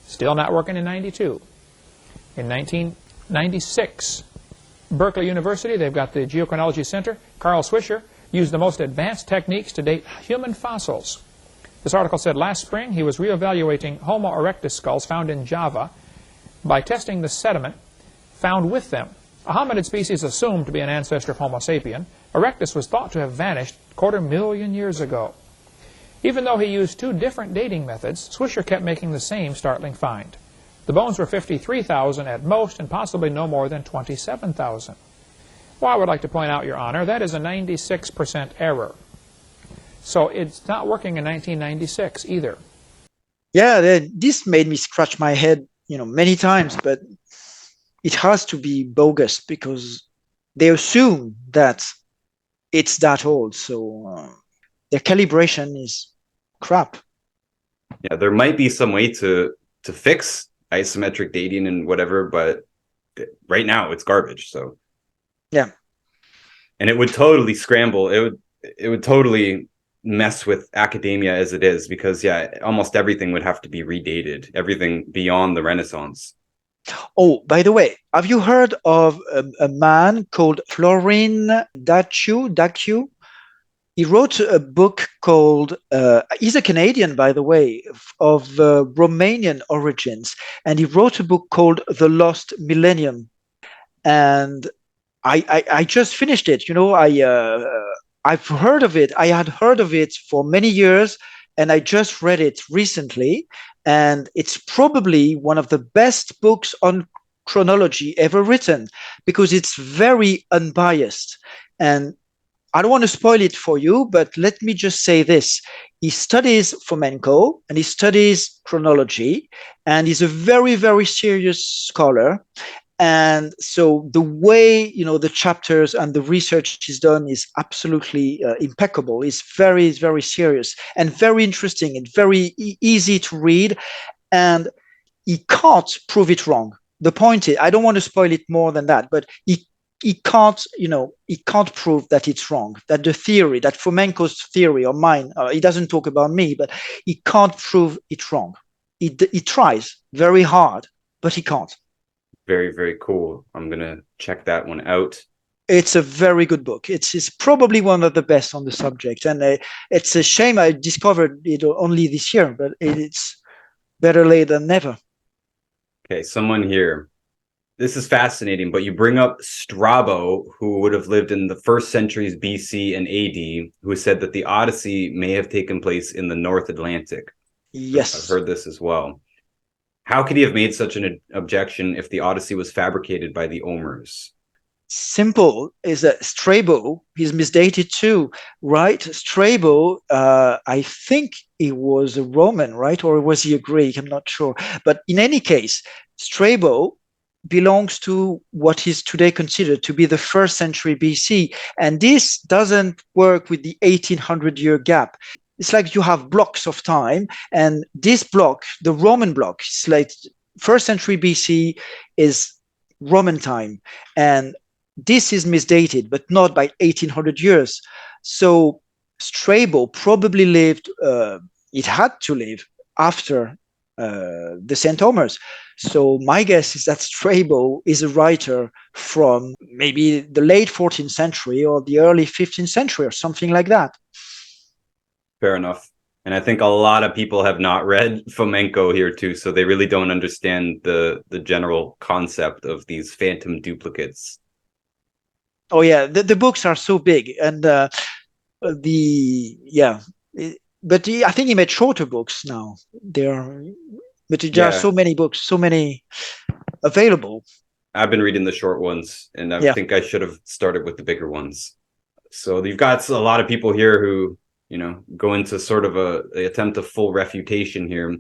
Speaker 5: Still not working in 92. In 1996, Berkeley University, they've got the Geochronology Center, Carl Swisher, used the most advanced techniques to date human fossils. This article said last spring he was reevaluating Homo erectus skulls found in Java by testing the sediment found with them. A hominid species assumed to be an ancestor of Homo sapien, erectus was thought to have vanished 250,000 years ago. Even though he used two different dating methods, Swisher kept making the same startling find. The bones were 53,000 at most and possibly no more than 27,000. Well, I would like to point out, Your Honor, that is a 96% error. So it's not working in 1996 either.
Speaker 2: Yeah, this made me scratch my head, many times, but it has to be bogus because they assume that it's that old. So their calibration is crap.
Speaker 1: Yeah, there might be some way to fix isometric dating and whatever, but right now it's garbage. So
Speaker 2: yeah,
Speaker 1: and it would totally scramble. It would totally mess with academia as it is, because almost everything would have to be redated, everything beyond the Renaissance.
Speaker 2: Oh, by the way, have you heard of a man called Florin Daciu? He wrote a book called, he's a Canadian, by the way, of Romanian origins, and he wrote a book called The Lost Millennium. And I just finished it. I've heard of it. I had heard of it for many years, and I just read it recently. And it's probably one of the best books on chronology ever written, because it's very unbiased. And I don't want to spoil it for you, but let me just say this. He studies flamenco and he studies chronology, and he's a very, very serious scholar. And so the way, the chapters and the research is done is absolutely impeccable. It's very, very serious and very interesting and very easy to read. And he can't prove it wrong. The point is, I don't want to spoil it more than that, but he can't, he can't prove that it's wrong, that the theory, that Fomenko's theory or mine, he doesn't talk about me, but he can't prove it wrong. He tries very hard, but he can't.
Speaker 1: Very, very cool. I'm going to check that one out.
Speaker 2: It's a very good book. It's probably one of the best on the subject. And it's a shame I discovered it only this year, but it's better late than never.
Speaker 1: Okay, someone here. This is fascinating, but you bring up Strabo, who would have lived in the first centuries BC and AD, who said that the Odyssey may have taken place in the North Atlantic.
Speaker 2: Yes.
Speaker 1: I've heard this as well. How could he have made such an objection if the Odyssey was fabricated by the Omers?
Speaker 2: Simple is that Strabo is misdated too, right? Strabo, I think he was a Roman, right? Or was he a Greek? I'm not sure. But in any case, Strabo belongs to what is today considered to be the first century BC. And this doesn't work with the 1800-year gap. It's like you have blocks of time, and this block, the Roman block, it's like first century BC is Roman time, and this is misdated, but not by 1800 years. So Strabo probably lived, it had to live after the St. Omers. So my guess is that Strabo is a writer from maybe the late 14th century or the early 15th century or something like that.
Speaker 1: Fair enough. And I think a lot of people have not read Fomenko here too, so they really don't understand the general concept of these phantom duplicates.
Speaker 2: Oh yeah, the books are so big, and I think he made shorter books now. But there are
Speaker 1: Yeah,
Speaker 2: so many books, so many available.
Speaker 1: I've been reading the short ones, and I
Speaker 2: Yeah.
Speaker 1: think I should have started with the bigger ones. So you've got a lot of people here who, go into sort of a attempt of full refutation here.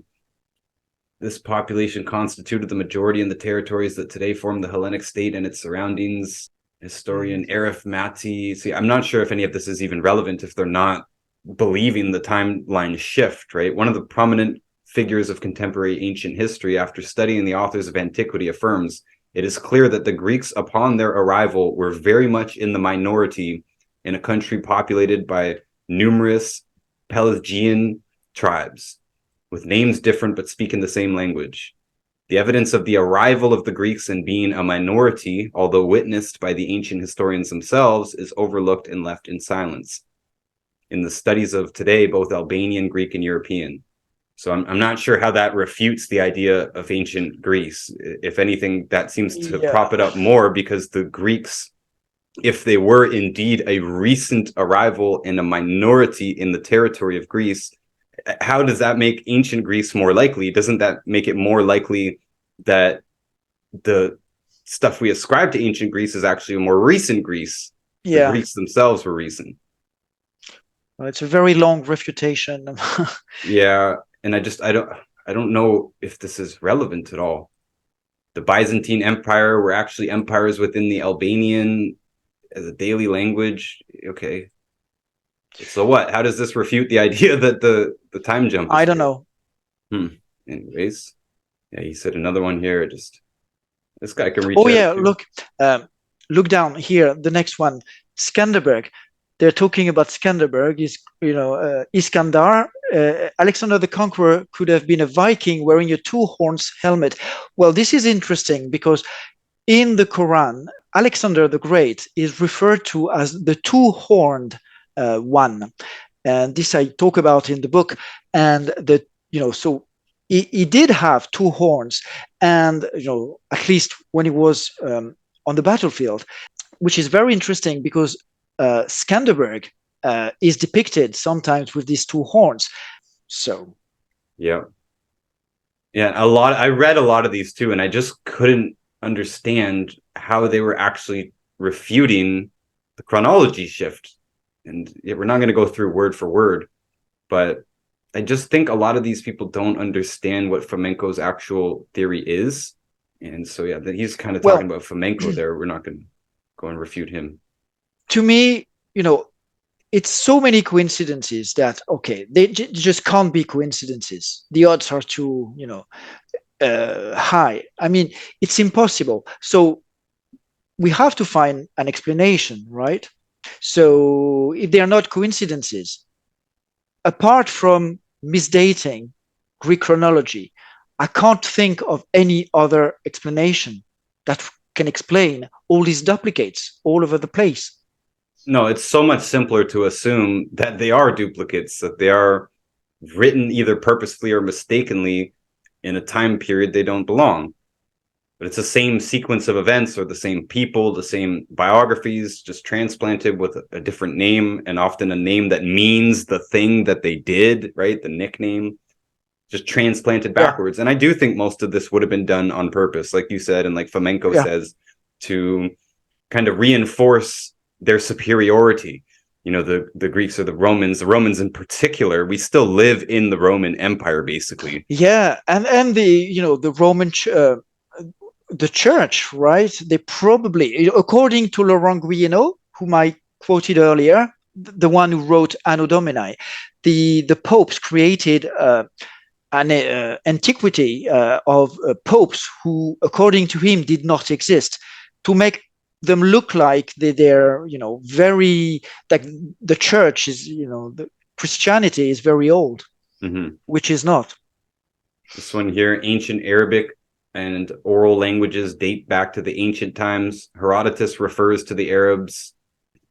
Speaker 1: This population constituted the majority in the territories that today form the Hellenic state and its surroundings. Historian Arif Mati. See, I'm not sure if any of this is even relevant if they're not believing the timeline shift, right? One of the prominent figures of contemporary ancient history, after studying the authors of antiquity, affirms it is clear that the Greeks, upon their arrival, were very much in the minority in a country populated by numerous Pelasgian tribes, with names different but speaking the same language. The evidence of the arrival of the Greeks and being a minority, although witnessed by the ancient historians themselves, is overlooked and left in silence in the studies of today, both Albanian, Greek, and European. So I'm not sure how that refutes the idea of ancient Greece. If anything, that seems to prop it up more, because the Greeks, if they were indeed a recent arrival and a minority in the territory of Greece, how does that make ancient Greece more likely? Doesn't that make it more likely that the stuff we ascribe to ancient Greece is actually a more recent Greece? The Greeks themselves were recent.
Speaker 2: Well, it's a very long refutation.
Speaker 1: Yeah, and I don't know if this is relevant at all. The Byzantine Empire were actually empires within the Albanian as a daily language. Okay. So what? How does this refute the idea that the time jump is
Speaker 2: I don't know.
Speaker 1: Anyways. Yeah, he said another one here. This guy can reach
Speaker 2: out. Oh
Speaker 1: yeah,
Speaker 2: look down here. The next one, Skanderberg. They're talking about Skanderberg. Iskandar. Alexander the Conqueror could have been a Viking wearing a two-horns helmet. Well, this is interesting because in the Quran, Alexander the Great is referred to as the two-horned one, and this I talk about in the book. And so he did have two horns, and at least when he was on the battlefield, which is very interesting because Skanderberg is depicted sometimes with these two horns. So
Speaker 1: yeah, I read a lot of these too, and I just couldn't understand how they were actually refuting the chronology shift. And we're not going to go through word for word, but I just think a lot of these people don't understand what Fomenko's actual theory is. And so, he's kind of talking about Fomenko there. We're not going to go and refute him.
Speaker 2: To me, it's so many coincidences that, okay, they just can't be coincidences. The odds are too, high. I mean, it's impossible. So we have to find an explanation, right? So if they are not coincidences, apart from misdating Greek chronology, I can't think of any other explanation that can explain all these duplicates all over the place.
Speaker 1: No, it's so much simpler to assume that they are duplicates, that they are written either purposefully or mistakenly in a time period they don't belong. But it's the same sequence of events, or the same people, the same biographies, just transplanted with a different name, and often a name that means the thing that they did, right? The nickname, just transplanted backwards. And I do think most of this would have been done on purpose, like you said, and like Fomenko says, to kind of reinforce their superiority. The Greeks or the Romans in particular, we still live in the Roman Empire, basically.
Speaker 2: Yeah, and the Roman the church, right? They probably, according to Laurent Guyeno, whom I quoted earlier, the one who wrote Anno Domini, the popes created an antiquity of popes who, according to him, did not exist, to make them look like they're very, like the church is, the Christianity is very old, which is not.
Speaker 1: This one here, ancient Arabic and oral languages date back to the ancient times. Herodotus refers to the Arabs,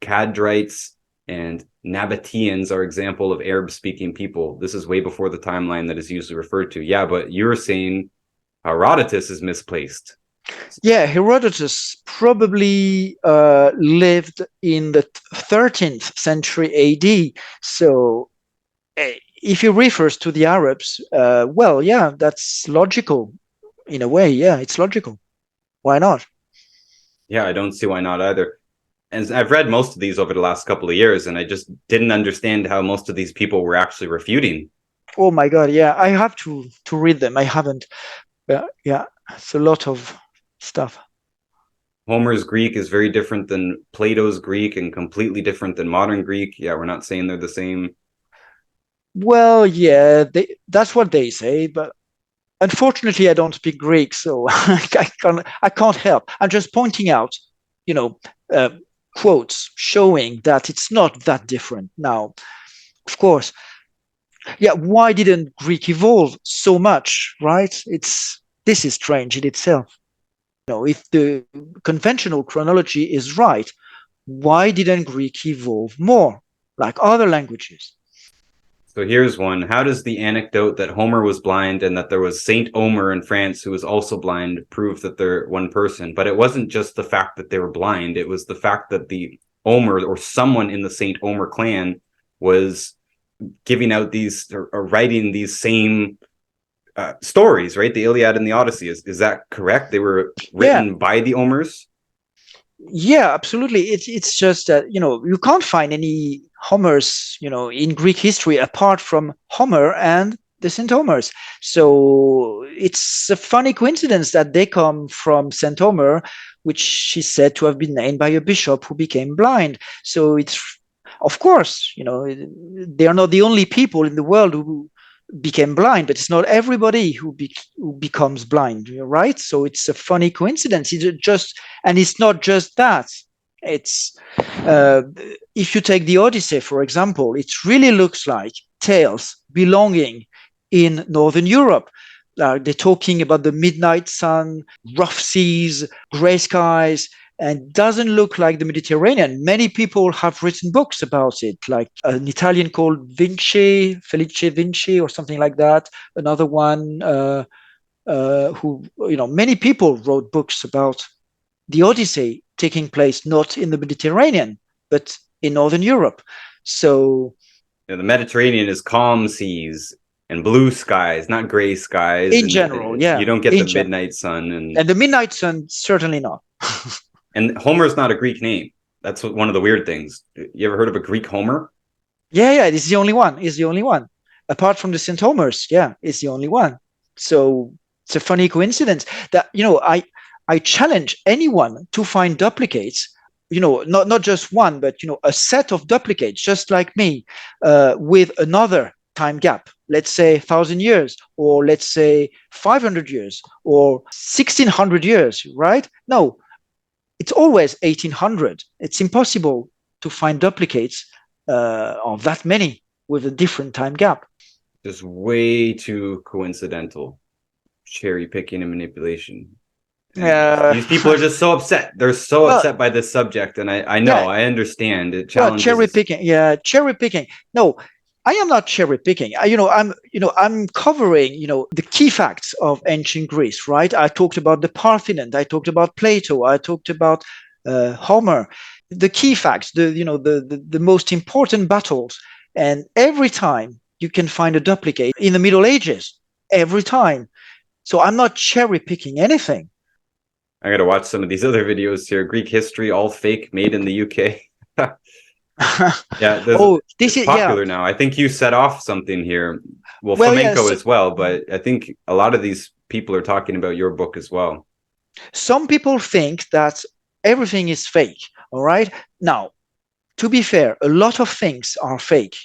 Speaker 1: Kadrites, and Nabateans are example of Arab-speaking people. This is way before the timeline that is usually referred to. Yeah, but you're saying Herodotus is misplaced.
Speaker 2: Yeah, Herodotus probably lived in the 13th century AD. So if he refers to the Arabs, well, yeah, that's logical in a way. Yeah, it's logical. Why not?
Speaker 1: Yeah, I don't see why not either. And I've read most of these over the last couple of years, and I just didn't understand how most of these people were actually refuting.
Speaker 2: Oh my God, yeah, I have to read them. I haven't. Yeah, it's a lot of stuff.
Speaker 1: Homer's Greek is very different than Plato's Greek and completely different than modern Greek. Yeah, we're not saying they're the same.
Speaker 2: Well, yeah, that's what they say, but unfortunately, I don't speak Greek, so I can't help. I'm just pointing out, you know, uh, quotes showing that it's not that different. Now, of course, yeah, why didn't Greek evolve so much, right? This is strange in itself. If the conventional chronology is right, why didn't Greek evolve more like other languages?
Speaker 1: So here's one. How does the anecdote that Homer was blind and that there was Saint Omer in France who was also blind prove that they're one person? But it wasn't just the fact that they were blind. It was the fact that the Omer or someone in the Saint Omer clan was giving out these or writing these same stories, right? The Iliad and the Odyssey. Is that correct? They were written by the Omers?
Speaker 2: Yeah, absolutely. It's just that you can't find any Homers in Greek history apart from Homer and the Saint Homers. So it's a funny coincidence that they come from Saint Homer, which is said to have been named by a bishop who became blind. So it's, of course, they are not the only people in the world who became blind, but it's not everybody who becomes blind, right? So it's a funny coincidence. And it's not just that. It's if you take the Odyssey, for example, it really looks like tales belonging in Northern Europe. They're talking about the midnight sun, rough seas, gray skies, and doesn't look like the Mediterranean. Many people have written books about it, like an Italian called Felice Vinci, or something like that. Another one who, many people wrote books about the Odyssey taking place not in the Mediterranean, but in Northern Europe. So
Speaker 1: the Mediterranean is calm seas and blue skies, not gray skies.
Speaker 2: In general, yeah.
Speaker 1: You don't get the midnight sun.
Speaker 2: And the midnight sun, certainly not.
Speaker 1: And Homer's not a Greek name. That's one of the weird things. You ever heard of a Greek Homer?
Speaker 2: Yeah, it's the only one. It's the only one. Apart from the St. Homers, yeah, it's the only one. So it's a funny coincidence that, I challenge anyone to find duplicates, not just one, but, a set of duplicates, just like me, with another time gap, let's say 1,000 years, or let's say 500 years, or 1,600 years, right? No, it's always 1,800. It's impossible to find duplicates of that many with a different time gap.
Speaker 1: Just way too coincidental. Cherry picking and manipulation. These people are just so upset. They're so upset by this subject, and I know, I understand. It challenges.
Speaker 2: Cherry picking. Yeah, cherry picking. No, I am not cherry picking. I'm covering, the key facts of ancient Greece, right? I talked about the Parthenon. I talked about Plato. I talked about Homer. The key facts, the most important battles, and every time you can find a duplicate in the Middle Ages. Every time. So I'm not cherry picking anything.
Speaker 1: I got to watch some of these other videos here. Greek history, all fake, made in the UK. Yeah, this is popular now. I think you set off something here. Well, flamenco as well, but I think a lot of these people are talking about your book as well.
Speaker 2: Some people think that everything is fake. All right. Now, to be fair, a lot of things are fake.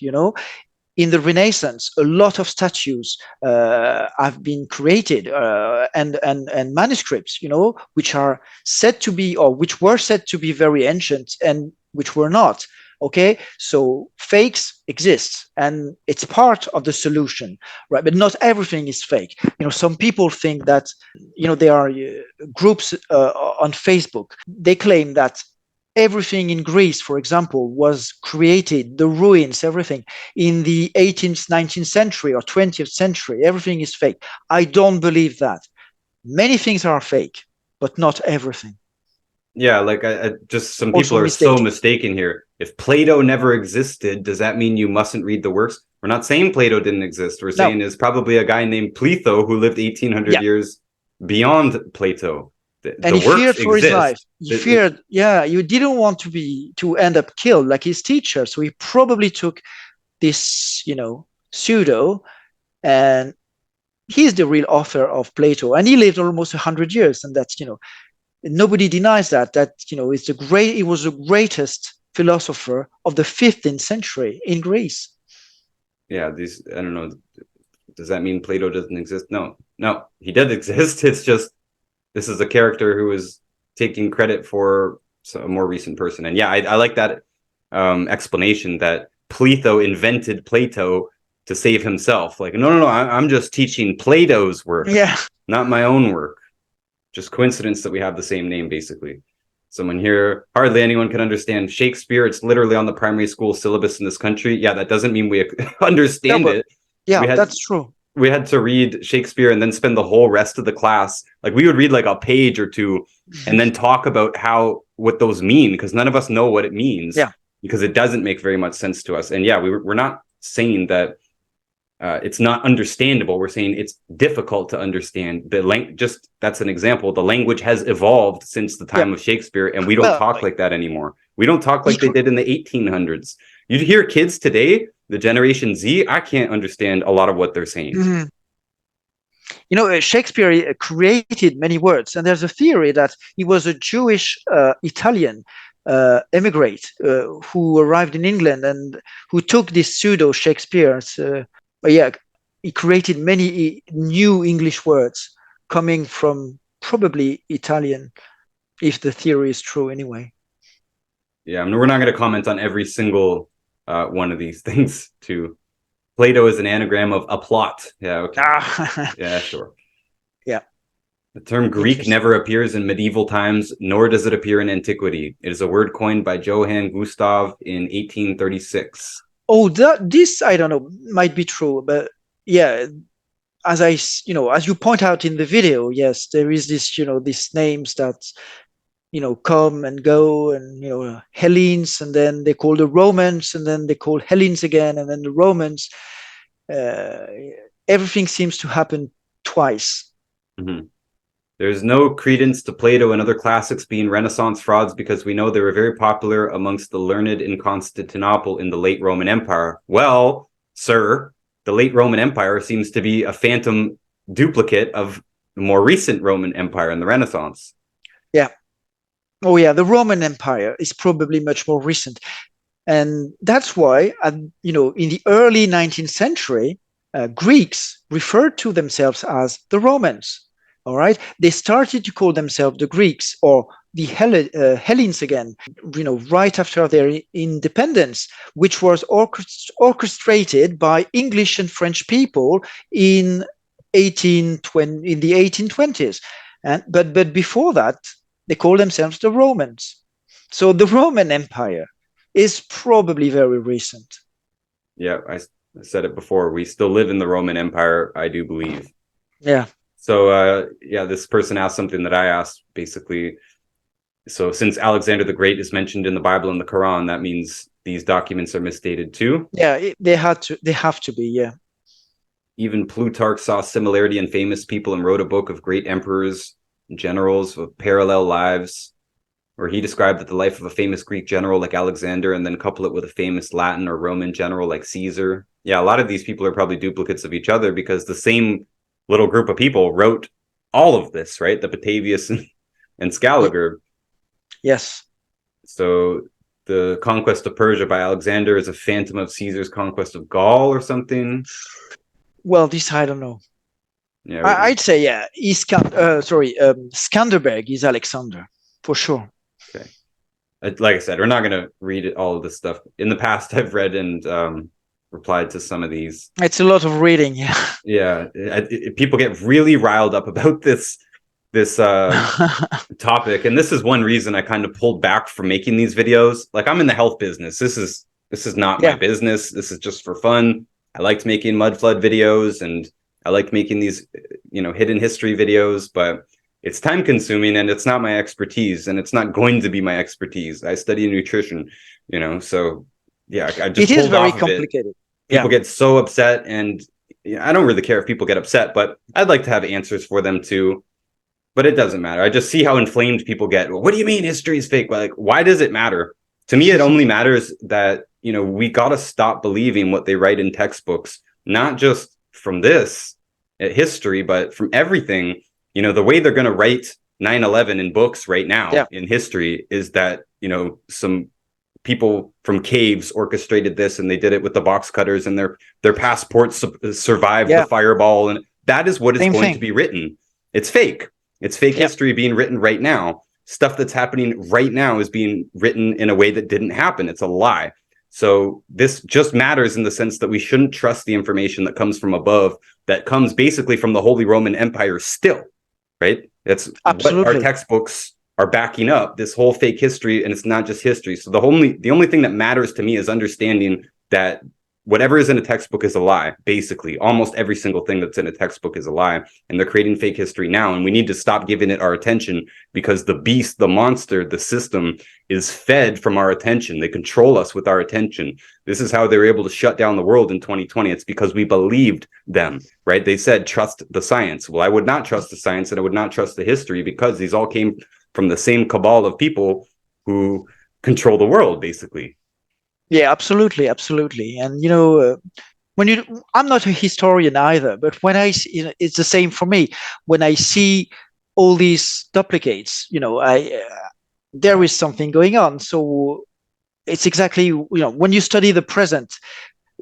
Speaker 2: In the Renaissance, a lot of statues have been created and manuscripts, which are said to be, or which were said to be very ancient and which were not. Okay, so fakes exist, and it's part of the solution, right? But not everything is fake. Some people think that, there are groups on Facebook. They claim that everything in Greece, for example, was created, the ruins, everything, in the 18th, 19th century or 20th century. Everything is fake. I don't believe that. Many things are fake, but not everything.
Speaker 1: Yeah, like I just some
Speaker 2: Also
Speaker 1: people are so
Speaker 2: mistaken.
Speaker 1: mistaken here. If Plato never existed, does that mean you mustn't read the works? We're not saying Plato didn't exist. We're
Speaker 2: No.
Speaker 1: saying there's probably a guy named Pletho who lived 1800
Speaker 2: Yeah.
Speaker 1: years beyond Plato.
Speaker 2: And
Speaker 1: The
Speaker 2: he feared
Speaker 1: works
Speaker 2: for his life.
Speaker 1: exist.
Speaker 2: He feared, yeah, you didn't want to end up killed like his teacher. So he probably took this, pseudo, and he's the real author of Plato. And he lived almost 100 years. And that's, nobody denies that he was the greatest philosopher of the 15th century in Greece.
Speaker 1: Yeah, I don't know. Does that mean Plato doesn't exist? No, he does exist. It's just this is a character who is taking credit for a more recent person. And yeah, I like that explanation that Pletho invented Plato to save himself. Like, no, I'm just teaching Plato's work, not my own work. Just coincidence that we have the same name, basically. Someone here, hardly anyone can understand Shakespeare. It's literally on the primary school syllabus in this country. Yeah, that doesn't mean we understand it.
Speaker 2: Yeah, that's true.
Speaker 1: We had to read Shakespeare and then spend the whole rest of the class. Like we would read like a page or two and then talk about what those mean, because none of us know what it means.
Speaker 2: Yeah.
Speaker 1: Because it doesn't make very much sense to us. And yeah, we're not saying that it's not understandable. We're saying it's difficult to understand. That's an example. The language has evolved since the time of Shakespeare, and we don't talk like that anymore. We don't talk like they did in the 1800s. You hear kids today, the Generation Z, I can't understand a lot of what they're saying.
Speaker 2: Mm-hmm. Shakespeare created many words, and there's a theory that he was a Jewish Italian immigrant who arrived in England and who took this pseudo Shakespeare. He created many new English words coming from probably Italian, if the theory is true anyway.
Speaker 1: Yeah, I mean, we're not going to comment on every single one of these things. Plato is an anagram of a plot. Yeah, okay. Yeah, sure.
Speaker 2: Yeah.
Speaker 1: The term Greek never appears in medieval times, nor does it appear in antiquity. It is a word coined by Johann Gustav in 1836.
Speaker 2: Oh, this I don't know, might be true, but yeah, as you point out in the video, yes, there is this, these names that, come and go, and Hellenes, and then they call the Romans, and then they call Hellenes again, and then the Romans. Everything seems to happen twice.
Speaker 1: Mm-hmm. There's no credence to Plato and other classics being Renaissance frauds because we know they were very popular amongst the learned in Constantinople in the late Roman Empire. Well, sir, the late Roman Empire seems to be a phantom duplicate of the more recent Roman Empire in the Renaissance.
Speaker 2: Yeah. Oh, yeah. The Roman Empire is probably much more recent. And that's why, in the early 19th century, Greeks referred to themselves as the Romans. All right. They started to call themselves the Greeks or the Hellenes again, right after their independence, which was orchestrated by English and French people in the 1820s. But before that, they called themselves the Romans. So the Roman Empire is probably very recent.
Speaker 1: Yeah, I said it before. We still live in the Roman Empire, I do believe.
Speaker 2: Yeah.
Speaker 1: So, this person asked something that I asked, basically. So since Alexander the Great is mentioned in the Bible and the Quran, that means these documents are misdated too?
Speaker 2: Yeah, they have to be, yeah.
Speaker 1: Even Plutarch saw similarity in famous people and wrote a book of great emperors and generals with parallel lives, where he described that the life of a famous Greek general like Alexander and then couple it with a famous Latin or Roman general like Caesar. Yeah, a lot of these people are probably duplicates of each other because the same little group of people wrote all of this, right? The Batavius and Scaliger.
Speaker 2: Yes.
Speaker 1: So the conquest of Persia by Alexander is a phantom of Caesar's conquest of Gaul or something.
Speaker 2: Well, this I don't know.
Speaker 1: Yeah,
Speaker 2: I'd say Skanderberg is Alexander for sure.
Speaker 1: Okay. Like I said, we're not going to read all of this stuff. In the past, I've read and replied to some of these.
Speaker 2: It's a lot of reading, yeah.
Speaker 1: Yeah, people get really riled up about this this topic, and this is one reason I kind of pulled back from making these videos. Like, I'm in the health business. This is not my business. This is just for fun. I liked making mud flood videos, and I liked making these, hidden history videos, but it's time consuming and it's not my expertise, and it's not going to be my expertise. I study nutrition, so yeah, I just
Speaker 2: it is
Speaker 1: pulled
Speaker 2: very
Speaker 1: off of
Speaker 2: complicated.
Speaker 1: it. People get so upset, and I don't really care if people get upset, but I'd like to have answers for them too. But it doesn't matter. I just see how inflamed people get. Well, what do you mean history is fake? Like, why does it matter? To me, it only matters that, we got to stop believing what they write in textbooks, not just from this history, but from everything. The way they're going to write 9/11 in books right now in history is that, some people from caves orchestrated this, and they did it with the box cutters, and their passports survived the fireball. And that is what is going to be written. It's fake. It's fake history being written right now. Stuff that's happening right now is being written in a way that didn't happen. It's a lie. So this just matters in the sense that we shouldn't trust the information that comes from above, that comes basically from the Holy Roman Empire still, right? That's what our textbooks are backing up, this whole fake history, and it's not just history. So the only thing that matters to me is understanding that whatever is in a textbook is a lie. Basically, almost every single thing that's in a textbook is a lie, and they're creating fake history now, and we need to stop giving it our attention, because the beast, the monster, the system is fed from our attention. They control us with our attention. This is how they were able to shut down the world in 2020. It's because we believed them, right? They said, trust the science. Well, I would not trust the science, and I would not trust the history, because these all came from the same cabal of people who control the world, basically.
Speaker 2: Yeah, absolutely. And I'm not a historian either, but when I see, it's the same for me. When I see all these duplicates, there is something going on. So it's exactly, when you study the present,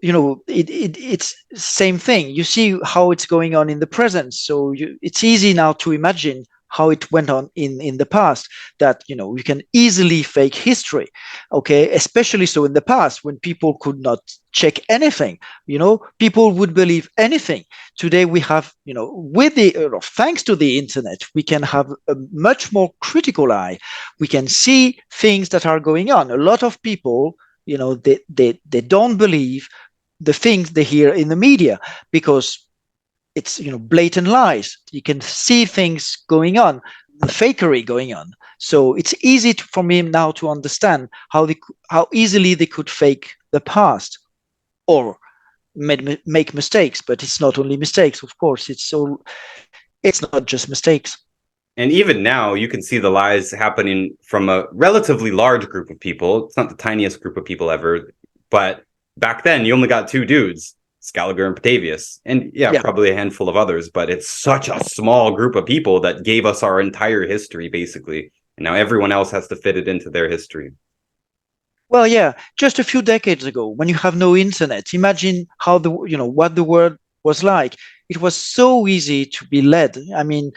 Speaker 2: it's same thing. You see how it's going on in the present. So it's easy now to imagine how it went on in the past, that you can easily fake history, okay? Especially so in the past, when people could not check anything, people would believe anything. Today we have, with the thanks to the internet, we can have a much more critical eye. We can see things that are going on. A lot of people, they don't believe the things they hear in the media, because it's blatant lies. You can see things going on, the fakery going on. So it's easy for me now to understand how easily they could fake the past, or make mistakes. But it's not only mistakes, of course. It's not just mistakes.
Speaker 1: And even now, you can see the lies happening from a relatively large group of people. It's not the tiniest group of people ever, but back then you only got two dudes, Scaliger and Petavius, and probably a handful of others, but it's such a small group of people that gave us our entire history, basically. And now everyone else has to fit it into their history.
Speaker 2: Well, yeah, just a few decades ago, when you have no internet, imagine how what the world was like. It was so easy to be led. I mean,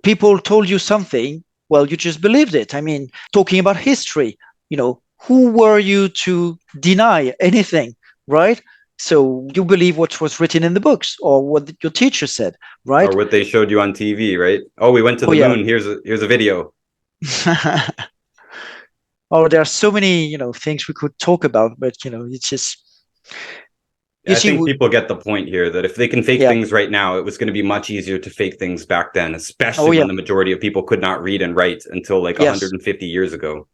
Speaker 2: people told you something, well, you just believed it. I mean, talking about history, who were you to deny anything, right? So you believe what was written in the books, or what your teacher said, right?
Speaker 1: Or what they showed you on TV, right? Oh, we went to the moon. Here's a video.
Speaker 2: Oh, there are so many, things we could talk about, but it's just.
Speaker 1: I think people get the point here, that if they can fake things right now, it was going to be much easier to fake things back then, especially when the majority of people could not read and write until like 150 years ago.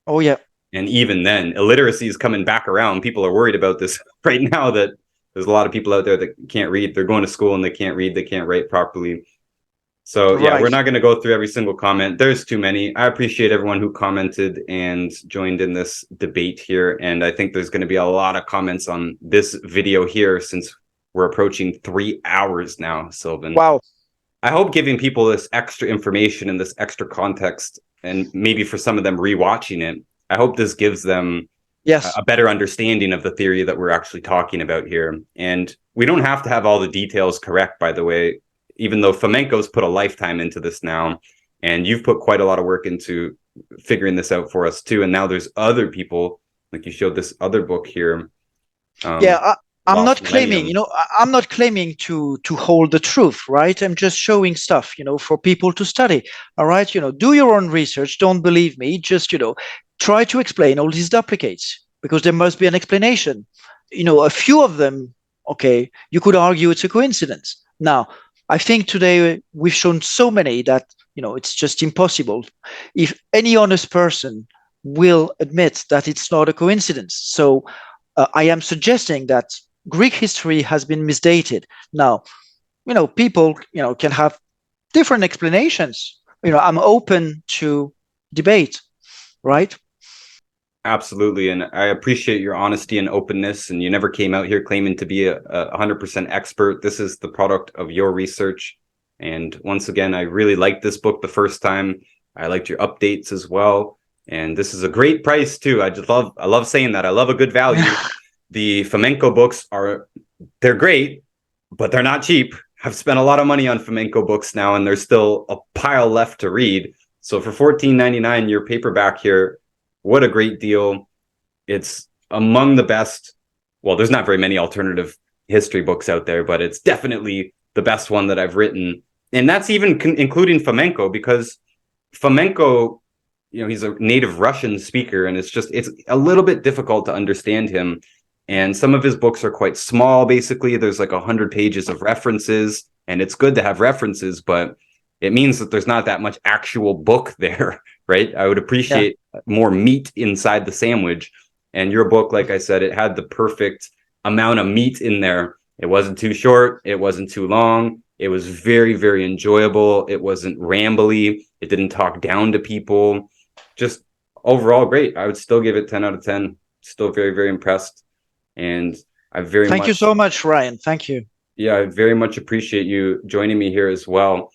Speaker 2: Oh, yeah.
Speaker 1: And even then, illiteracy is coming back around. People are worried about this right now, that there's a lot of people out there that can't read. They're going to school and they can't read, they can't write properly. So yeah, we're not going to go through every single comment. There's too many. I appreciate everyone who commented and joined in this debate here. And I think there's going to be a lot of comments on this video here, since we're approaching 3 hours now, Sylvain.
Speaker 2: Wow.
Speaker 1: I hope giving people this extra information and this extra context, and maybe for some of them rewatching it, I hope this gives them a better understanding of the theory that we're actually talking about here. And we don't have to have all the details correct, by the way, even though Fomenko's put a lifetime into this now, and you've put quite a lot of work into figuring this out for us too. And now there's other people, like you showed this other book here.
Speaker 2: I'm not
Speaker 1: lost
Speaker 2: claiming,
Speaker 1: millennium.
Speaker 2: I'm not claiming to hold the truth, right? I'm just showing stuff, for people to study. All right, do your own research. Don't believe me. Just, try to explain all these duplicates because there must be an explanation. A few of them, okay, you could argue it's a coincidence. Now, I think today we've shown so many that, it's just impossible. If any honest person will admit that it's not a coincidence. So I am suggesting that Greek history has been misdated. Now, people, can have different explanations. I'm open to debate, right?
Speaker 1: Absolutely. And I appreciate your honesty and openness. And you never came out here claiming to be a 100% expert. This is the product of your research. And once again, I really liked this book the first time. I liked your updates as well. And this is a great price too. I love saying that. I love a good value. The Fomenko books they're great, but they're not cheap. I've spent a lot of money on Fomenko books now, and there's still a pile left to read. So for $14.99, your paperback here, what a great deal. It's among the best. Well, there's not very many alternative history books out there, but it's definitely the best one that I've written. And that's even including Fomenko, because Fomenko, he's a native Russian speaker, and it's a little bit difficult to understand him. And some of his books are quite small. Basically, there's like 100 pages of references, and it's good to have references, but it means that there's not that much actual book there, right? I would appreciate more meat inside the sandwich. And your book, like I said, it had the perfect amount of meat in there. It wasn't too short. It wasn't too long. It was very, very enjoyable. It wasn't rambly. It didn't talk down to people. Just overall great. I would still give it 10 out of 10. Still very, very impressed. And I
Speaker 2: Thank you so much, Ryan. Thank you.
Speaker 1: Yeah, I very much appreciate you joining me here as well.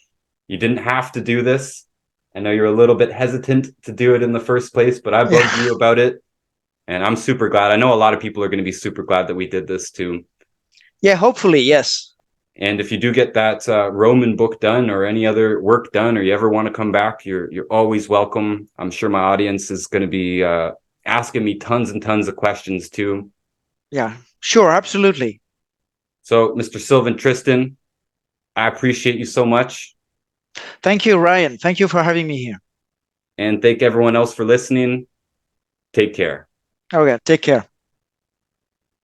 Speaker 1: You didn't have to do this. I know you're a little bit hesitant to do it in the first place, but I bugged you about it. And I'm super glad. I know a lot of people are going to be super glad that we did this too.
Speaker 2: Yeah, hopefully, yes.
Speaker 1: And if you do get that Roman book done or any other work done, or you ever want to come back, you're always welcome. I'm sure my audience is going to be asking me tons and tons of questions too.
Speaker 2: Yeah, sure, absolutely.
Speaker 1: So, Mr. Sylvain Tristan, I appreciate you so much.
Speaker 2: Thank you, Ryan. Thank you for having me here.
Speaker 1: And thank everyone else for listening. Take care.
Speaker 2: Okay, take care.